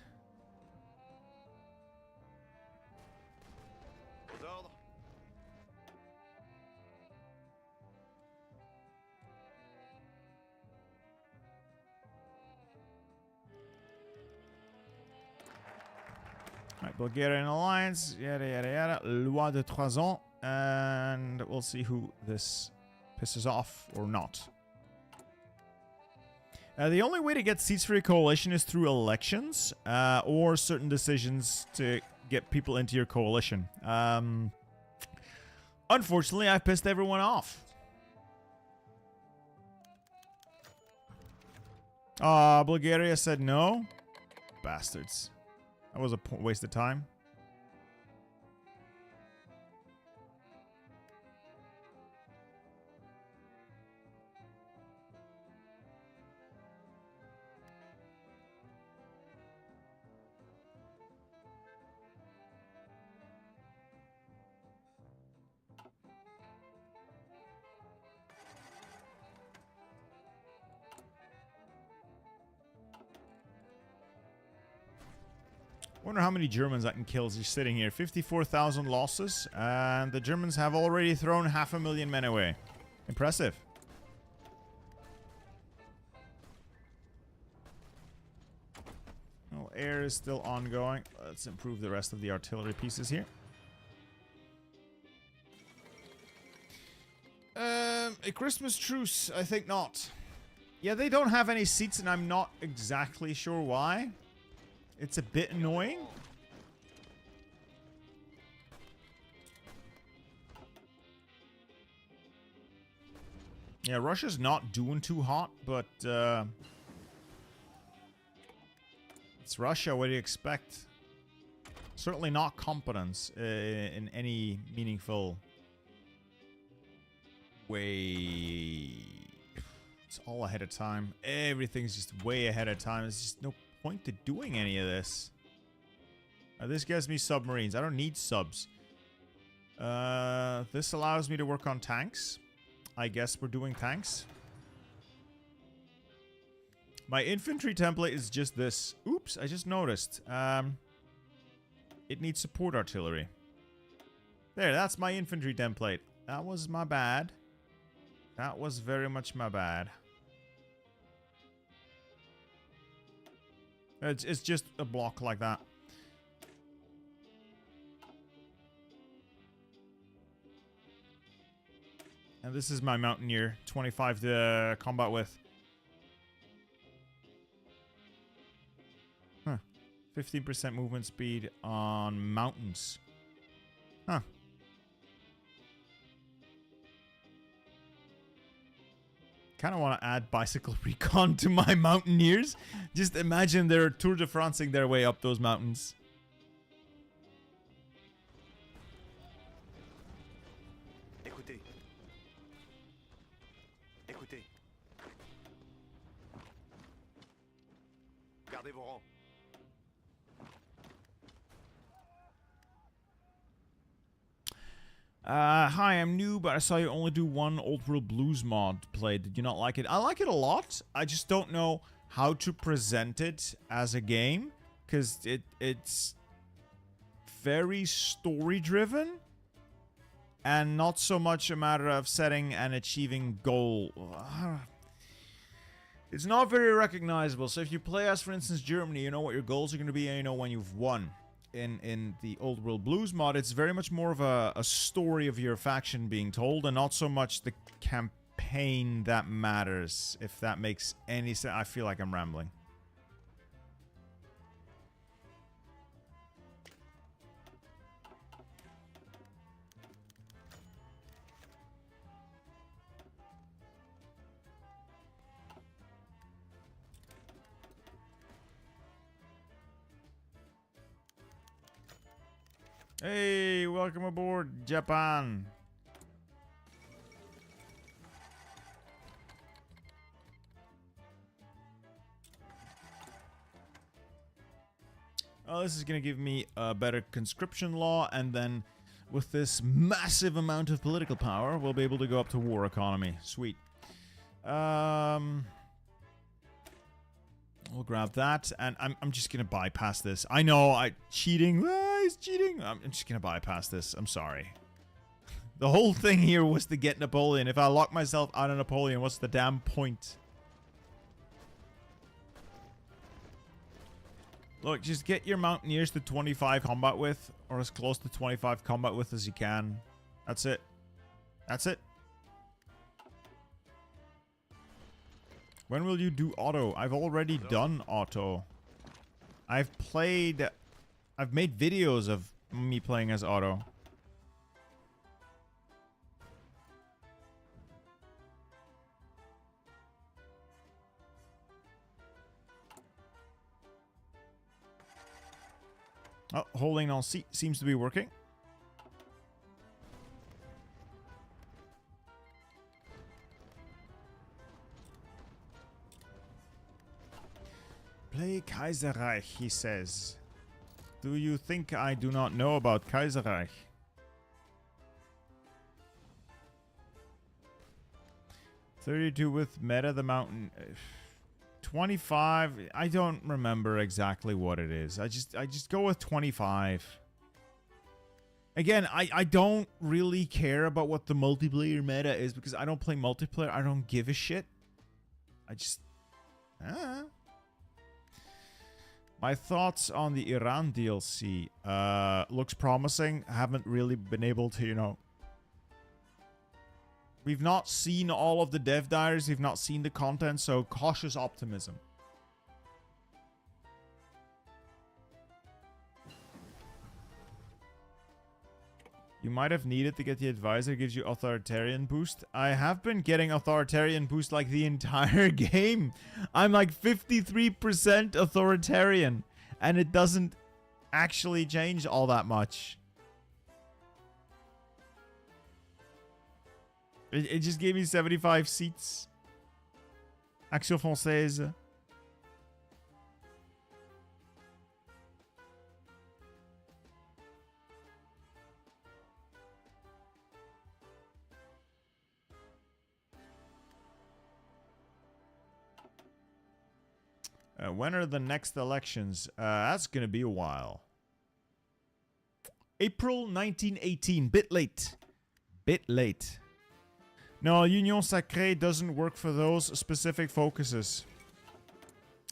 Alright, Bulgarian alliance, yada yada yada, loi de 3 ans, and we'll see who this pisses off or not. The only way to get seats for your coalition is through elections, or certain decisions to get people into your coalition. Unfortunately, I've pissed everyone off. Bulgaria said no. Bastards. That was a waste of time. Wonder how many Germans I can kill just sitting here. 54,000 losses, and the Germans have already thrown 500,000 men away. Impressive. Well, air is still ongoing. Let's improve the rest of the artillery pieces here. A Christmas truce? I think not. Yeah, they don't have any seats, and I'm not exactly sure why. It's a bit annoying. Yeah, Russia's not doing too hot, but it's Russia. What do you expect? Certainly not competence in any meaningful way. It's all ahead of time. Everything's just way ahead of time. There's just no point to doing any of this. This gives me submarines. I don't need subs. This allows me to work on tanks. I guess we're doing tanks. My infantry template is just this. Oops, I just noticed. It needs support artillery. There, that's my infantry template. That was my bad. That was very much my bad. It's just a block like that. And this is my Mountaineer. 25 to combat with. Huh. 15% movement speed on mountains. Huh. kind of want to add bicycle recon to my mountaineers. Just imagine they're Tour de Francing their way up those mountains. Écoutez. Écoutez. Gardez vos rangs. Hi, I'm new, but I saw you only do one Old World Blues mod play. Did you not like it? I like it a lot. I just don't know how to present it as a game, because it's very story-driven, and not so much a matter of setting and achieving goal. It's not very recognizable. So if you play as, for instance, Germany, you know what your goals are going to be, and you know when you've won. In the Old World Blues mod, it's very much more of a story of your faction being told, and not so much the campaign that matters, if that makes any sense. I feel like I'm rambling. Hey, welcome aboard, Japan. Oh, this is going to give me a better conscription law, and then with this massive amount of political power, we'll be able to go up to war economy. Sweet. We'll grab that, and I'm just gonna bypass this. I know, cheating. He's cheating. I'm just gonna bypass this. I'm sorry. The whole thing here was to get Napoleon. If I lock myself out of Napoleon, what's the damn point? Look, just get your mountaineers to 25 combat width, or as close to 25 combat width as you can. That's it. That's it. When will you do auto? I've already done auto. I've made videos of me playing as auto. Oh, holding all seems to be working. Play Kaiserreich, he says. Do you think I do not know about Kaiserreich? $32 with Meta the Mountain. 25. I don't remember exactly what it is. I just go with 25. Again, I don't really care about what the multiplayer meta is because I don't play multiplayer. I don't give a shit. I just... My thoughts on the Iran DLC. Looks promising. I haven't really been able to, you know... We've not seen all of the dev diaries. We've not seen the content, so cautious optimism. You might have needed to get the advisor. Gives you authoritarian boost. I have been getting authoritarian boost like the entire game. I'm like 53% authoritarian. And it doesn't actually change all that much. It just gave me 75 seats. Action Française. When are the next elections? That's going to be a while. April 1918. Bit late. Bit late. No, Union Sacrée doesn't work for those specific focuses.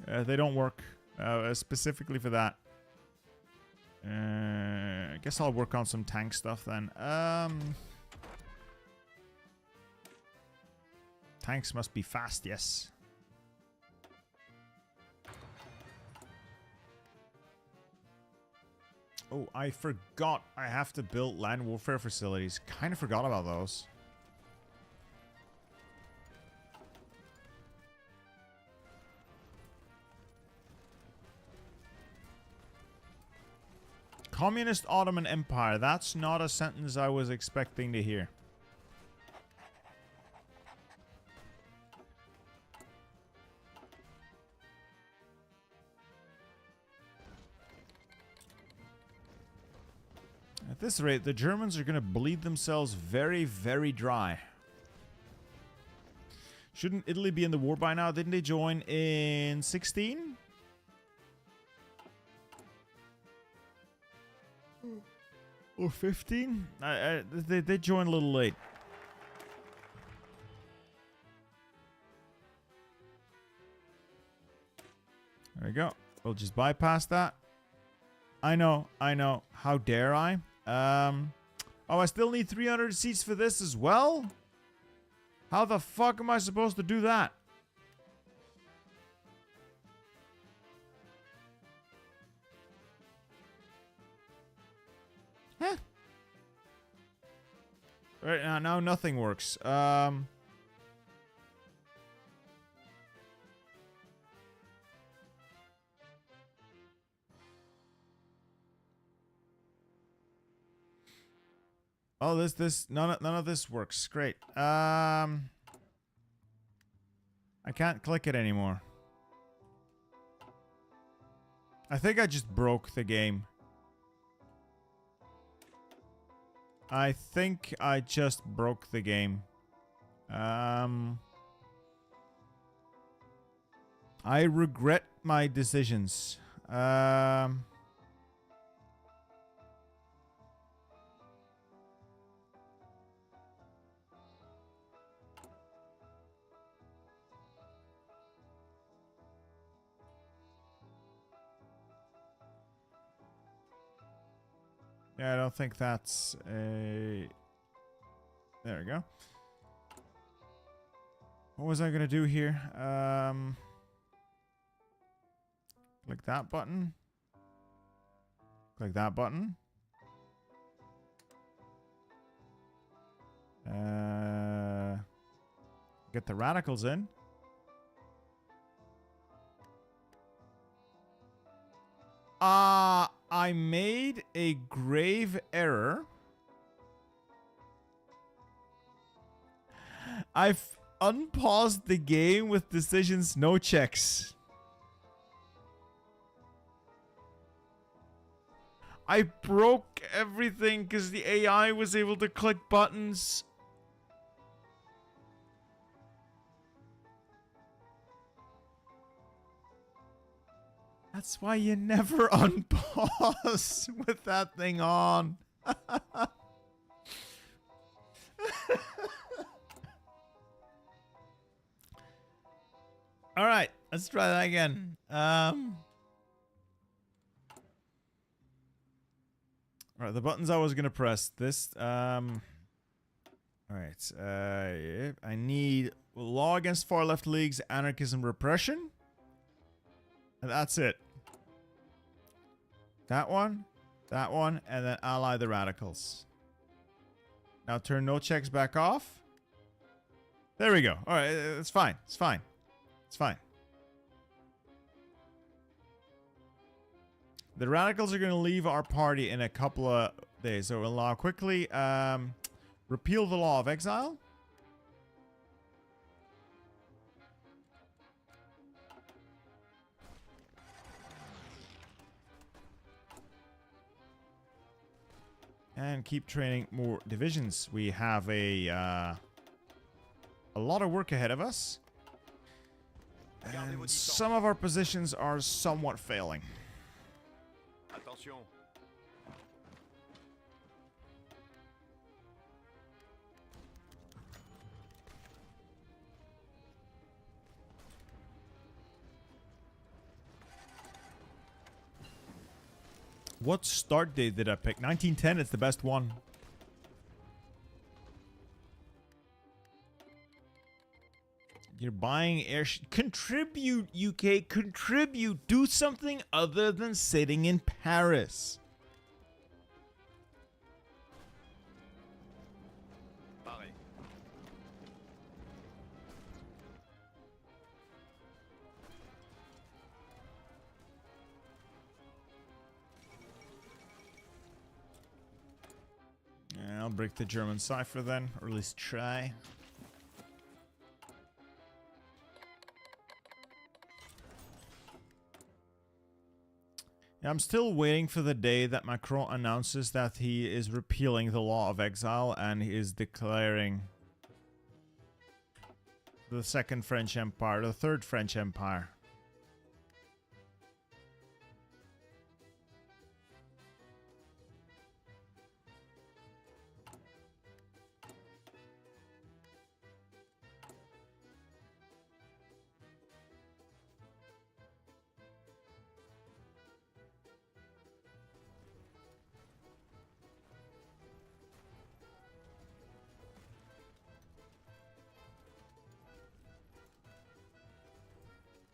They don't work specifically for that. I guess I'll work on some tank stuff then. Tanks must be fast, yes. Oh, I forgot I have to build land warfare facilities. Kind of forgot about those. Communist Ottoman Empire. That's not a sentence I was expecting to hear. At this rate, the Germans are going to bleed themselves very, very dry. Shouldn't Italy be in the war by now? Didn't they join in 16? Or 15? They joined a little late. There we go. We'll just bypass that. I know. How dare I? Oh, I still need 300 seats for this as well? How the fuck am I supposed to do that? Huh? Right now nothing works. Oh, none of this works. Great. I can't click it anymore. I think I just broke the game. I think I just broke the game. I regret my decisions. Yeah, I don't think that's a... There we go. What was I gonna do here? Click that button. Click that button. Get the radicals in. I made a grave error. I've unpaused the game with decisions, no checks. I broke everything because the AI was able to click buttons. That's why you never unpause with that thing on. All right, let's try that again. All right, the buttons I was gonna press. This. All right. I need law against far left leagues, anarchism, repression. And that's it. That one, and then ally the radicals. Now turn no checks back off. There we go. All right, it's fine. It's fine. It's fine. The radicals are going to leave our party in a couple of days. So we'll allow quickly repeal the law of exile. And keep training more divisions. We have a lot of work ahead of us. And some of our positions are somewhat failing. Attention. What start date did I pick? 1910, it's the best one. You're buying air... Contribute, UK. Contribute. Do something other than sitting in Paris. Pareil. break the German cipher then, or at least try. Yeah, I'm still waiting for the day that Macron announces that he is repealing the law of exile and he is declaring the Second French Empire, the Third French Empire.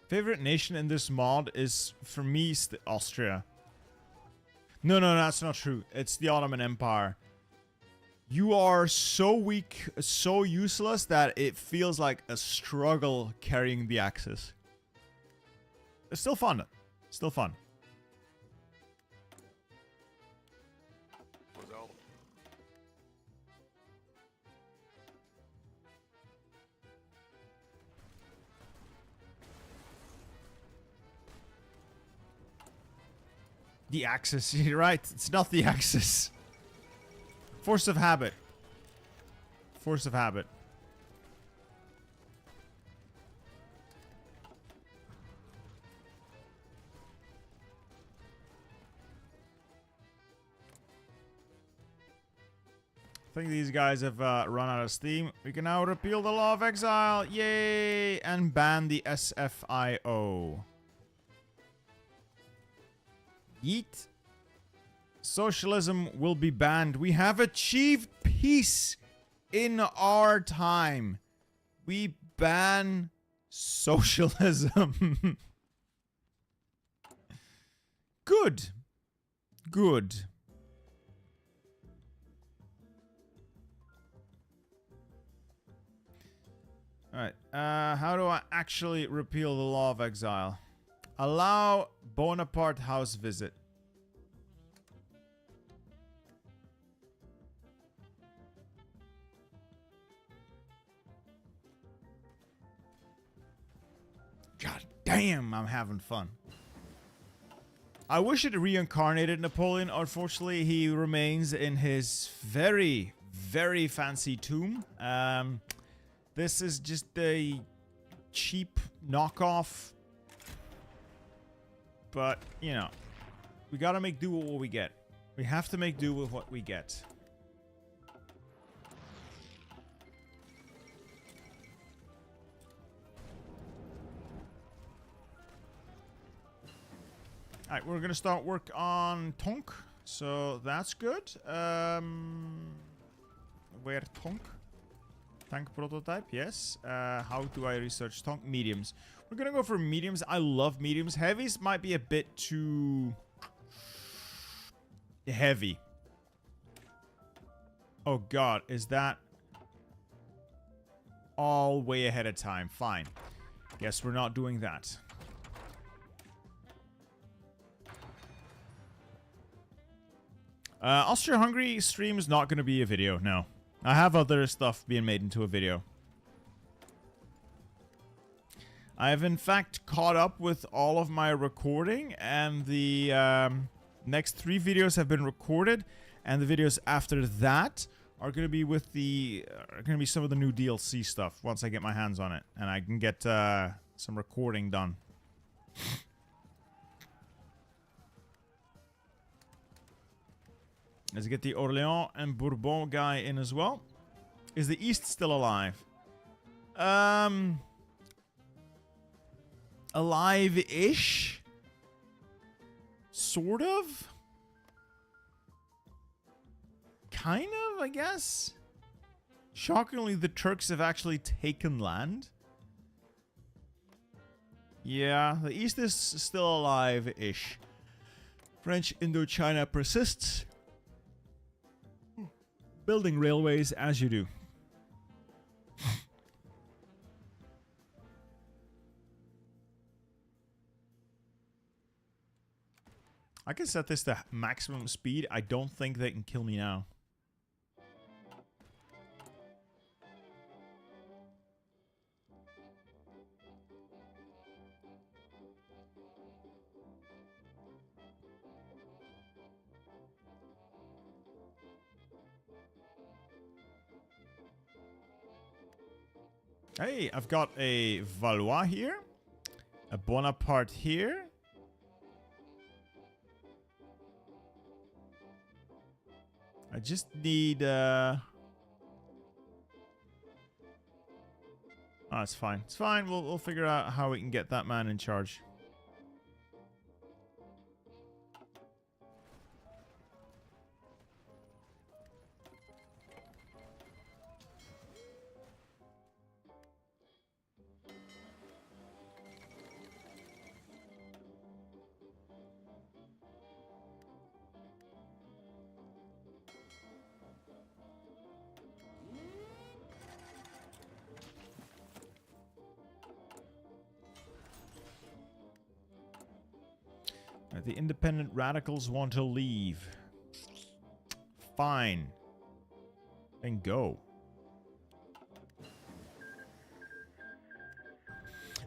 Favorite nation in this mod is, for me, Austria. No, that's not true. It's the Ottoman Empire. You are so weak, so useless, that it feels like a struggle carrying the Axis. It's still fun. Still fun. Vos ordres. The Axis, you're right. It's not the Axis. Force of habit. Force of habit. I think these guys have run out of steam. We can now repeal the law of exile. Yay! And ban the SFIO. Yeet. Socialism will be banned. We have achieved peace in our time. We ban socialism. Good. Good. Alright, how do I actually repeal the law of exile? Allow Bonaparte house visit. God damn, I'm having fun. I wish it reincarnated Napoleon. Unfortunately, he remains in his very, very fancy tomb. This is just a cheap knockoff. But, you know, we gotta make do with what we get. We have to make do with what we get. Alright, we're gonna start work on Tonk. So that's good. Where Tonk? Tank prototype, yes. How do I research Tonk? Mediums. We're gonna go for mediums. I love mediums. Heavies might be a bit too heavy. Oh god, is that all way ahead of time? Fine. Guess we're not doing that. Austria-Hungary stream is not going to be a video, no. I have other stuff being made into a video. I have in fact caught up with all of my recording, and the next 3 videos have been recorded, and the videos after that are going to be with the some of the new DLC stuff once I get my hands on it, and I can get some recording done. Let's get the Orléans and Bourbon guy in as well. Is the East still alive? Alive-ish? Sort of? Kind of, I guess? Shockingly, the Turks have actually taken land. Yeah, the East is still alive-ish. French Indochina persists. Building railways as you do. I can set this to maximum speed. I don't think they can kill me now. Hey, I've got a Valois here. A Bonaparte here. I just need... Oh, it's fine. It's fine. We'll figure out how we can get that man in charge. The independent radicals want to leave. Fine. Then go.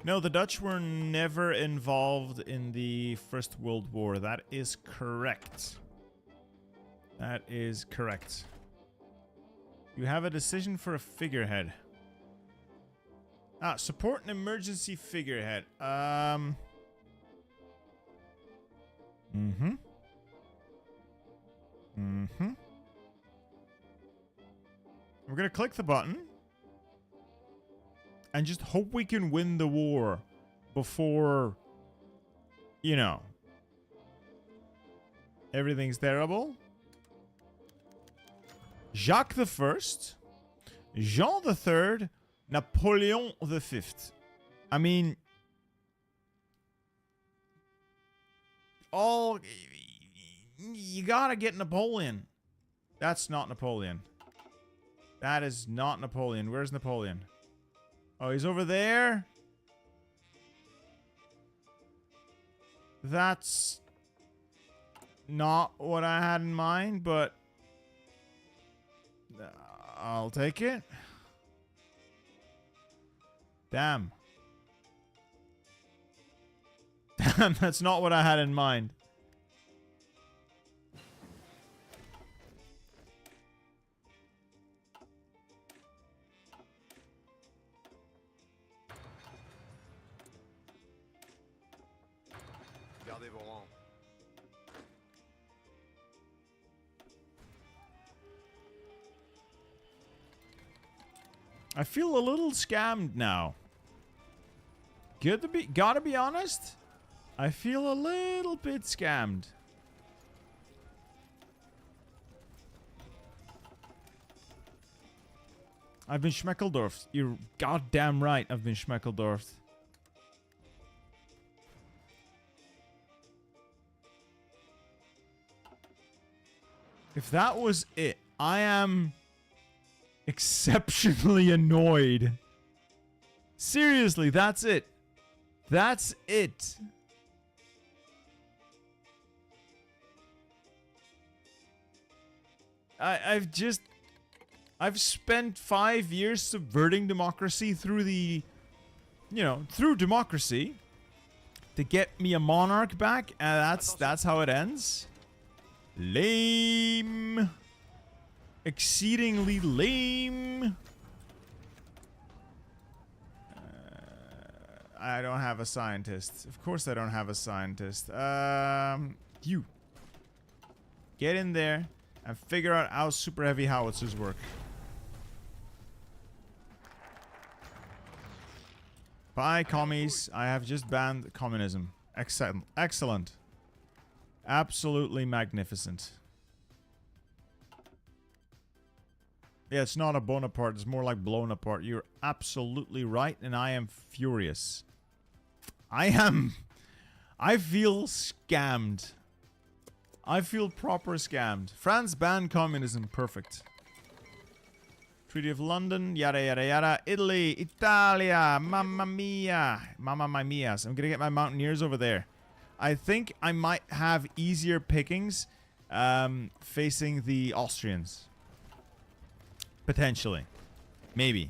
No, the Dutch were never involved in the First World War. That is correct. That is correct. You have a decision for a figurehead. Ah, support an emergency figurehead. Mm-hmm. We're gonna click the button and just hope we can win the war before, you know, everything's terrible. Jacques the First, Jean the Third, Napoleon the Fifth. I mean, all you gotta get Napoleon. That's not Napoleon. That is not Napoleon. Where's Napoleon? Oh, he's over there. That's not what I had in mind, but I'll take it. Damn. Damn, that's not what I had in mind. Gardez vos rangs. I feel a little scammed now. Gotta be honest. I feel a little bit scammed. I've been Schmeckeldorfed. You're goddamn right. I've been Schmeckeldorfed. If that was it, I am exceptionally annoyed. Seriously, that's it. That's it. I've spent 5 years subverting democracy through the, through democracy to get me a monarch back, and that's how it ends. Lame. Exceedingly lame. I don't have a scientist. Of course I don't have a scientist. You. Get in there and figure out how super heavy howitzers work. Bye, commies. I have just banned communism. Excellent. Excellent. Absolutely magnificent. Yeah, it's not a Bonaparte. It's more like blown apart. You're absolutely right, and I am furious. I feel scammed. I feel proper scammed. France banned communism. Perfect. Treaty of London. Yada, yada, yada. Italy. Italia. Mamma mia. Mamma mia. So I'm going to get my mountaineers over there. I think I might have easier pickings facing the Austrians. Potentially. Maybe.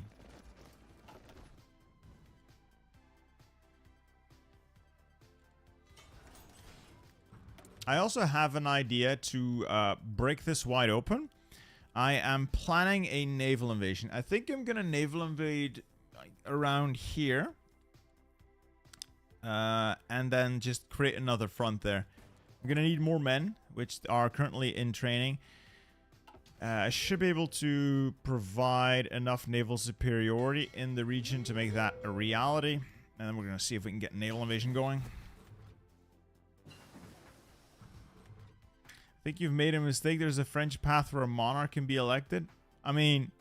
I also have an idea to break this wide open. I am planning a naval invasion. I think I'm going to naval invade around here. And then just create another front there. I'm gonna need more men, which are currently in training. I should be able to provide enough naval superiority in the region to make that a reality. And then we're gonna see if we can get naval invasion going. I think you've made a mistake. There's a French path where a monarch can be elected. I mean,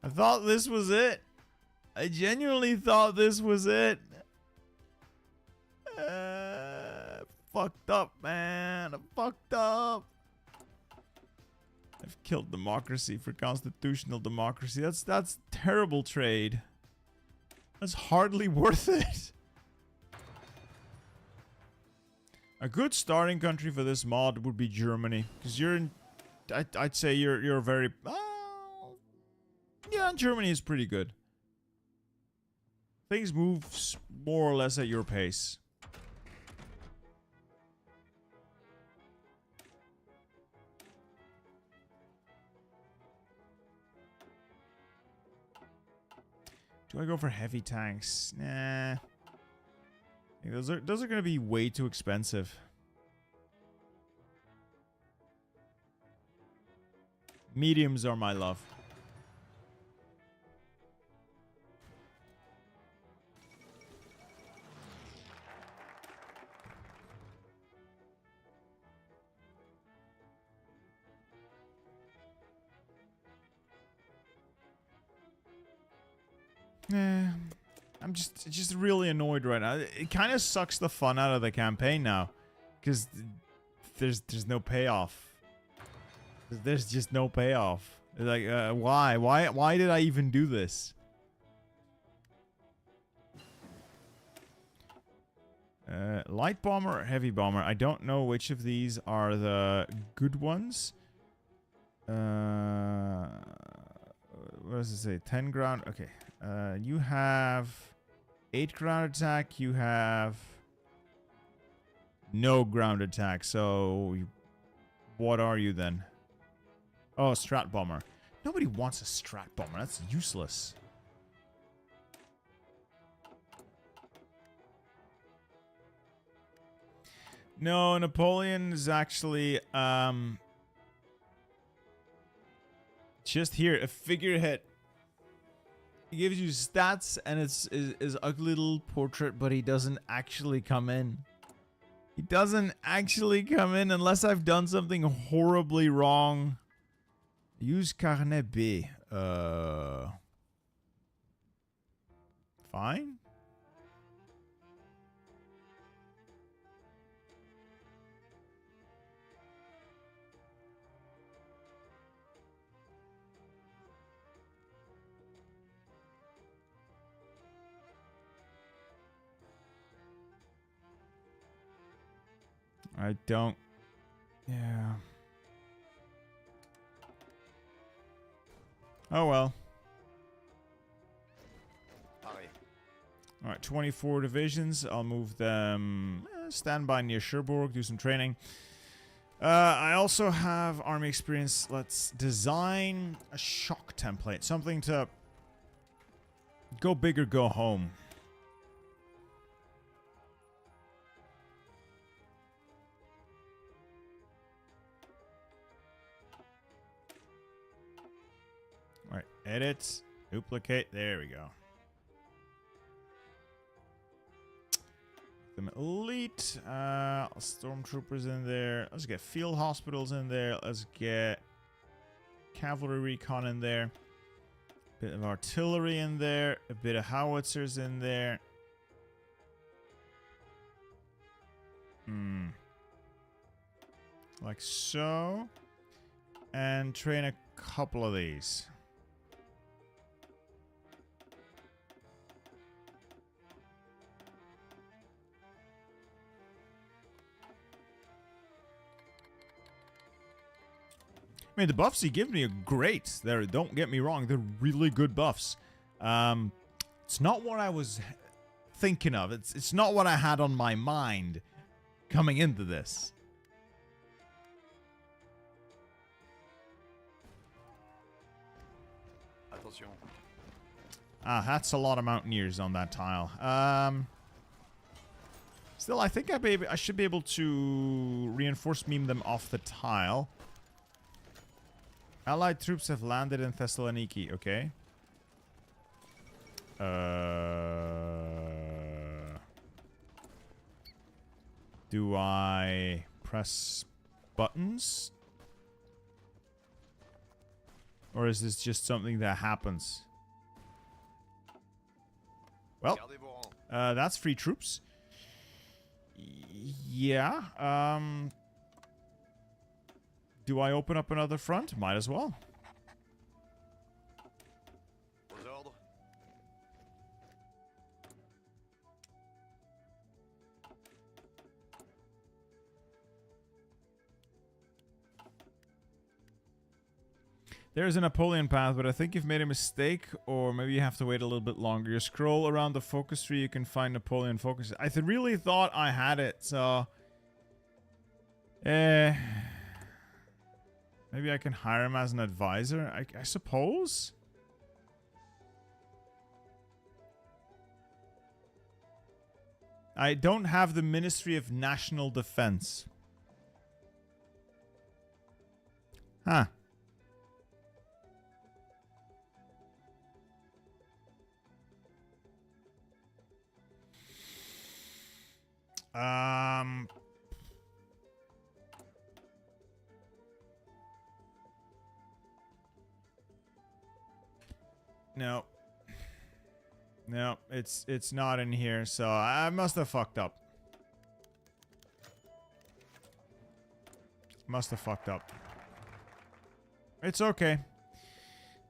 I thought this was it. I genuinely thought this was it. Fucked up, man. I fucked up. I've killed democracy for constitutional democracy. That's terrible trade. That's hardly worth it. A good starting country for this mod would be Germany, because you're in. I'd say you're very. Yeah, Germany is pretty good. Things move more or less at your pace. Do I go for heavy tanks? Nah. Those are going to be way too expensive. Mediums are my love. I'm just really annoyed right now. It kind of sucks the fun out of the campaign now, because there's no payoff. There's just no payoff. Like, why did I even do this? Light bomber or heavy bomber? I don't know which of these are the good ones. What does it say? 10 ground. Okay. You have 8 ground attack. You have no ground attack. So, what are you then? Oh, strat bomber. Nobody wants a strat bomber. That's useless. No, Napoleon is actually just here, a figurehead. He gives you stats and it's his ugly little portrait, but he doesn't actually come in. He doesn't actually come in unless I've done something horribly wrong. Use Carnet B. Fine. I don't. Yeah. Oh well. Alright, 24 divisions. I'll move them. Stand by near Cherbourg, do some training. I also have army experience. Let's design a shock template. Something to go big or go home. Alright, edit, duplicate, there we go. Them elite, stormtroopers in there. Let's get field hospitals in there. Let's get cavalry recon in there. Bit of artillery in there. A bit of howitzers in there. Like so. And train a couple of these. I mean, the buffs he gives me are great. Don't get me wrong, they're really good buffs. It's not what I was thinking of. It's not what I had on my mind coming into this. Attention. Ah, that's a lot of mountaineers on that tile. Still, I think I should be able to reinforce meme them off the tile. Allied troops have landed in Thessaloniki. Okay. Do I press buttons? Or is this just something that happens? Well, that's free troops. Yeah. Do I open up another front? Might as well. Aux ordres. There's a Napoleon path, but I think you've made a mistake, or maybe you have to wait a little bit longer. You scroll around the focus tree, you can find Napoleon focus. I really thought I had it, so... maybe I can hire him as an advisor, I suppose? I don't have the Ministry of National Defense. Huh. No. No, it's not in here, so I must have fucked up. Must have fucked up. It's okay.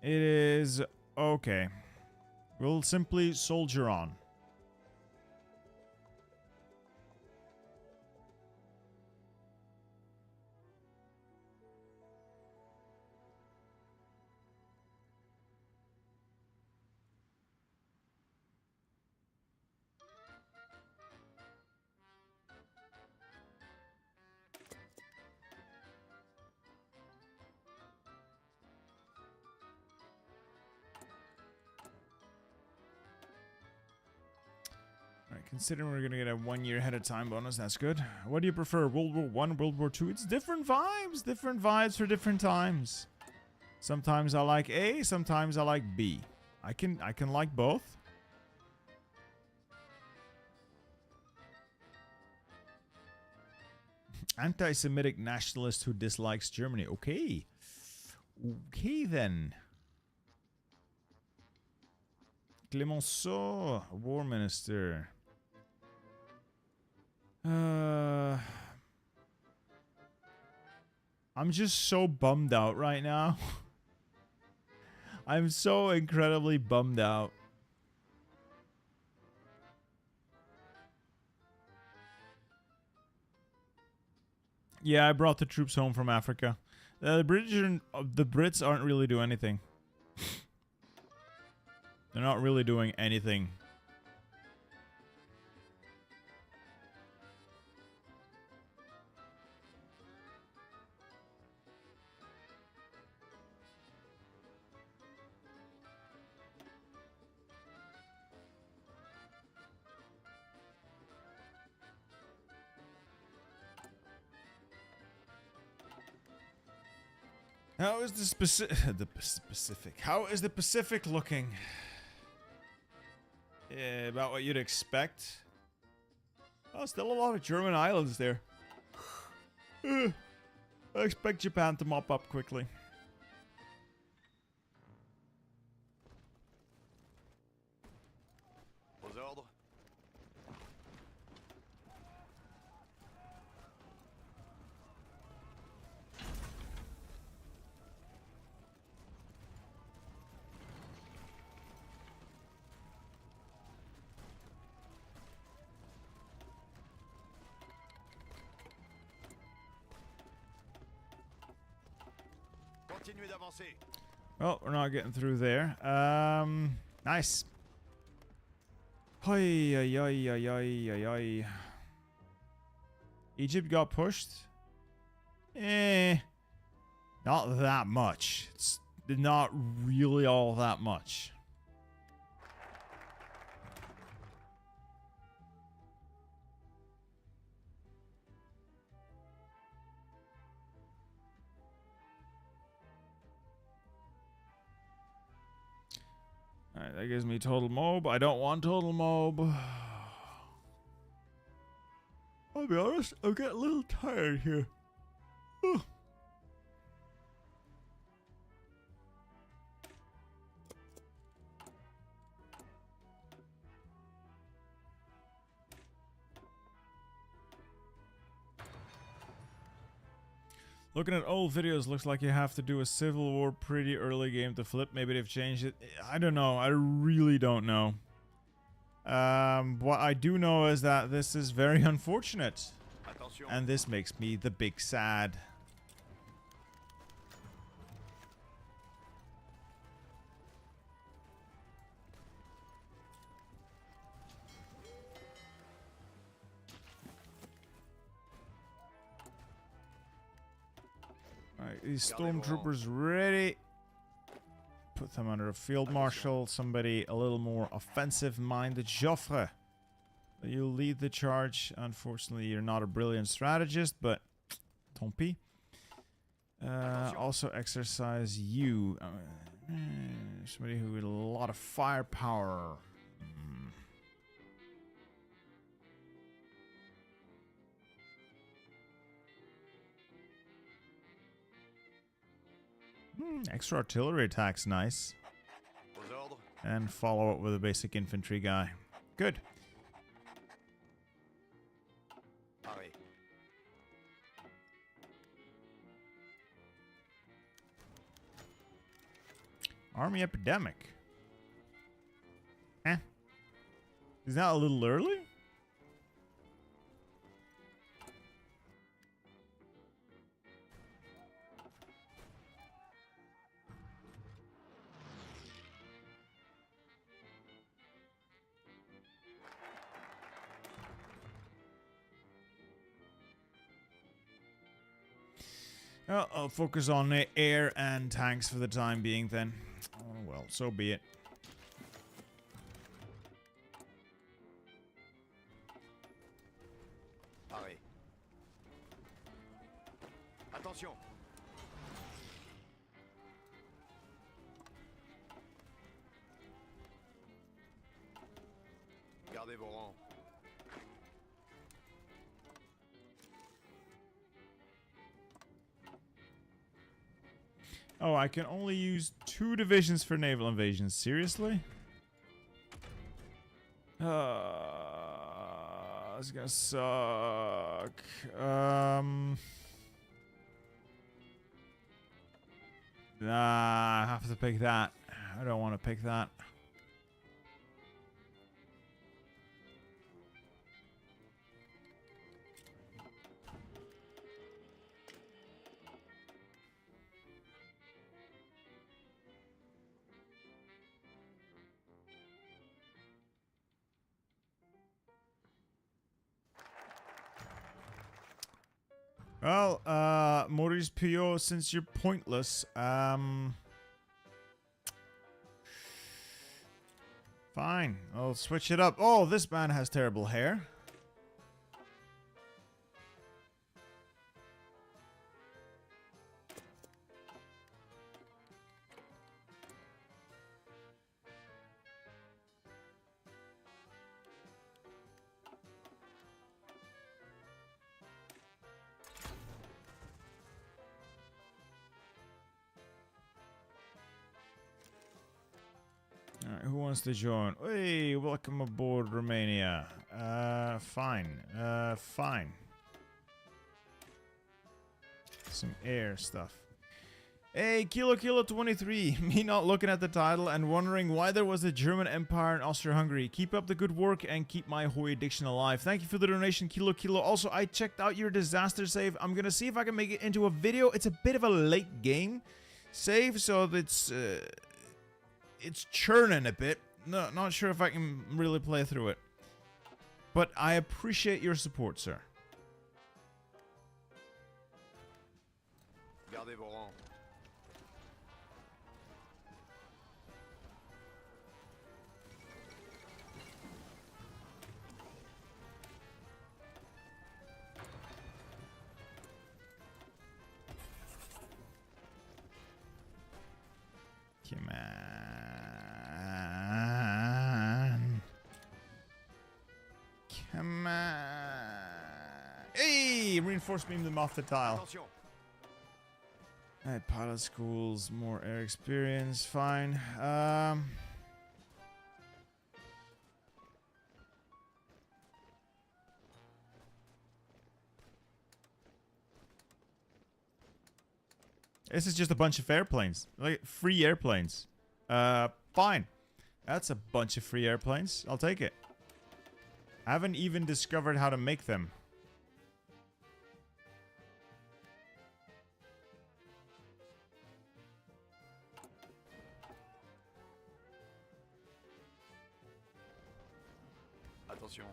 It is okay. We'll simply soldier on. Considering we're gonna get a 1 year ahead of time bonus, that's good. What do you prefer, World War One, World War Two? It's different vibes for different times. Sometimes I like A, sometimes I like B. I can like both. Anti-Semitic nationalist who dislikes Germany. Okay. Okay then. Clemenceau, war minister. I'm just so bummed out right now. I'm so incredibly bummed out. Yeah, I brought the troops home from Africa. The Brits aren't really doing anything. They're not really doing anything. How is the Pacific? How is the Pacific looking? Yeah, about what you'd expect. Oh, still a lot of German islands there. I expect Japan to mop up quickly. Aux ordres. Continuez d'avancer. Well, we're not getting through there. Nice. Egypt got pushed. Not that much. It's not really all that much. Alright, that gives me total mob. I don't want total mob. I'll be honest, I'm getting a little tired here. Looking at old videos, looks like you have to do a Civil War pretty early game to flip. Maybe they've changed it. I don't know. I really don't know. What I do know is that this is very unfortunate. Attention. And this makes me the big sad. Alright, these stormtroopers ready. Put them under a field marshal. Somebody a little more offensive-minded. Joffre, you lead the charge. Unfortunately, you're not a brilliant strategist, but tant pis. Also exercise you. Somebody who had a lot of firepower. Extra artillery attack's nice. Aux ordres. And follow it with a basic infantry guy. Good. Paré. Army epidemic. Eh. Is that a little early? Well, I'll focus on air and tanks for the time being then. Oh well, so be it. Paré. Attention. Gardez vos rangs. Oh, I can only use 2 divisions for naval invasions. Seriously? It's gonna suck. Nah, I have to pick that. I don't want to pick that. Well, Maurice Pio, since you're pointless, fine. I'll switch it up. Oh, this man has terrible hair. Alright, who wants to join? Hey, welcome aboard Romania. Fine. Fine. Some air stuff. Hey, Kilo 23. Me not looking at the title and wondering why there was a German Empire in Austria-Hungary. Keep up the good work and keep my Hoi addiction alive. Thank you for the donation, Kilo. Also, I checked out your disaster save. I'm gonna see if I can make it into a video. It's a bit of a late game save, so it's churning a bit. No, not sure if I can really play through it. But I appreciate your support, sir. Gardez vos rangs. Come on. Hey! Reinforced beam them off the tile. Attention. Alright, pilot schools, more air experience, fine. This is just a bunch of airplanes. Like, free airplanes. Fine. That's a bunch of free airplanes. I'll take it. I haven't even discovered how to make them. Attention.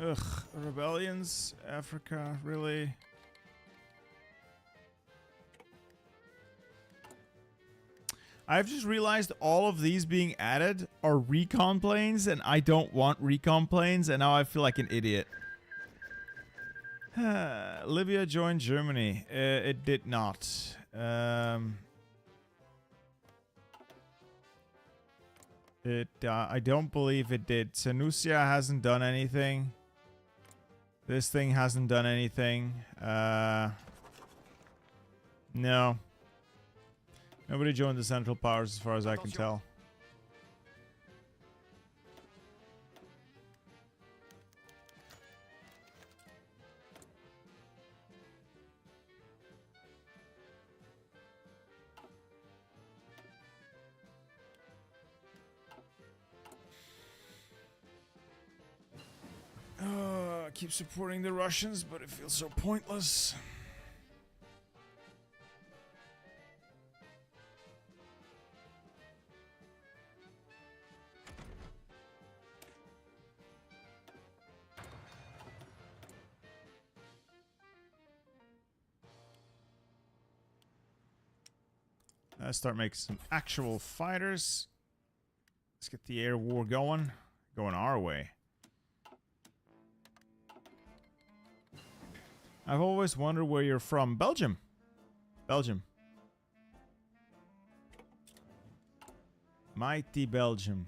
Ugh, rebellions, Africa, really? I've just realized all of these being added are recon planes, and I don't want recon planes, and now I feel like an idiot. Libya joined Germany. It did not. I don't believe it did. Sanusia hasn't done anything. This thing hasn't done anything. No. Nobody joined the Central Powers as far as I can tell. I keep supporting the Russians, but it feels so pointless. Let's start making some actual fighters. Let's get the air war going. Going our way. I've always wondered where you're from. Belgium. Belgium. Mighty Belgium.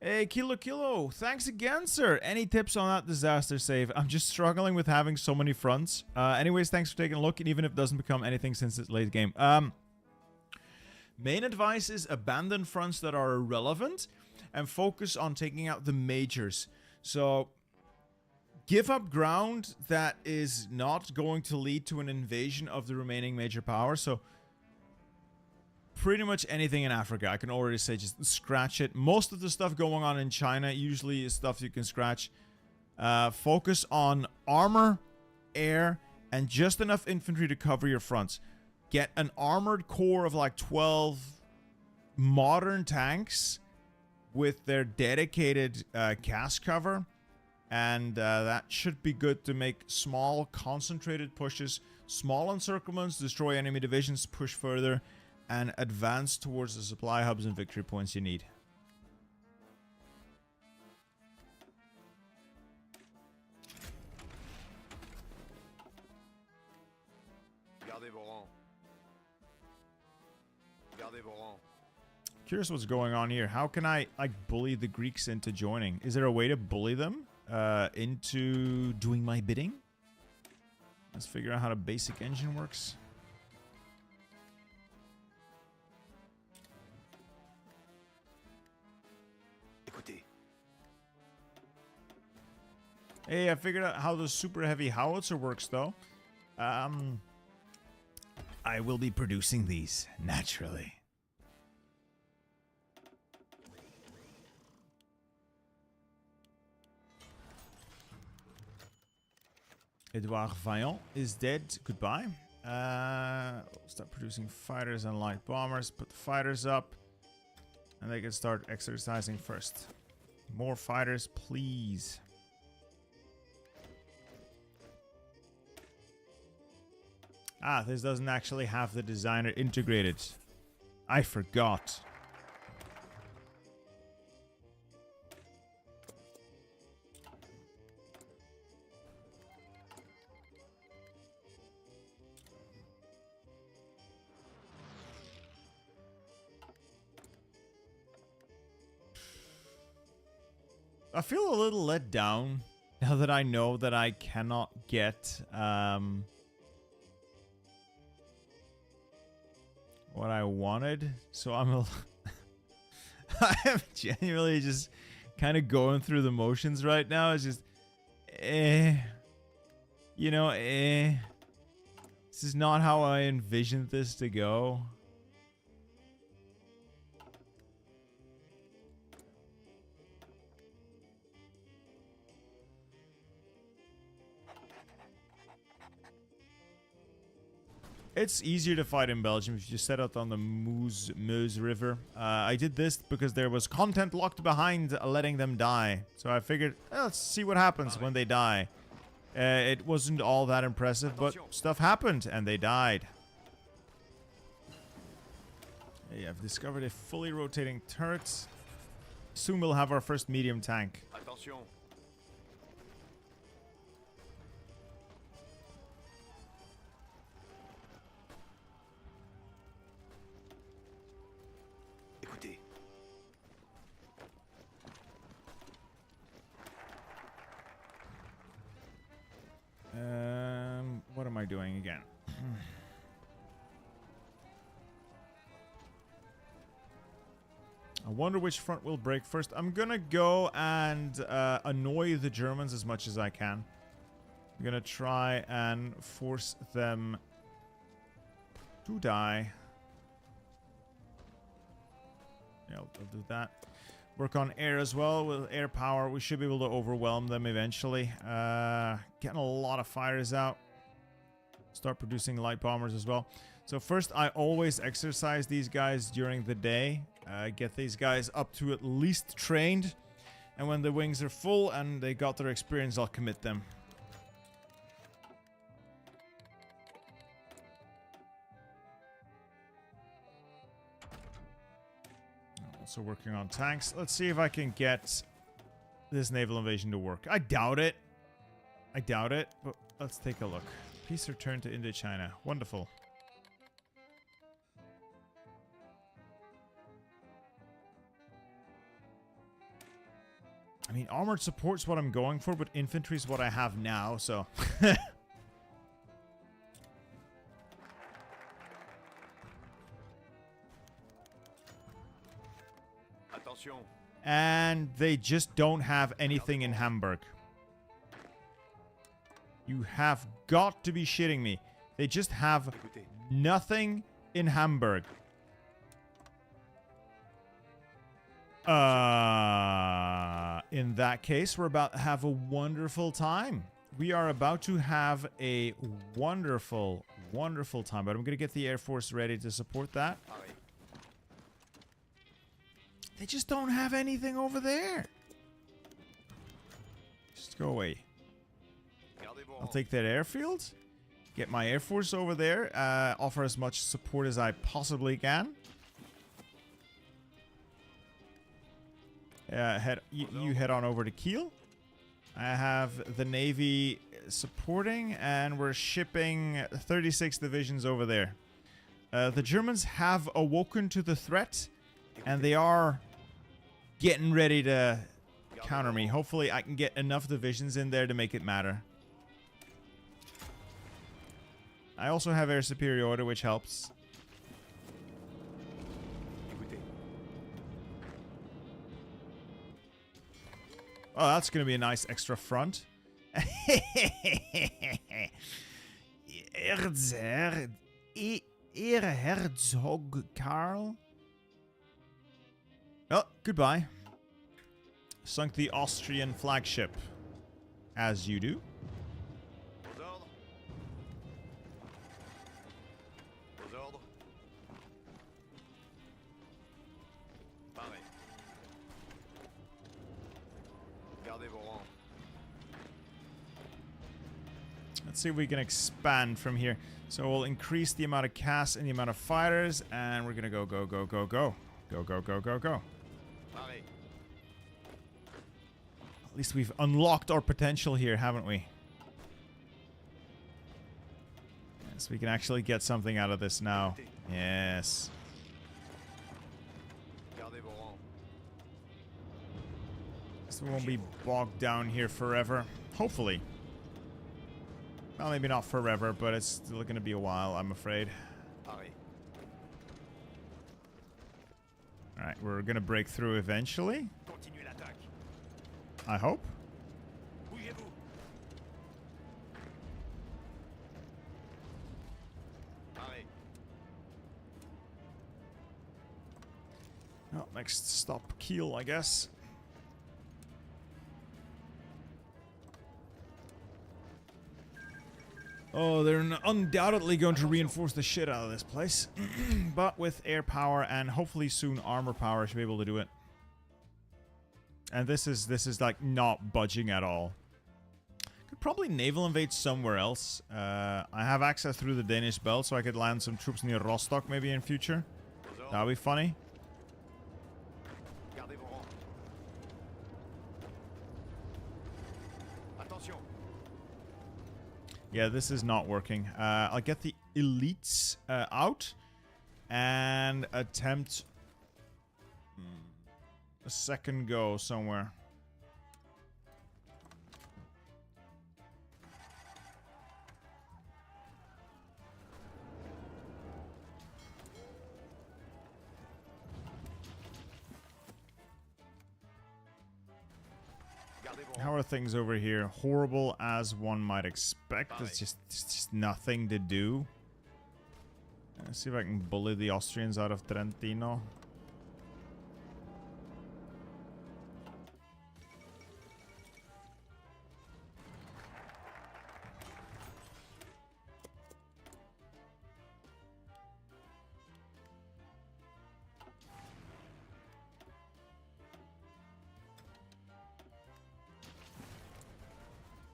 Hey, Kilo. Thanks again, sir. Any tips on that disaster save? I'm just struggling with having so many fronts. Anyways, thanks for taking a look, and even if it doesn't become anything since it's late game. Main advice is abandon fronts that are irrelevant and focus on taking out the majors. So, give up ground that is not going to lead to an invasion of the remaining major powers. So, pretty much anything in Africa, I can already say just scratch it. Most of the stuff going on in China usually is stuff you can scratch. Focus on armor, air, and just enough infantry to cover your fronts. Get an armored core of like 12 modern tanks with their dedicated cast cover. And that should be good to make small, concentrated pushes. Small encirclements, destroy enemy divisions, push further, and advance towards the supply hubs and victory points you need. Gardez vos rangs. Gardez vos rangs. Curious what's going on here. How can I, like, bully the Greeks into joining? Is there a way to bully them into doing my bidding? Let's figure out how the basic engine works. Écoutez. Hey, I figured out how the super heavy howitzer works, though. I will be producing these, naturally. Edouard Vaillant is dead. Goodbye. Start producing fighters and light bombers. Put the fighters up. And they can start exercising first. More fighters, please. Ah, this doesn't actually have the designer integrated. I forgot. I feel a little let down now that I know that I cannot get what I wanted. So I'm I am genuinely just kind of going through the motions right now. It's just you know, this is not how I envisioned this to go. It's easier to fight in Belgium if you set out on the Meuse River. I did this because there was content locked behind letting them die. So I figured, let's see what happens when they die. It wasn't all that impressive, but stuff happened and they died. Hey, I've discovered a fully rotating turret. Soon we'll have our first medium tank. Attention. Écoutez. What am I doing again? I wonder which front will break first. I'm gonna go and annoy the Germans as much as I can. I'm gonna try and force them to die. Yeah, I'll do that. Work on air as well. With air power, we should be able to overwhelm them eventually. Getting a lot of fighters out. Start producing light bombers as well. So first, I always exercise these guys during the day. Get these guys up to at least trained. And when the wings are full and they got their experience, I'll commit them. Also working on tanks. Let's see if I can get this naval invasion to work. I doubt it. I doubt it, but let's take a look. Peace returned to Indochina. Wonderful. I mean, armored support's what I'm going for, but infantry is what I have now, so... Attention. And they just don't have anything in Hamburg. You have got to be shitting me. They just have Écoutez. nothing in Hamburg. In that case, we're about to have a wonderful time. We are about to have a wonderful, wonderful time. But I'm going to get the Air Force ready to support that. Pareil. They just don't have anything over there. Just go away. Gardez vos I'll rangs. take that airfield. Get my Air Force over there. Offer as much support as I possibly can. You head on over to Kiel. I have the Navy supporting, and we're shipping 36 divisions over there. The Germans have awoken to the threat, and they are getting ready to counter me. Hopefully, I can get enough divisions in there to make it matter. I also have air superiority, which helps. Écoutez. Oh, that's going to be a nice extra front. Herzog Karl. Oh, goodbye. Sunk the Austrian flagship. As you do. Aux ordres. Aux ordres. Pareil. Gardez vos rangs. Let's see if we can expand from here. So we'll increase the amount of cast and the amount of fighters, and we're gonna go, go, go, go, go. Go, go, go, go, go. Pareil. At least we've unlocked our potential here, haven't we? Yes, we can actually get something out of this now. Yes. Gardez vos rangs. So So we won't be bogged down here forever. Hopefully. Well, maybe not forever, but it's still going to be a while, I'm afraid. Pareil. Alright, we're going to break through eventually. Continuez l'attaque. I hope. Bougez-vous. Pareil. Oh, next stop, Kiel, I guess. Oh, they're undoubtedly going to reinforce the shit out of this place. But with air power and hopefully soon armor power, I should be able to do it. And this is like not budging at all. Could probably naval invade somewhere else. I have access through the Danish belt, so I could land some troops near Rostock maybe in future. That would be funny. Gardez vos rangs. Attention. Yeah, this is not working. I'll get the elites out and attempt a second go somewhere. Gardez vos How rangs. are things over here? Horrible as one might expect. There's just nothing to do. Let's see if I can bully the Austrians out of Trentino.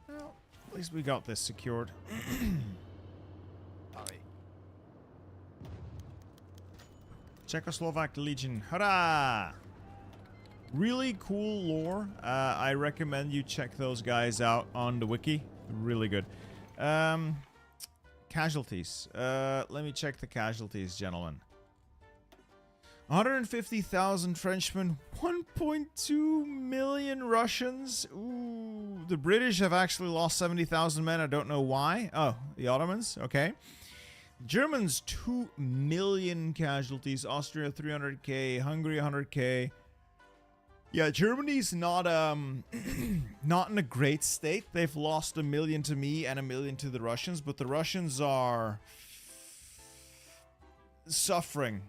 Well, at least we got this secured. Pareil. Czechoslovak Legion. Hurrah! Really cool lore. I recommend you check those guys out on the wiki. Really good. Casualties. Let me check the casualties, gentlemen. 150,000 Frenchmen, 1.2 million Russians. Ooh, the British have actually lost 70,000 men. I don't know why. Oh, the Ottomans. Okay. Germans, 2 million casualties. Austria, 300k. Hungary, 100k. Yeah, Germany's not not in a great state. They've lost 1 million to me and 1 million to the Russians, but the Russians are suffering.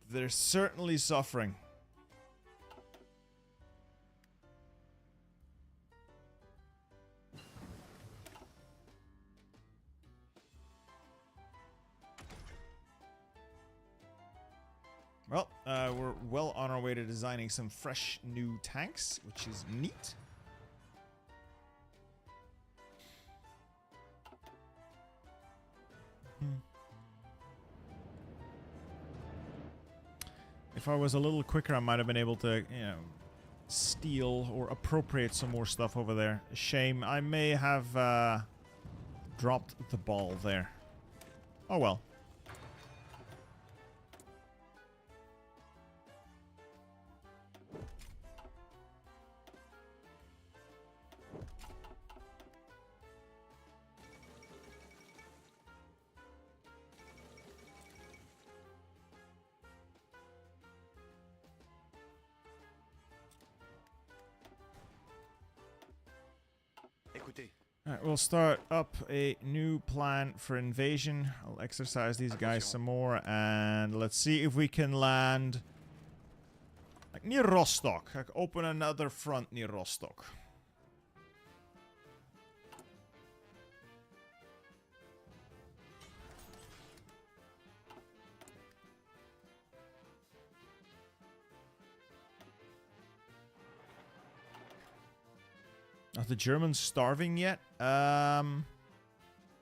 They're certainly suffering. Well, we're well on our way to designing some fresh new tanks, which is neat. If I was a little quicker, I might have been able to, you know, steal or appropriate some more stuff over there. Shame. I may have dropped the ball there. Oh well. Écoutez. Alright, we'll start up a new plan for invasion. I'll exercise these guys some more, and let's see if we can land like near Rostock. Like open another front near Rostock. Are the Germans starving yet?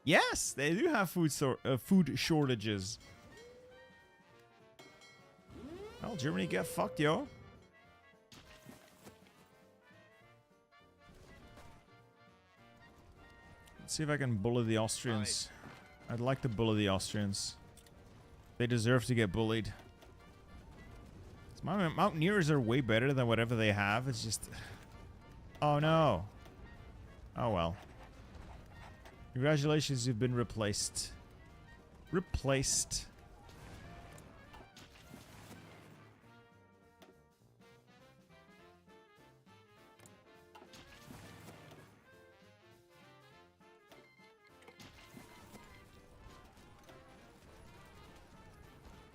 Yes, they do have food shortages. Well, Germany get fucked, yo. Let's see if I can bully the Austrians. I'd like to bully the Austrians. They deserve to get bullied. Let's My Mountaineers are way better than whatever they have. It's just... Oh, no. Oh, well. Congratulations, you've been replaced. Replaced.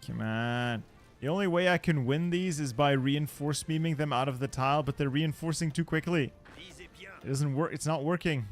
Come on. The only way I can win these is by reinforce beaming them out of the tile, but they're reinforcing too quickly. It doesn't work. It's not working.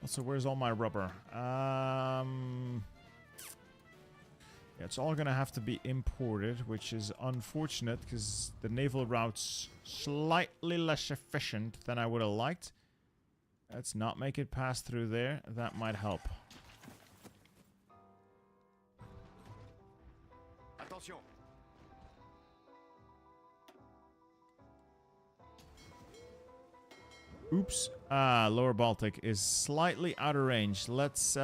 So where's all my rubber? Yeah, it's all gonna have to be imported, which is unfortunate because the naval route's slightly less efficient than I would have liked. Let's not make it pass through there. That might help. Attention. Oops. Lower Baltic is slightly out of range. Let's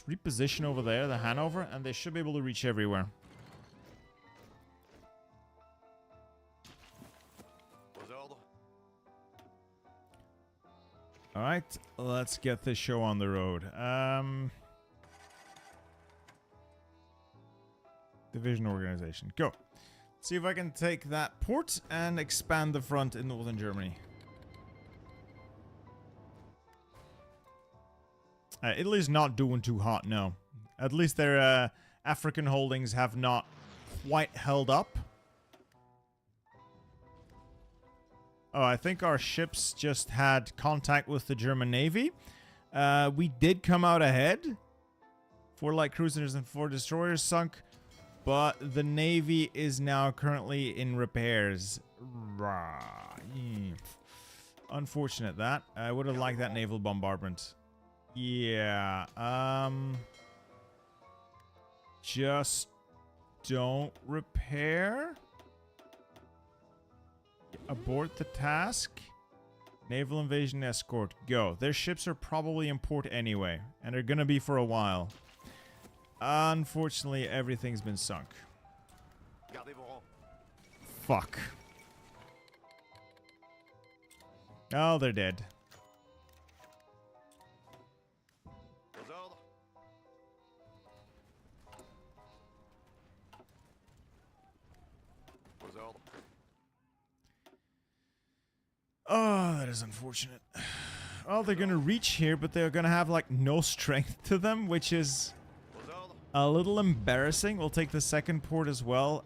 reposition over there, the Hanover, and they should be able to reach everywhere. Alright, let's get this show on the road. Division organization. Go. See if I can take that port and expand the front in northern Germany. Italy's not doing too hot, no. At least their African holdings have not quite held up. Oh, I think our ships just had contact with the German Navy. We did come out ahead. 4 light cruisers and 4 destroyers sunk. But the Navy is now currently in repairs. Unfortunate that. I would have liked that naval bombardment. Yeah. Just don't repair. Abort the task. Naval invasion escort. Go. Their ships are probably in port anyway. And they're gonna be for a while. Unfortunately, everything's been sunk. Fuck. Oh, they're dead. Oh, that is unfortunate. Well, they're gonna reach here, but they're gonna have, like, no strength to them, which is a little embarrassing. We'll take the second port as well.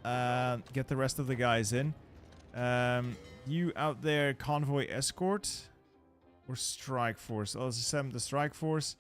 Get the rest of the guys in. You out there, convoy escort? Or strike force? Oh, let's send the strike force.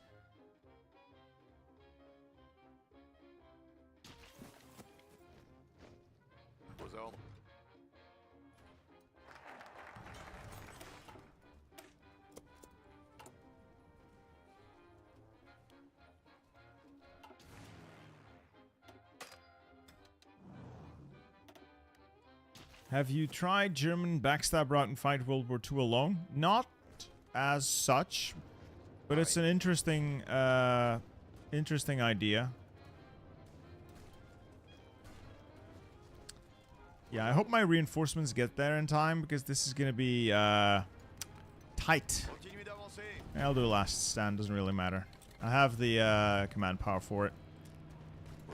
Have you tried German backstab route and fight World War II alone? Not as such, but it's an interesting, interesting idea. Yeah, I hope my reinforcements get there in time because this is gonna be tight. I'll do a last stand. Doesn't really matter. I have the command power for it.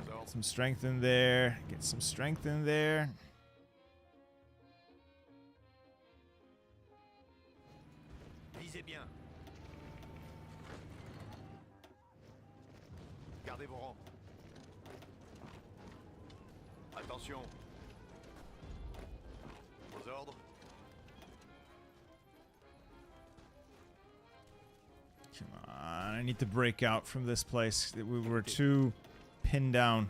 Get some strength in there. Get some strength in there. Bien. Gardez vos rangs. Attention. Aux ordres. Come on, I need to break out from this place. We were too pinned down.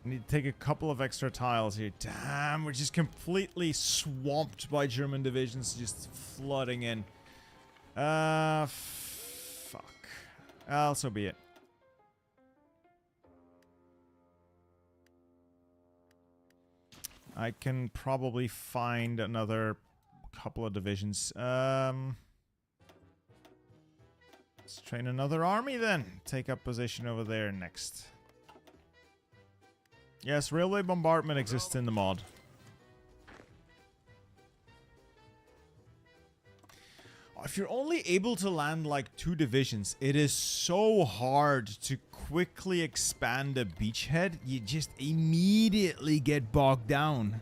Need to take a couple of extra tiles here. Damn, we're just completely swamped by German divisions just flooding in. Fuck. So be it. I can probably find another couple of divisions. Let's train another army then. Take up position over there next. Yes, railway bombardment exists in the mod. If you're only able to land like 2 divisions, it is so hard to quickly expand a beachhead. You just immediately get bogged down.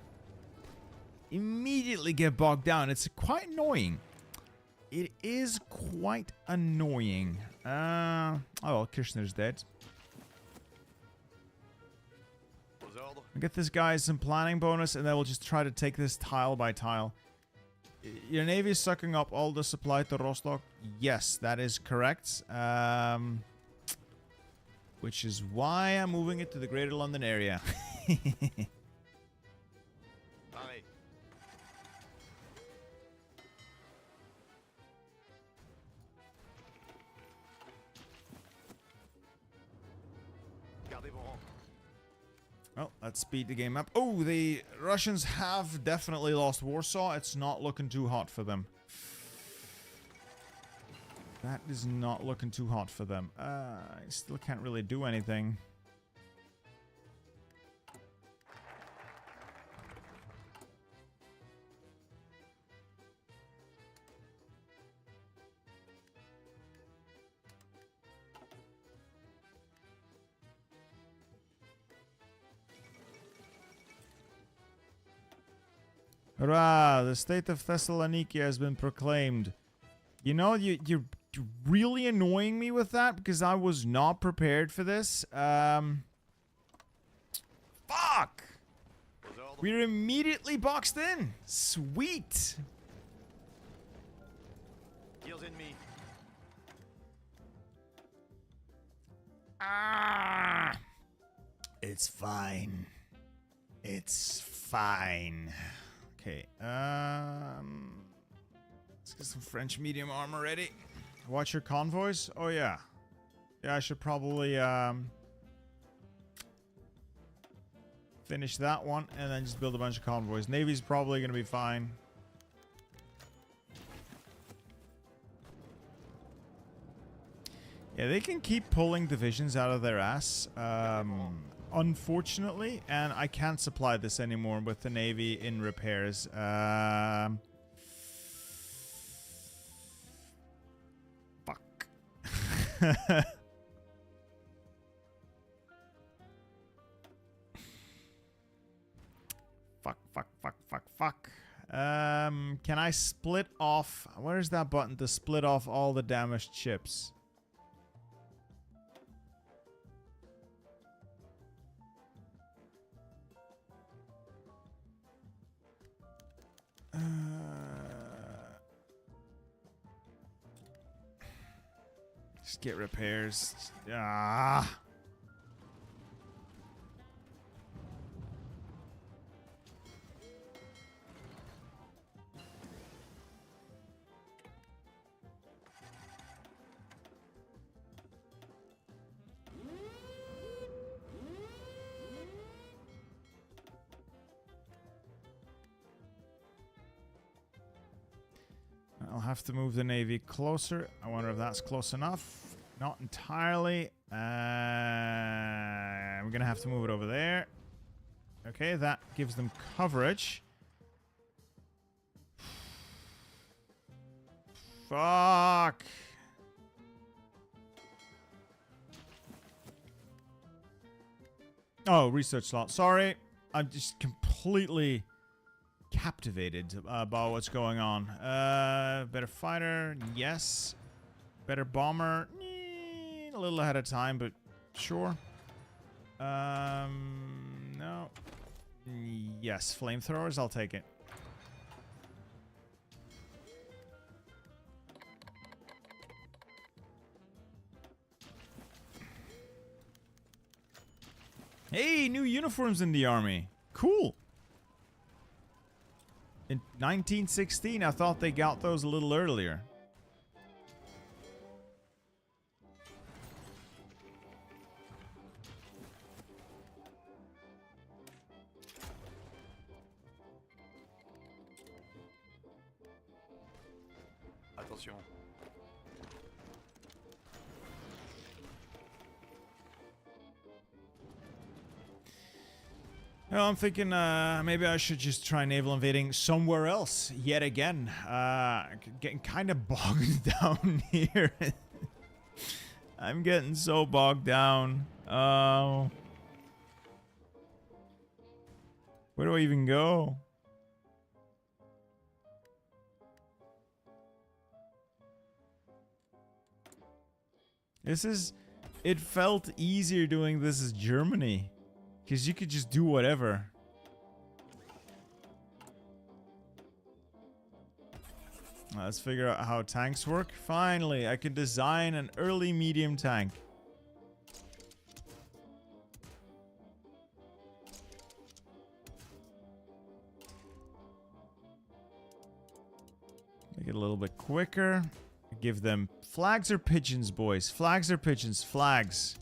Immediately get bogged down. It's quite annoying. It is quite annoying. Oh well, Kirchner's dead. I'll get this guy some planning bonus, and then we'll just try to take this tile by tile. Your navy is sucking up all the supply to Rostock. Yes, that is correct. Which is why I'm moving it to the Greater London area. Well, let's speed the game up. Oh, the Russians have definitely lost Warsaw. It's not looking too hot for them. That is not looking too hot for them. I still can't really do anything. Hurrah! The state of Thessaloniki has been proclaimed. You know, you're really annoying me with that because I was not prepared for this. Fuck! We're immediately boxed in. Sweet. Ah! It's fine. It's fine. Okay, let's get some French medium armor ready. Watch your convoys? Oh, yeah. Yeah, I should probably, finish that one and then just build a bunch of convoys. Navy's probably gonna be fine. Yeah, they can keep pulling divisions out of their ass. Unfortunately, and I can't supply this anymore with the Navy in repairs. Fuck. Fuck. Can I split off? Where's that button to split off all the damaged ships? Just get repairs. Ah. I'll have to move the Navy closer. I wonder if that's close enough. Not entirely. We're going to have to move it over there. Okay, that gives them coverage. Fuck. Oh, research slot. Sorry. I'm just completely captivated by what's going on. Better fighter, yes. Better bomber, a little ahead of time, but sure. No. Yes, flamethrowers, I'll take it. Hey, new uniforms in the army. Cool. In 1916, I thought they got those a little earlier. Attention. Well, I'm thinking maybe I should just try naval invading somewhere else yet again. Getting kind of bogged down here. I'm getting so bogged down. Oh. Where do I even go? It felt easier doing this as Germany. Because you could just do whatever. Let's figure out how tanks work. Finally, I can design an early medium tank. Make it a little bit quicker. Give them flags or pigeons, boys. Flags or pigeons? Flags.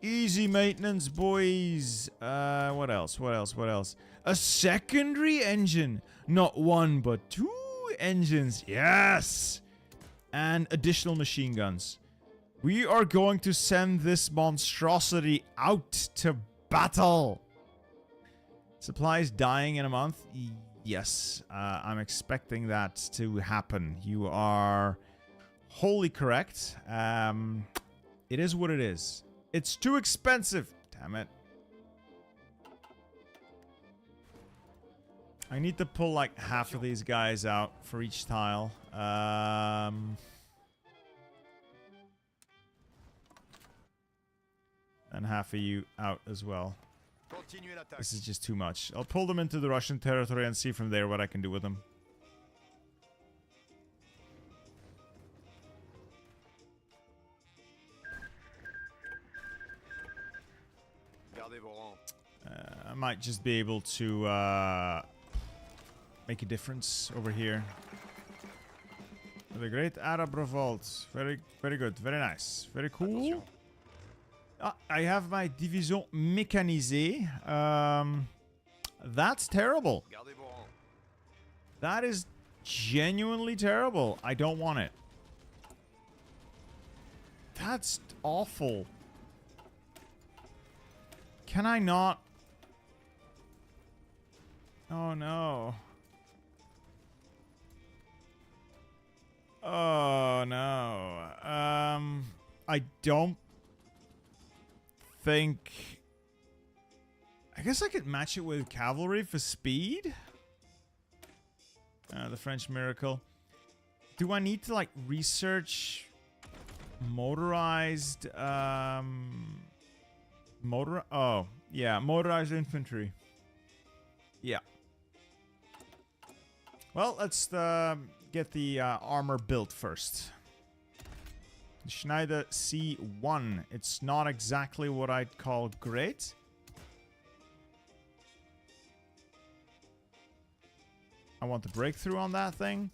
Easy maintenance, boys. What else? What else? What else? A secondary engine. Not one, but two engines. Yes! And additional machine guns. We are going to send this monstrosity out to battle. Supplies dying in a month? Yes. I'm expecting that to happen. You are wholly correct. It is what it is. It's too expensive. Damn it. I need to pull like half of these guys out for each tile. And half of you out as well. This is just too much. I'll pull them into the Russian territory and see from there what I can do with them. I might just be able to make a difference over here. The Great Arab Revolt. Very, very good. Very nice. Very cool. I have my Division Mécanisée. That's terrible. That is genuinely terrible. I don't want it. That's awful. Can I not? Oh no. Oh no. I don't think... I guess I could match it with cavalry for speed? The French miracle. Do I need to like research motorized oh, yeah, motorized infantry. Yeah. Well, let's get the armor built first. Schneider C1. It's not exactly what I'd call great. I want the breakthrough on that thing.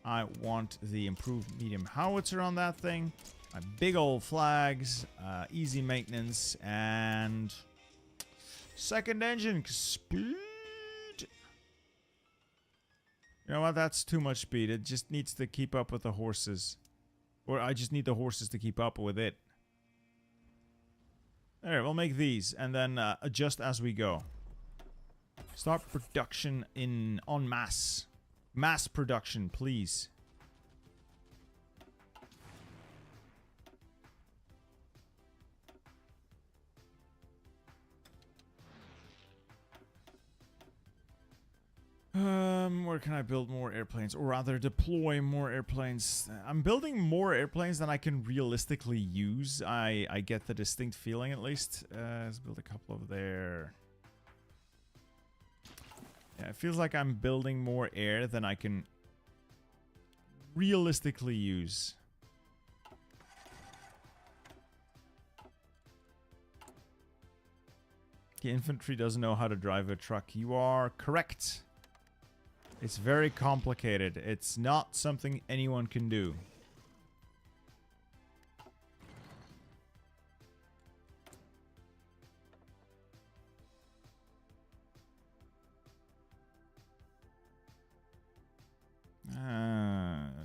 I want the improved medium howitzer on that thing. My big old flags, easy maintenance, and second engine speed. You know what? That's too much speed. It just needs to keep up with the horses. Or I just need the horses to keep up with it. Alright, we'll make these and then adjust as we go. Start production en masse. Mass production, please. Where can I build more airplanes? Or rather, deploy more airplanes. I'm building more airplanes than I can realistically use. I get the distinct feeling, at least. Let's build a couple over there. Yeah, it feels like I'm building more air than I can realistically use. The infantry doesn't know how to drive a truck. You are correct. It's very complicated. It's not something anyone can do.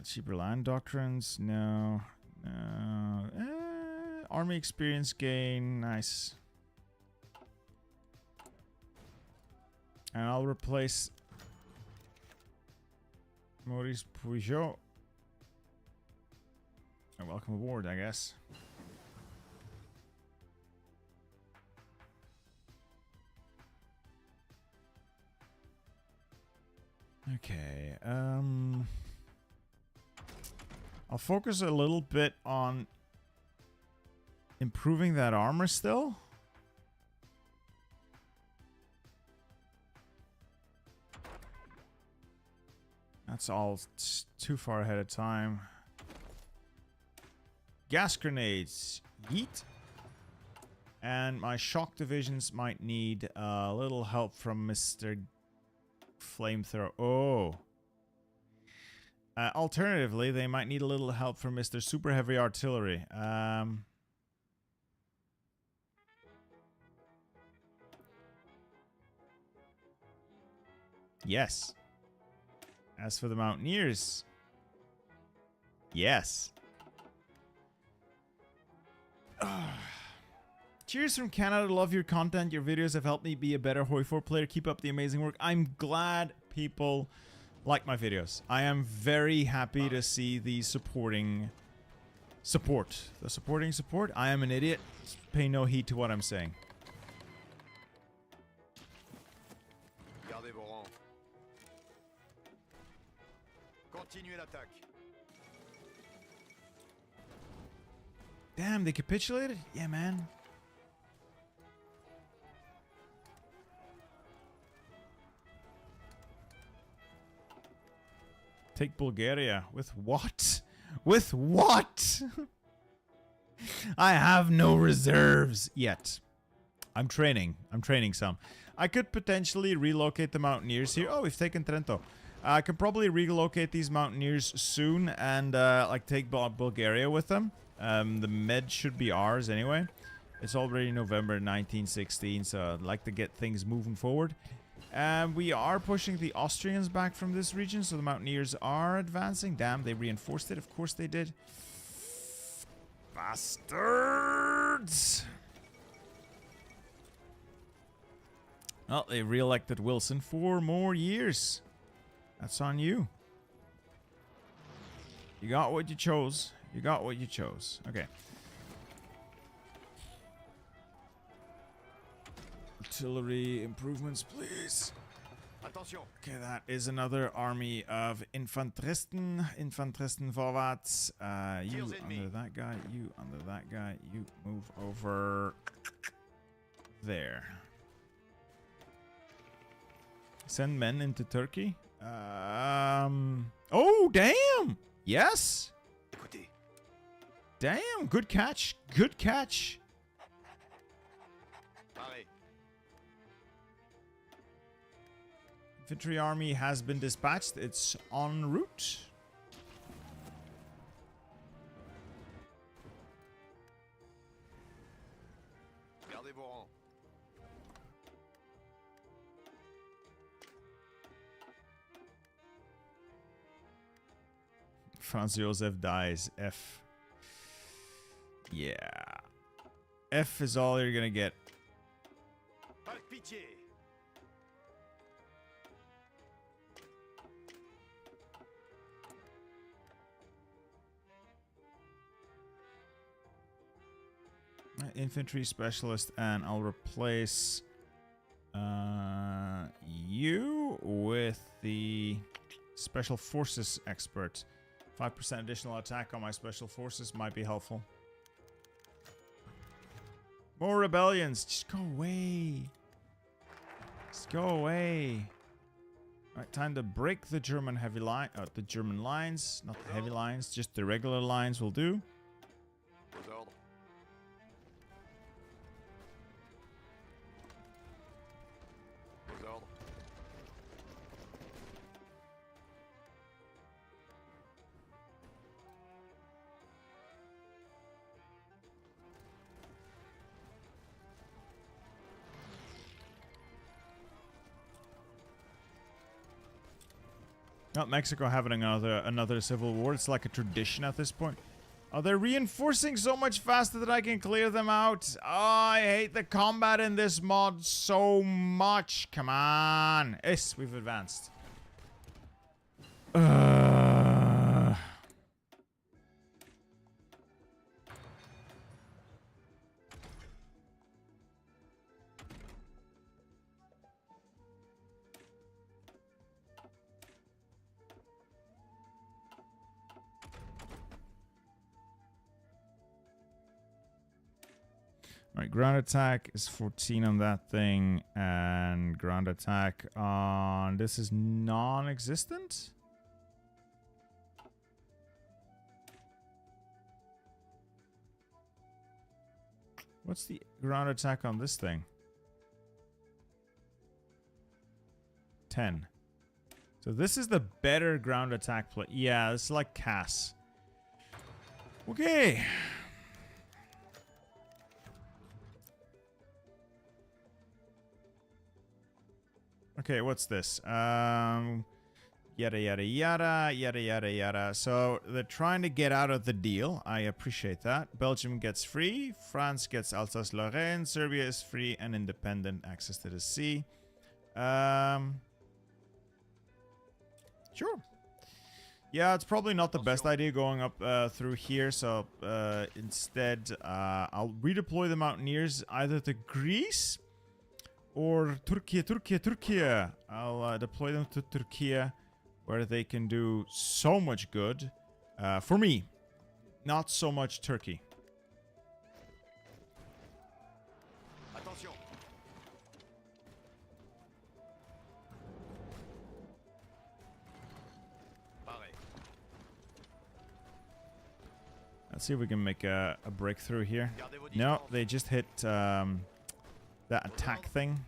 Cheaper land doctrines? No. No. Army experience gain. Nice. And I'll replace Maurice Peugeot. And welcome aboard, I guess. Okay, I'll focus a little bit on improving that armor still. That's all too far ahead of time. Gas grenades, yeet. And my shock divisions might need a little help from Mr. Flamethrower. Oh. Alternatively, they might need a little help from Mr. Super Heavy Artillery. Yes. As for the Mountaineers, yes. Cheers from Canada. Love your content. Your videos have helped me be a better Hoi 4 player. Keep up the amazing work. I'm glad people like my videos. I am very happy to see the supporting support. The supporting support. I am an idiot. Pay no heed to what I'm saying. Gardez vos rangs. Continuez l'attaque. Damn, they capitulated? Yeah, man. Take Bulgaria. With what? With what? I have no reserves yet. I'm training. I'm training some. I could potentially relocate the Mountaineers here. Oh, we've taken Trento. I could probably relocate these Mountaineers soon and like take Bulgaria with them. The med should be ours anyway. It's already November 1916, so I'd like to get things moving forward. We are pushing the Austrians back from this region, so the Mountaineers are advancing. Damn, they reinforced it. Of course they did. Bastards! Well, they re-elected Wilson 4 more years. That's on you. You got what you chose. You got what you chose. Okay. Artillery improvements, please. Attention. Okay, that is another army of Infanteristen. Infanteristen vorwärts. You under that guy. You under that guy. You move over there. Send men into Turkey. Oh, damn! Yes! Écoutez. Damn, good catch. Good catch. Paré. Infantry army has been dispatched. It's en route. Gardez vos rangs. Franz Josef dies. F. Yeah. F is all you're gonna get. Pas de pitié. Infantry specialist, and I'll replace you with the special forces expert. 5% additional attack on my special forces might be helpful. More rebellions. Just go away. Just go away. Alright, time to break the German heavy line. The German lines. Not the heavy lines. Just the regular lines will do. Vos ordres. Not Mexico having another civil war. It's like a tradition at this point. Oh, they're reinforcing so much faster that I can clear them out. Oh, I hate the combat in this mod so much. Come on. Yes, we've advanced. Alright, ground attack is 14 on that thing, and ground attack on this is non-existent? What's the ground attack on this thing? 10. So this is the better ground attack play. Yeah, this is like Cass. Okay. Okay, what's this? Yada yada yada, yada yada yada. So they're trying to get out of the deal. I appreciate that. Belgium gets free. France gets Alsace-Lorraine. Serbia is free and independent. Access to the sea. Sure. Yeah, it's probably not the best idea going up through here. So instead, I'll redeploy the Mountaineers either to Greece or Turkey. I'll deploy them to Turkey, where they can do so much good. For me, not so much Turkey. Attention. Pareil. Let's see if we can make a breakthrough here. Gardez vos No, distances. they just hit that attack thing.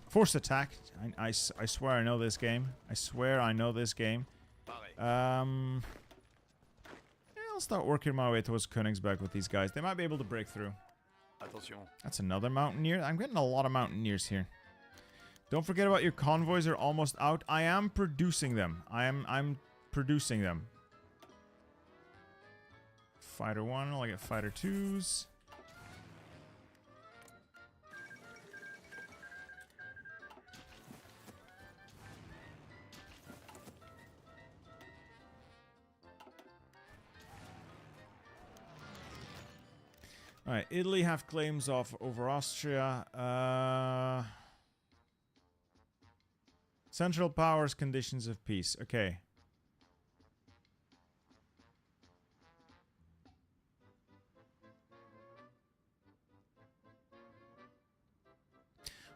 Force attack. I swear I know this game. I swear I know this game. Pareil. Yeah, I'll start working my way towards Königsberg with these guys. They might be able to break through. Attention. That's another Mountaineer. I'm getting a lot of Mountaineers here. Don't forget about your convoys are almost out. I am producing them. I'm producing them. Fighter 1, I'll get Fighter 2s. Alright, Italy have claims over Austria. Central Powers, conditions of peace. Okay.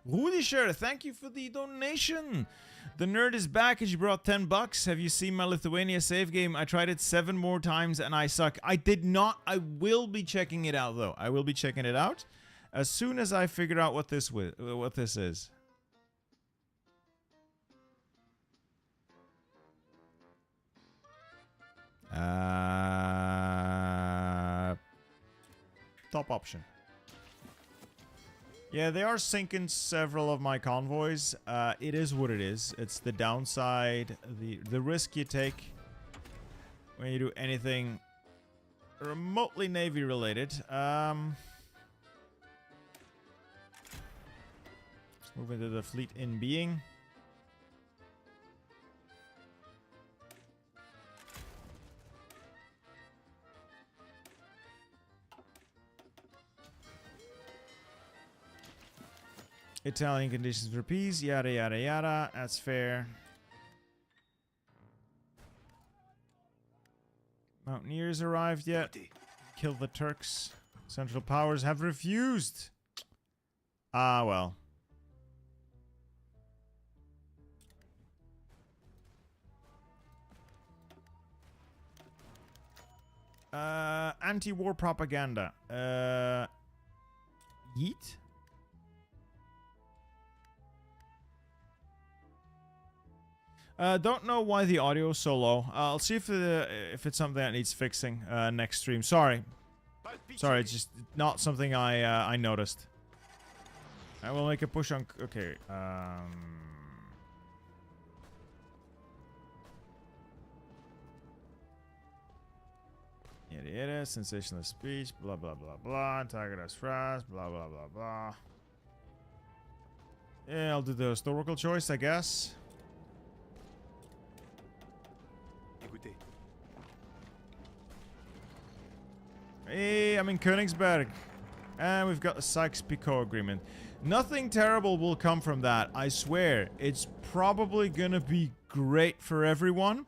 Rudischer, thank you for the donation. The nerd is back as you brought 10 bucks. Have you seen my Lithuania save game? I tried it 7 more times and I suck. I did not. I will be checking it out though. I will be checking it out as soon as I figure out what this is. Top option. Yeah, they are sinking several of my convoys. It is what it is. It's the downside, the risk you take when you do anything remotely Navy related. Let's move into the fleet in being. Italian conditions for peace, yada yada yada. That's fair. Mountaineers arrived yet? Kill the Turks. Central Powers have refused. Ah, well. Anti-war propaganda. Yeet? Don't know why the audio is so low. I'll see if it's something that needs fixing next stream. Sorry, it's just not something I noticed. I will make a push on. Okay. Yada yada, sensational speech, blah blah blah blah, target us fast, blah blah blah blah. Yeah, I'll do the historical choice, I guess. Écoutez. Hey, I'm in Königsberg. And we've got the Sykes-Picot agreement. Nothing terrible will come from that, I swear. It's probably gonna be great for everyone,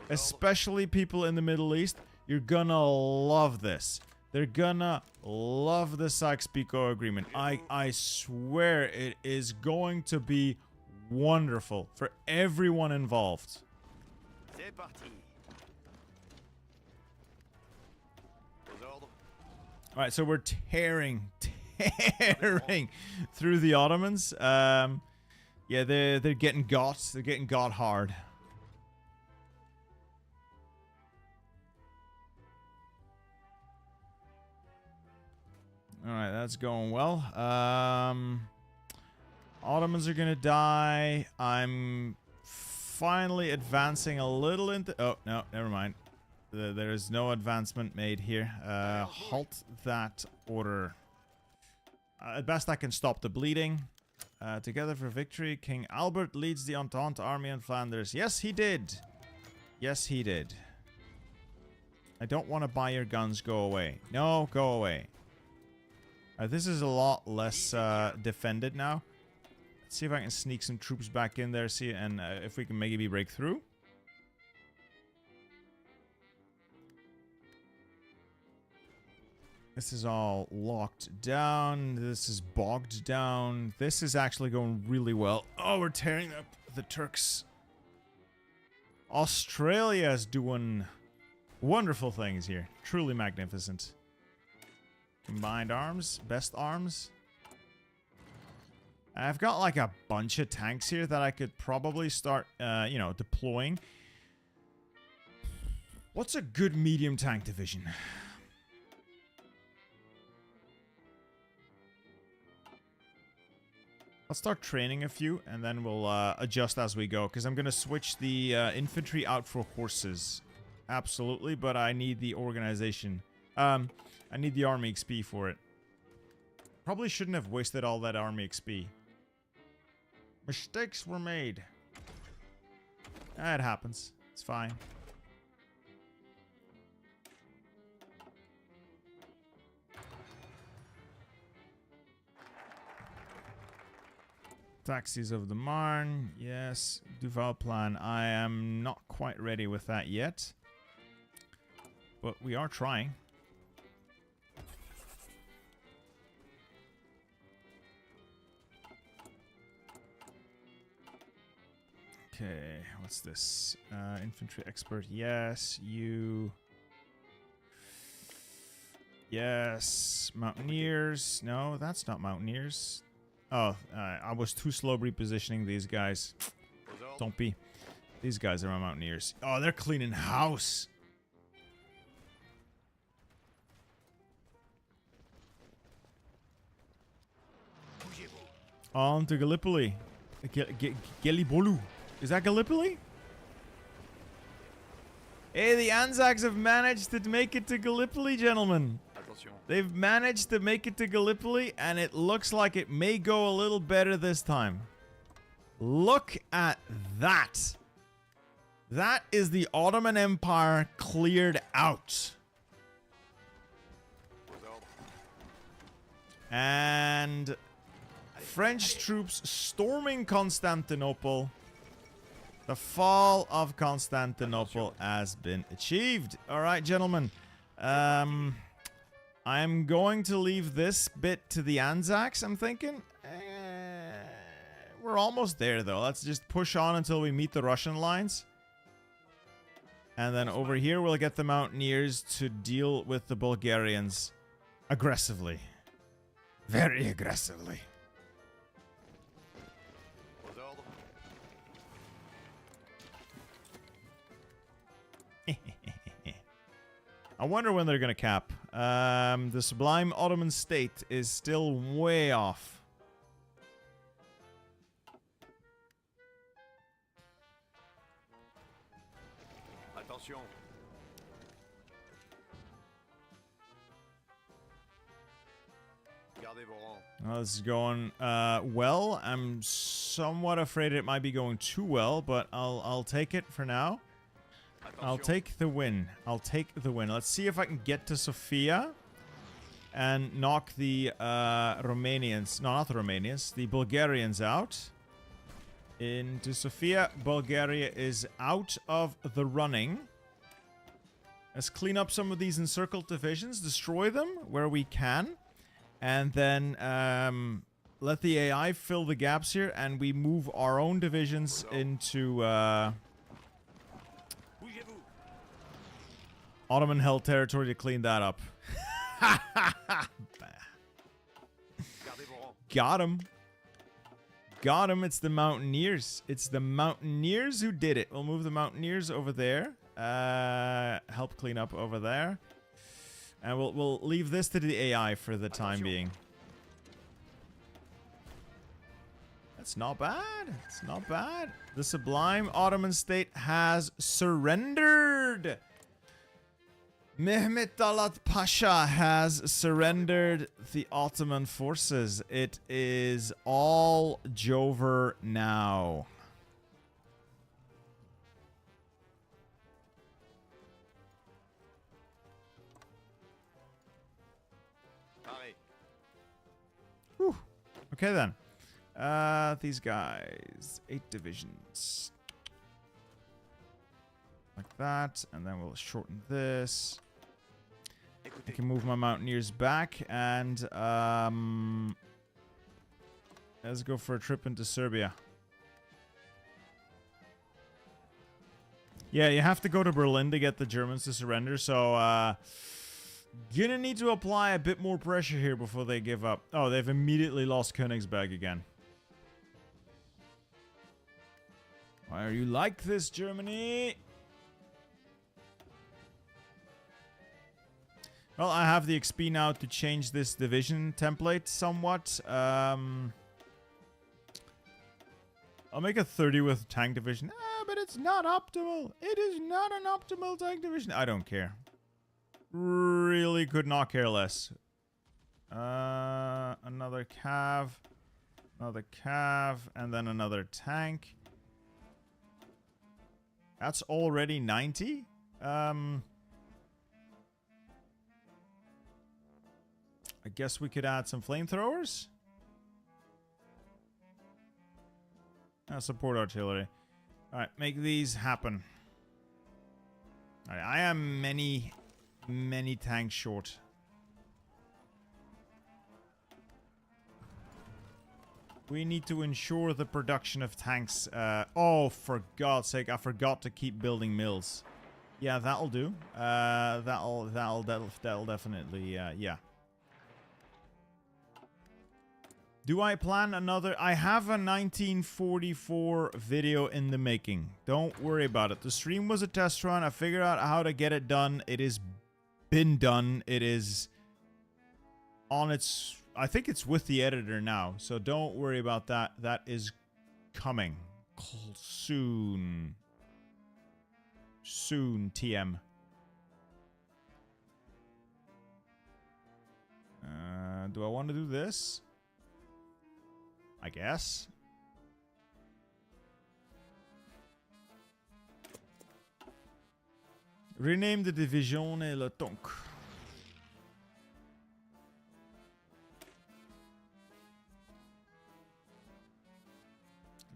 especially people in the Middle East. You're gonna love this. They're gonna love the Sykes-Picot agreement. I swear it is going to be wonderful for everyone involved. C'est parti. Aux ordres. Alright, so we're tearing through the Ottomans. Yeah, they're getting got. They're getting got hard. Alright, that's going well. Ottomans are gonna die. I'm finally advancing a little into... Oh, no, never mind. There is no advancement made here. Halt that order. At best, I can stop the bleeding. Together for victory, King Albert leads the Entente army in Flanders. Yes, he did. Yes, he did. I don't want to buy your guns. Go away. No, go away. This is a lot less defended now. Let's see if I can sneak some troops back in there. See, and if we can maybe break through. This is all locked down. This is bogged down. This is actually going really well. Oh, we're tearing up the Turks. Australia is doing wonderful things here. Truly magnificent. Combined arms. Best arms. I've got like a bunch of tanks here that I could probably start, you know, deploying. What's a good medium tank division? I'll start training a few, and then we'll adjust as we go, because I'm going to switch the infantry out for horses. Absolutely, but I need the organization. I need the army XP for it. Probably shouldn't have wasted all that army XP. Mistakes were made. It happens. It's fine. Taxis of the Marne. Yes. Duval plan. I am not quite ready with that yet. But we are trying. Okay, what's this? Infantry expert. Yes, you. Yes, Mountaineers. No, that's not Mountaineers. Oh, I was too slow repositioning these guys. Don't be. These guys are my Mountaineers. Oh, they're cleaning house. On to Gallipoli. Gallipoli. Is that Gallipoli? Hey, the Anzacs have managed to make it to Gallipoli, gentlemen. Attention. They've managed to make it to Gallipoli, and it looks like it may go a little better this time. Look at that. That is the Ottoman Empire cleared out. And French troops storming Constantinople. The fall of Constantinople has been achieved. All right, gentlemen. I'm going to leave this bit to the Anzacs, I'm thinking. We're almost there, though. Let's just push on until we meet the Russian lines. And then over here, we'll get the Mountaineers to deal with the Bulgarians aggressively. Very aggressively. I wonder when they're gonna cap. The sublime Ottoman state is still way off. Attention. Gardez vos rangs. Well, this is going well. I'm somewhat afraid it might be going too well, but I'll take it for now. I'll Attention. take the win. I'll take the win. Let's see if I can get to Sofia and knock the Romanians, no, not the Romanians, the Bulgarians out. Into Sofia. Bulgaria is out of the running. Let's clean up some of these encircled divisions, destroy them where we can, and then let the AI fill the gaps here, and we move our own divisions into Bougez-vous. Ottoman-held territory to clean that up. Gardez vos rangs. Got him. Got him. It's the Mountaineers. It's the Mountaineers who did it. We'll move the Mountaineers over there. Help clean up over there. And we'll leave this to the AI for the time being. That's not bad. It's not bad. The Sublime Ottoman state has surrendered. Mehmet Talat Pasha has surrendered the Ottoman forces. It is all Jover now. Arrêt. Whew. Okay then. These guys, 8 divisions. Like that, and then we'll shorten this. I Écoutez. can move my Mountaineers back, and let's go for a trip into Serbia. Yeah, you have to go to Berlin to get the Germans to surrender, so gonna need to apply a bit more pressure here before they give up. Oh, they've immediately lost Königsberg again. Why are you like this, Germany? Well, I have the XP now to change this division template somewhat. I'll make a 30 with tank division. But it's not optimal. It is not an optimal tank division. I don't care. Really could not care less. Another cav. Another cav. And then another tank. That's already 90. I guess we could add some flamethrowers. Support artillery. Alright, make these happen. Alright, I am many tanks short. We need to ensure the production of tanks. Oh, for God's sake, I forgot to keep building mills. Yeah, that'll do. That'll definitely, yeah. Do I plan another? I have a 1944 video in the making. Don't worry about it. The stream was a test run. I figured out how to get it done. It has been done. It is on its... I think it's with the editor now. So don't worry about that. That is coming. Soon. Soon, TM. Do I want to do this? I guess. Rename the Divisione Le Tonk.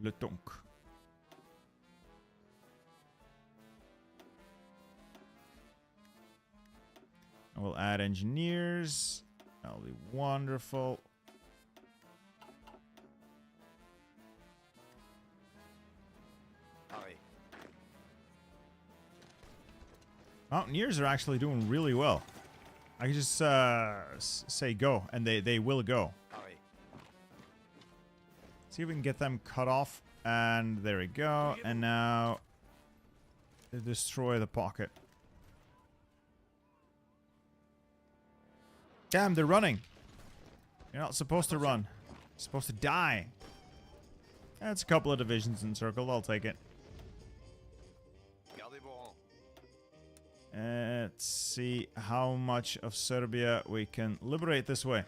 Le Tonk. I will add engineers. That'll be wonderful. Arrêt. Mountaineers are actually doing really well. I can just say go, and they will go. Arrêt. See if we can get them cut off. And there we go. And now they destroy the pocket. Damn, they're running. You're not supposed to run. You're supposed to die. That's a couple of divisions encircled. I'll take it. Gardez vos rangs. Let's see how much of Serbia we can liberate this way.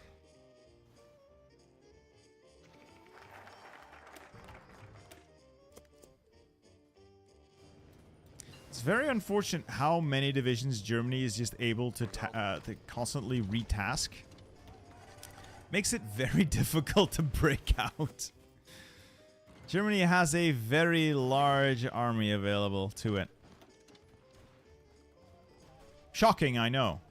It's very unfortunate how many divisions Germany is just able to constantly retask. Makes it very difficult to break out. Germany has a very large army available to it. Shocking, I know.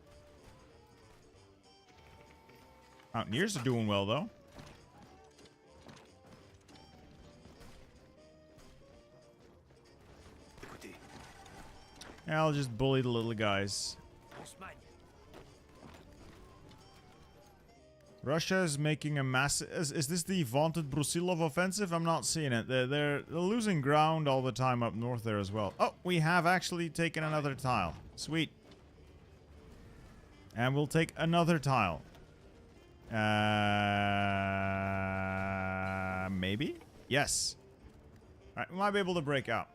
Mountaineers are doing well, though. Yeah, I'll just bully the little guys. Russia is making a massive... Is this the vaunted Brusilov offensive? I'm not seeing it. They're losing ground all the time up north there as well. Oh, we have actually taken another tile. Sweet. And we'll take another tile. Maybe? Yes. Alright, we might be able to break out.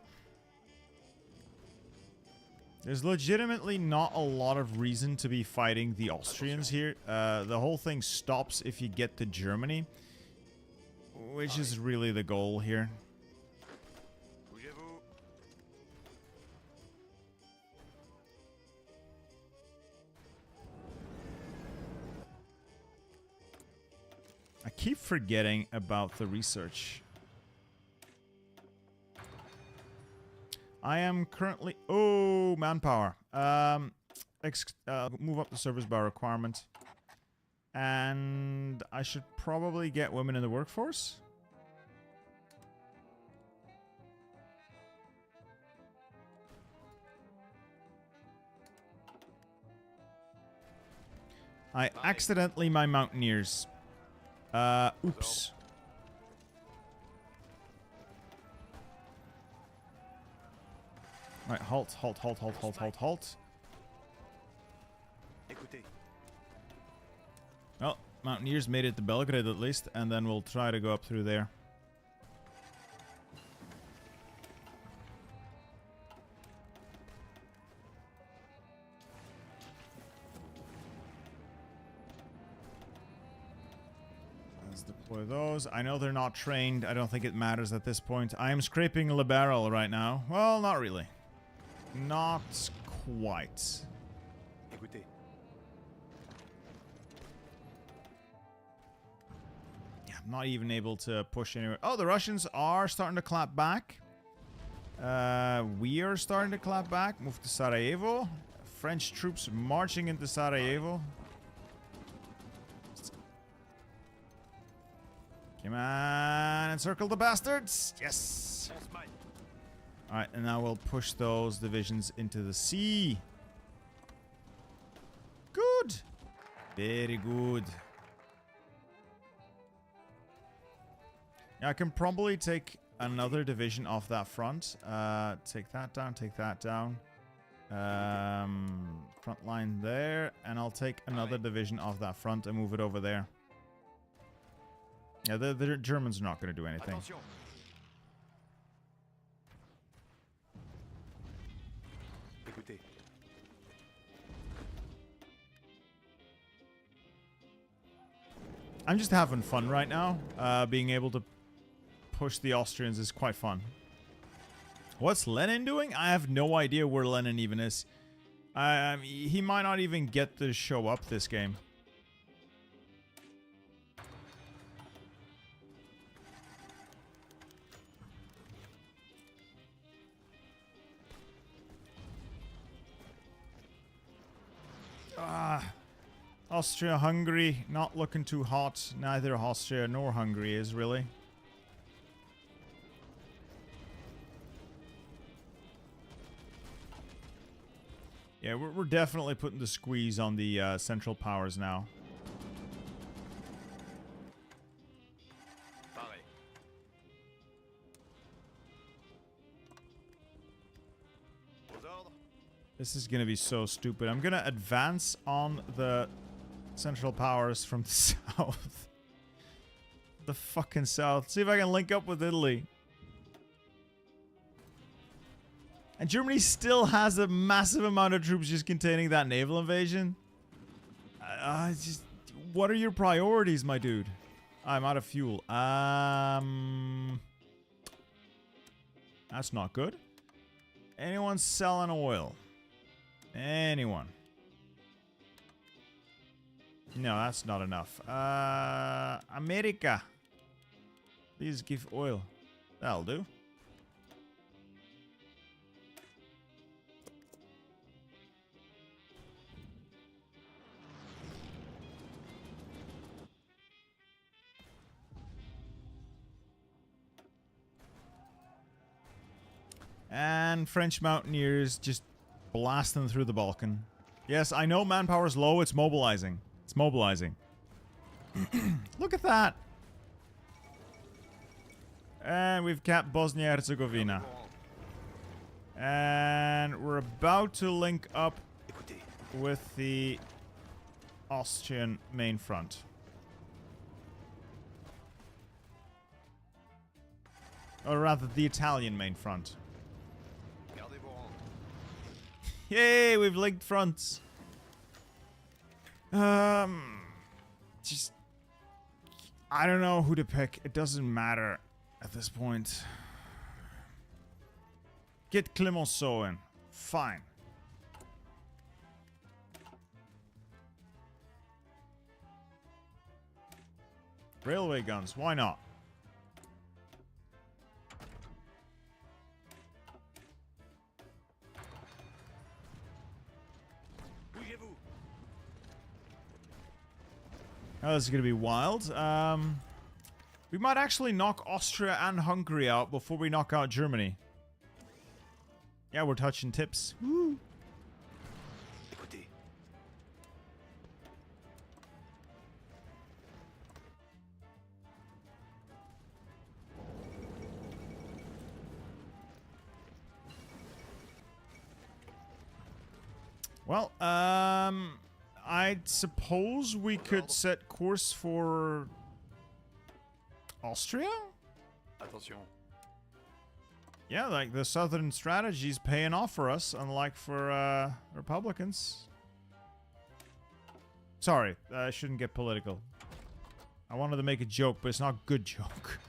There's legitimately not a lot of reason to be fighting the Austrians here. The whole thing stops if you get to Germany, which is really the goal here. I keep forgetting about the research. I am currently... Oh, manpower. Move up the service bar requirement. And I should probably get women in the workforce. I accidentally my mountaineers. Oops. Right, halt, halt, halt, halt, halt, halt, halt. Well, Mountaineers made it to Belgrade at least, and then we'll try to go up through there. Let's deploy those. I know they're not trained. I don't think it matters at this point. I am scraping Liberal right now. Well, not really. Not quite. Yeah, I'm not even able to push anywhere. Oh, the Russians are starting to clap back. We are starting to clap back. Move to Sarajevo. French troops marching into Sarajevo. Come on, encircle the bastards. Yes. Alright, and now we'll push those divisions into the sea. Good. Very good. Yeah, I can probably take another division off that front. Take that down, take that down. Front line there. And I'll take another division off that front and move it over there. Yeah, the Germans are not going to do anything. I'm just having fun right now. Being able to push the Austrians is quite fun. What's Lenin doing? I have no idea where Lenin even is. He might not even get to show up this game. Austria-Hungary, not looking too hot. Neither Austria nor Hungary is, really. Yeah, we're definitely putting the squeeze on the Central Powers now. This is gonna be so stupid. I'm gonna advance on the Central Powers from the south. The fucking south. See if I can link up with Italy. And Germany still has a massive amount of troops just containing that naval invasion. What are your priorities, my dude? I'm out of fuel. That's not good. Anyone selling oil? Anyone? No, that's not enough. America. Please give oil. That'll do. And French mountaineers just blasting through the Balkan. Yes, I know manpower's low. It's mobilizing. It's mobilizing. Look at that. And we've capped Bosnia-Herzegovina. And we're about to link up with the Austrian main front. Or rather, the Italian main front. Yay, we've linked fronts. Just... I don't know who to pick. It doesn't matter at this point. Get Clemenceau in. Fine. Railway guns, why not? Oh, this is gonna be wild. We might actually knock Austria and Hungary out before we knock out Germany. Yeah, we're touching tips. Woo. Well, I suppose we could set course for Austria? Attention. Yeah, like the southern strategy's paying off for us, unlike for Republicans. Sorry, I shouldn't get political. I wanted to make a joke, but it's not a good joke.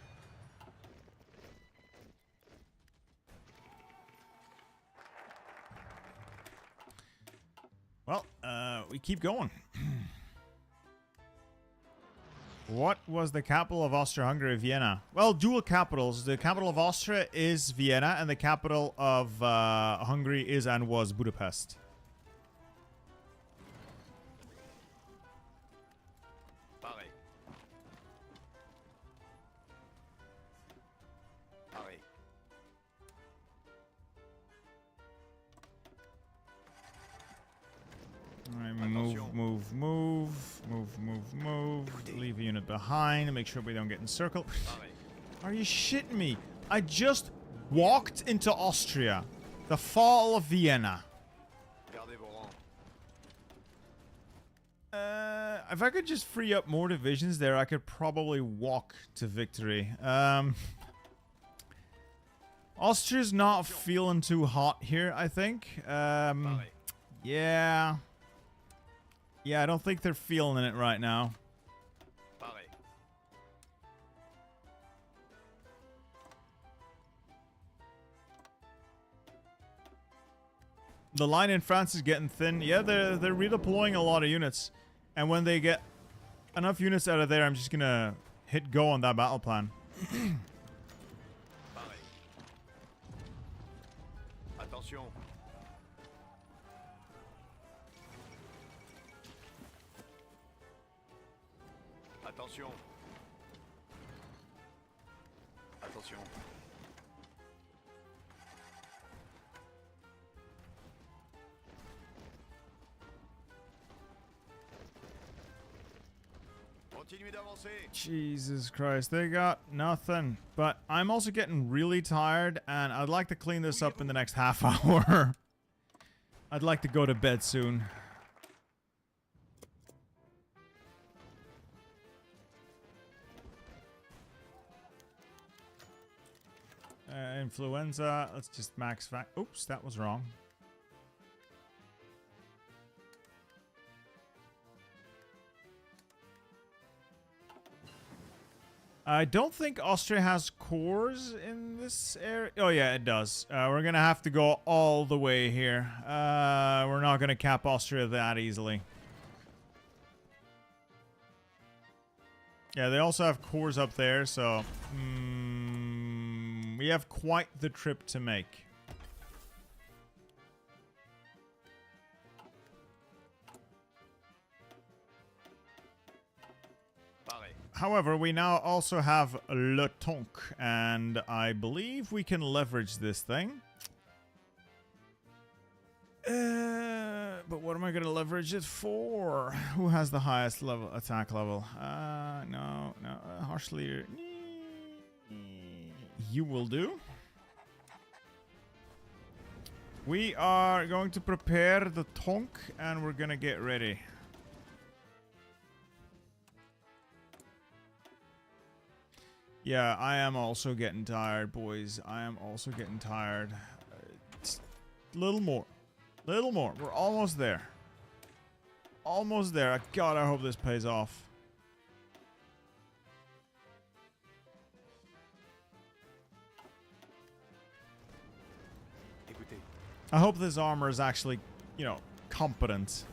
Well, we keep going. What was the capital of Austria-Hungary? Vienna. Well, dual capitals. The capital of Austria is Vienna, and the capital of Hungary is and was Budapest. Pareil. Pareil. Alright, move. Leave a unit behind and make sure we don't get encircled. Are you shitting me? I just walked into Austria. The fall of Vienna. Gardez vos rangs. If I could just free up more divisions there, I could probably walk to victory. Austria's not feeling too hot here, I think. Yeah. Yeah, I don't think they're feeling it right now. Pareil. The line in France is getting thin. Yeah, they're redeploying a lot of units. And when they get enough units out of there, I'm just gonna hit go on that battle plan. Pareil. Attention. Attention. Attention. Continuez d'avancer. Jesus Christ, they got nothing. But I'm also getting really tired, and I'd like to clean this up in the next half hour. I'd like to go to bed soon. Influenza. Let's just max vac. Oops, that was wrong. I don't think Austria has cores in this area. Oh, yeah, it does. We're going to have to go all the way here. We're not going to cap Austria that easily. Yeah, they also have cores up there, so... we have quite the trip to make. However, we now also have Le Tonk, and I believe we can leverage this thing. But what am I going to leverage it for? Who has the highest level attack level? No, Harsh Leader. You will do. We are going to prepare the Tonk, and we're going to get ready. Yeah, I am also getting tired, boys. I am also getting tired. Little more. Little more. We're almost there. Almost there. God, I hope this pays off. I hope this armor is actually, you know, competent.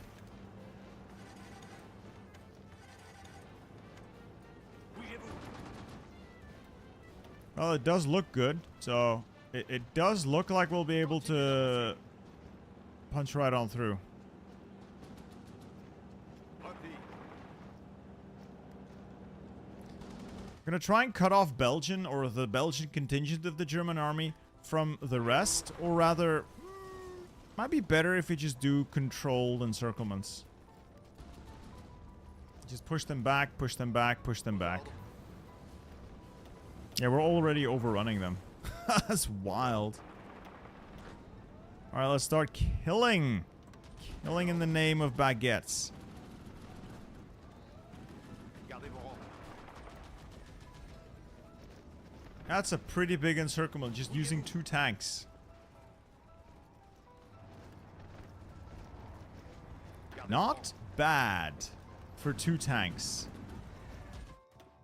Well, it does look good, so it does look like we'll be able to punch right on through. I'm gonna try and cut off Belgian, or the Belgian contingent of the German army, from the rest, or rather, might be better if we just do controlled encirclements. Just push them back, push them back, push them back. Yeah, we're already overrunning them. That's wild. Alright, let's start killing. Killing in the name of baguettes. That's a pretty big encirclement, just using 2 tanks. Not bad for 2 tanks.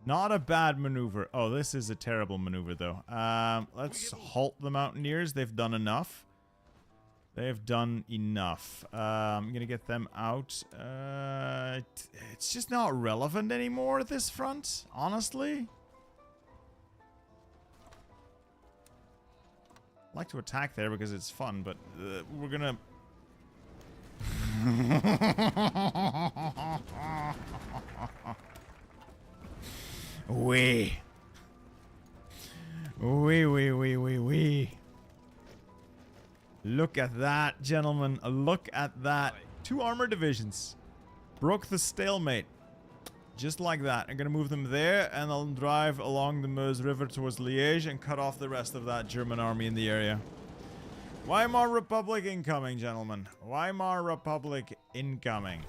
Not a bad maneuver. Oh, this is a terrible maneuver, though. Let's halt the Mountaineers. They've done enough. They've done enough. I'm gonna get them out. It's just not relevant anymore at this front, honestly. I like to attack there because it's fun, but we're gonna... Wee. Look at that, gentlemen. Look at that. 2 armor divisions. Broke the stalemate. Just like that. I'm gonna move them there, and I'll drive along the Meuse River towards Liège and cut off the rest of that German army in the area. Weimar Republic incoming, gentlemen. Weimar Republic incoming.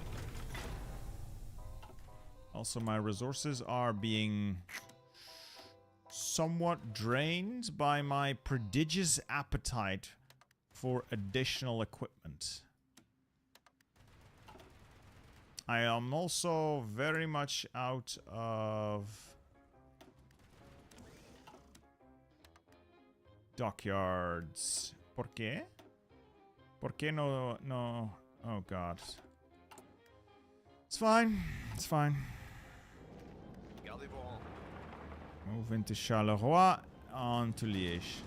Also, my resources are being somewhat drained by my prodigious appetite for additional equipment. I am also very much out of dockyards. ¿Por qué? ¿Por qué no? Oh god. It's fine. It's fine. Move into Charleroi, on to Liège.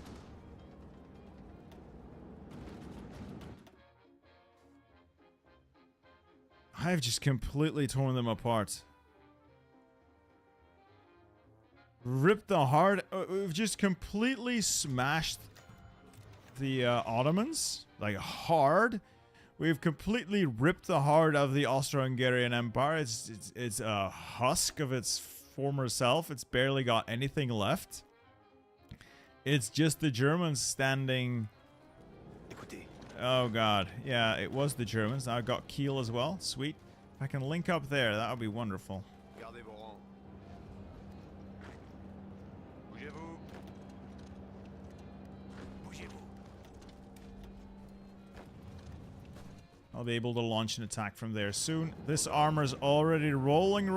I've just completely torn them apart. Ripped the heart. We've just completely smashed the Ottomans. Like, hard. We've completely ripped the heart of the Austro-Hungarian Empire. It's a husk of its former self. It's barely got anything left. It's just the Germans standing... Oh god. Yeah, it was the Germans. Now I got Kiel as well. Sweet. If I can link up there, that would be wonderful. I'll be able to launch an attack from there soon. This armor's already rolling,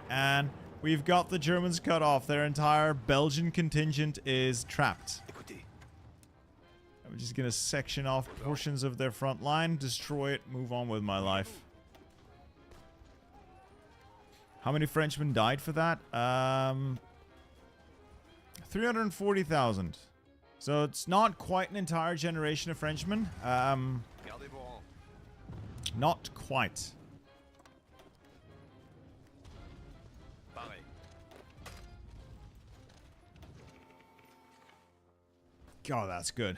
and We've got the Germans cut off. Their entire Belgian contingent is trapped. Écoutez. I'm just gonna section off portions of their front line, destroy it, move on with my life. How many Frenchmen died for that? 340,000. So it's not quite an entire generation of Frenchmen. Gardez vos rangs. Not quite. Pareil. God, that's good.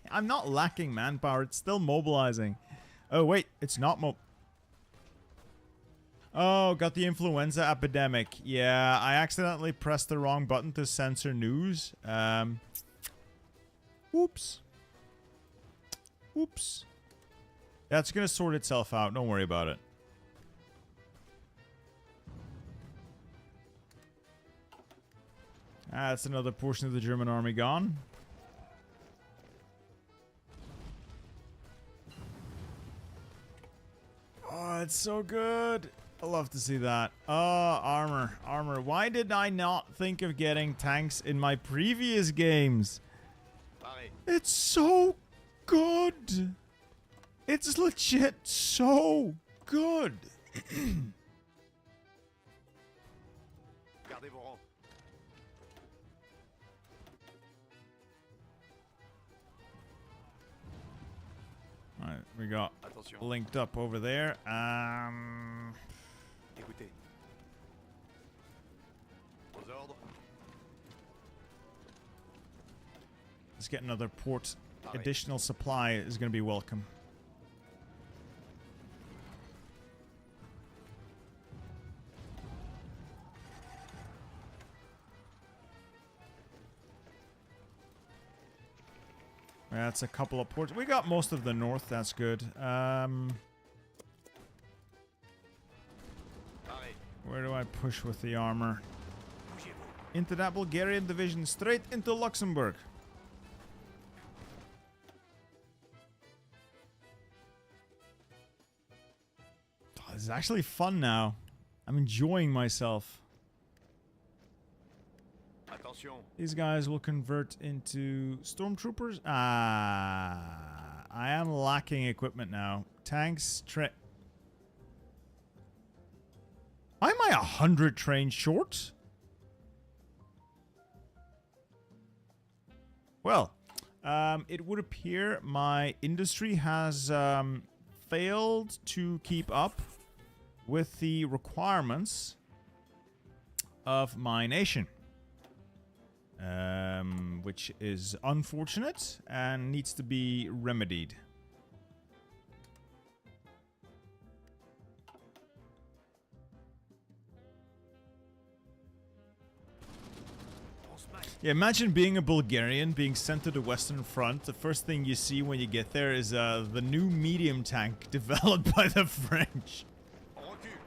I'm not lacking manpower. It's still mobilizing. Oh, wait. It's not Oh, got the influenza epidemic. Yeah, I accidentally pressed the wrong button to censor news. Oops. Oops. That's gonna sort itself out. Don't worry about it. That's another portion of the German army gone. Oh, it's so good. I love to see that. Oh, armor. Armor. Why did I not think of getting tanks in my previous games? Pareil. It's so good. It's legit so good. Gardez vos rangs. Alright, we got Attention. linked up over there. Écoutez. Aux ordres. Let's get another port. Additional supply is going to be welcome. That's a couple of ports. We got most of the north. That's good. Pareil. Where do I push with the armor? Bougez-vous. Into that Bulgarian division, straight into Luxembourg. Oh, this is actually fun now. I'm enjoying myself. Attention. These guys will convert into stormtroopers. I am lacking equipment now. Tanks, Why am I 100 trains short? Well, it would appear my industry has failed to keep up with the requirements of my nation. Which is unfortunate and needs to be remedied. Yeah, imagine being a Bulgarian, being sent to the Western Front. The first thing you see when you get there is the new medium tank developed by the French. On recule.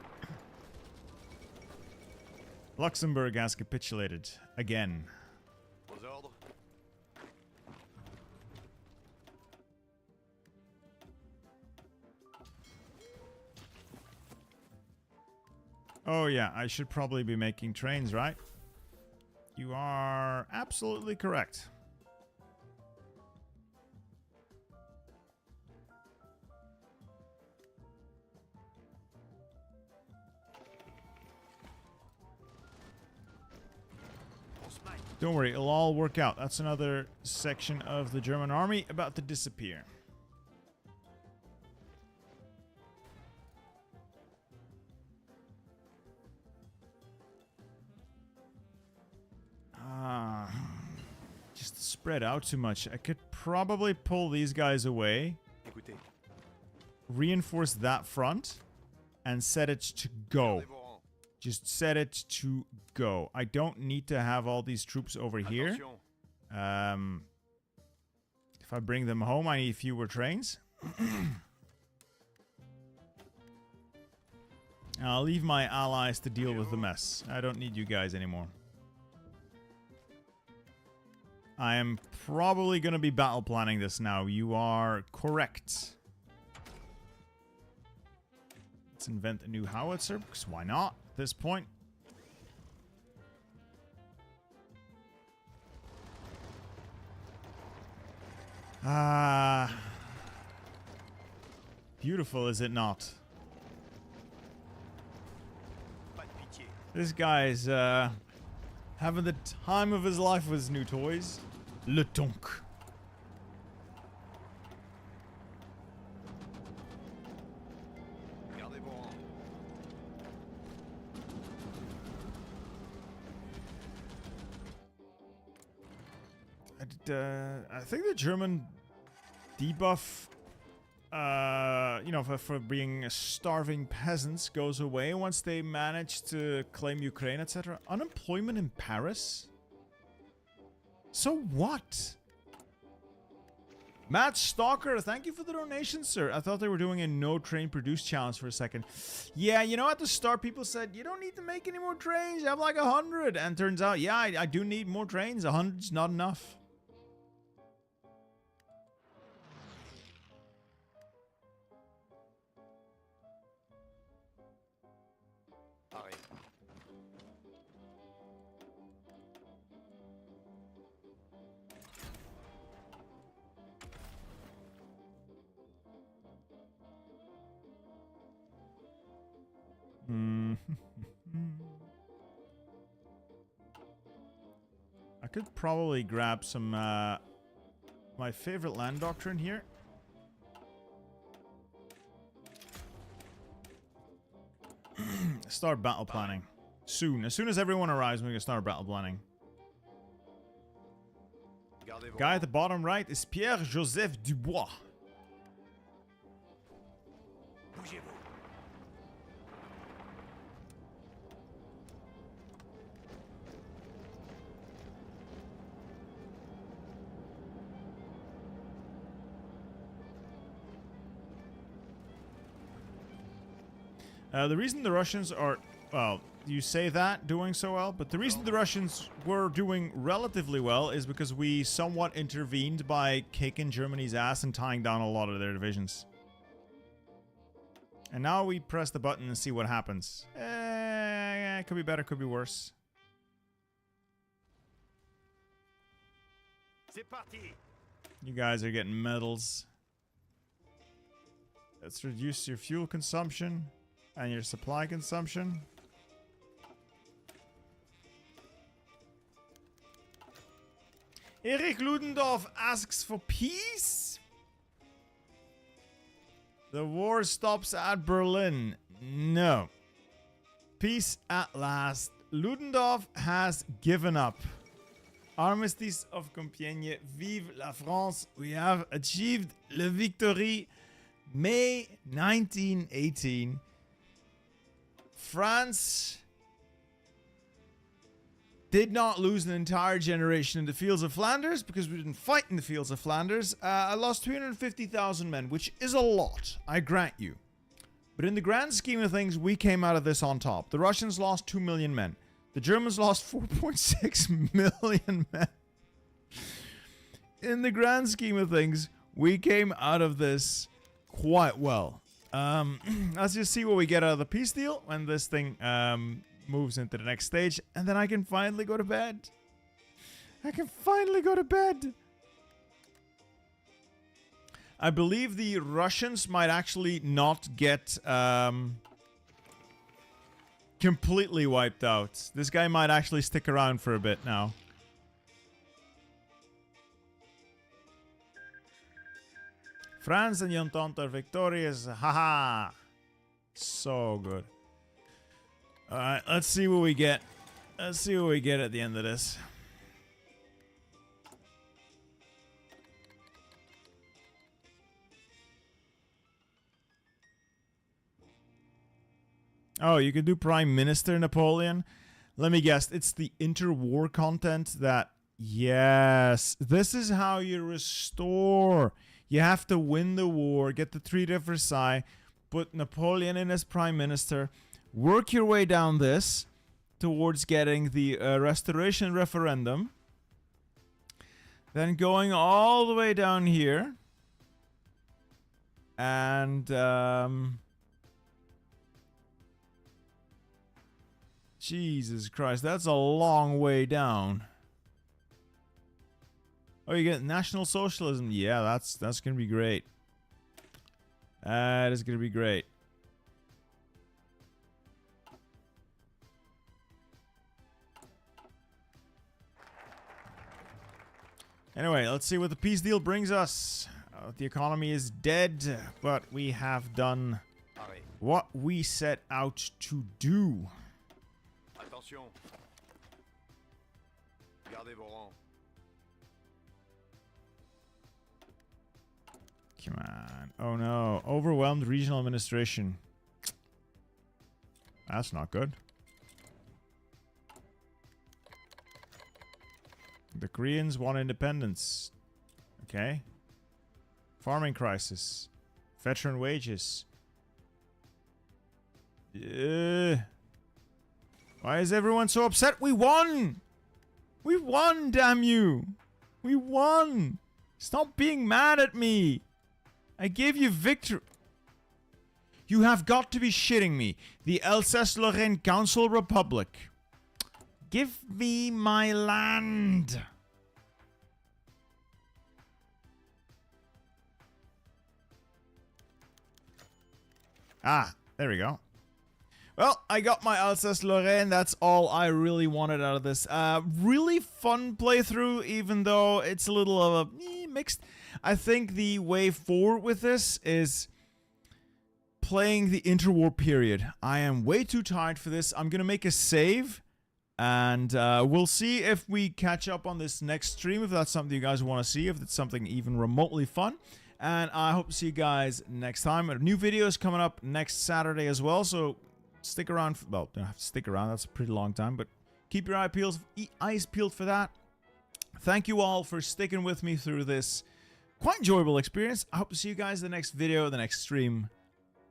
Luxembourg has capitulated again. Aux ordres. Oh yeah, I should probably be making trains, right? You are absolutely correct. Don't worry, it'll all work out. That's another section of the German army about to disappear. Just spread out too much. I could probably pull these guys away, Écoutez. reinforce that front, and set it to go. Gardez vos rangs. Just set it to go. I don't need to have all these troops over here. Attention. If I bring them home, I need fewer trains. I'll leave my allies to deal with the mess. I don't need you guys anymore. I am probably going to be battle planning this now. You are correct. Let's invent a new howitzer, because why not? this point. Ah. Beautiful, is it not? Pas de pitié. This guy's having the time of his life with his new toys. Le Tonk. Gardez vos rangs. I think the German debuff, you know, for being starving peasants goes away once they manage to claim Ukraine, etc. Unemployment in Paris? So what? Matt Stalker, thank you for the donation, sir. I thought they were doing a no train produce challenge for a second. Yeah, you know, at the start people said, you don't need to make any more trains, you have like 100. And turns out, yeah, I do need more trains. 100's not enough. Pareil. I could probably grab some, my favorite land doctrine here. Start battle planning. Soon. As soon as everyone arrives, we can start battle planning. Gardez vos Guy rangs. at the bottom right is Pierre-Joseph Dubois. Bougez-vous. The reason the Russians are, well, you say that, doing so well, but the reason the Russians were doing relatively well is because we somewhat intervened by kicking Germany's ass and tying down a lot of their divisions. And now we press the button and see what happens. It could be better, could be worse. C'est parti. You guys are getting medals. Let's reduce your fuel consumption and your supply consumption. Erich Ludendorff asks for peace. The war stops at Berlin. No. Peace at last. Ludendorff has given up. Armistice of Compiègne. Vive la France. We have achieved la victory. May 1918. France did not lose an entire generation in the fields of Flanders because we didn't fight in the fields of Flanders. I lost 350,000 men, which is a lot, I grant you. But in the grand scheme of things, we came out of this on top. The Russians lost 2 million men. The Germans lost 4.6 million men. In the grand scheme of things, we came out of this quite well. Let's just see what we get out of the peace deal when this thing moves into the next stage, and then I can finally go to bed. I can finally go to bed. I believe the Russians might actually not get completely wiped out. This guy might actually stick around for a bit now. France and Entente are victorious. Haha. So good. Alright, let's see what we get. Let's see what we get at the end of this. Oh, you can do Prime Minister Napoleon? Let me guess, it's the interwar content that... Yes, this is how you restore. You have to win the war, get the Treaty of Versailles, put Napoleon in as Prime Minister, work your way down this towards getting the Restoration Referendum, then going all the way down here, and Jesus Christ, that's a long way down. Oh, you get National Socialism. Yeah, that's gonna be great. That is gonna be great. Anyway, let's see what the peace deal brings us. The economy is dead, but we have done Arrêt. what we set out to do. Attention. Gardez vos rangs. Come on. Oh no. Overwhelmed regional administration. That's not good. The Koreans want independence. Okay. Farming crisis. Veteran wages. Why is everyone so upset? We won! We won, damn you! We won! Stop being mad at me! I gave you victory. You have got to be shitting me. The Alsace-Lorraine Council Republic. Give me my land. Ah, there we go. Well, I got my Alsace-Lorraine. That's all I really wanted out of this. Really fun playthrough, even though it's a little of a mixed. I think the way forward with this is playing the interwar period. I am way too tired for this. I'm going to make a save. And we'll see if we catch up on this next stream, if that's something you guys want to see, if it's something even remotely fun. And I hope to see you guys next time. A new video is coming up next Saturday as well, so stick around. Well, don't have to stick around. That's a pretty long time, but keep your eyes peeled for that. Thank you all for sticking with me through this quite enjoyable experience. I hope to see you guys in the next video, the next stream.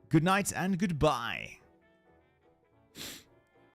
Good night and goodbye.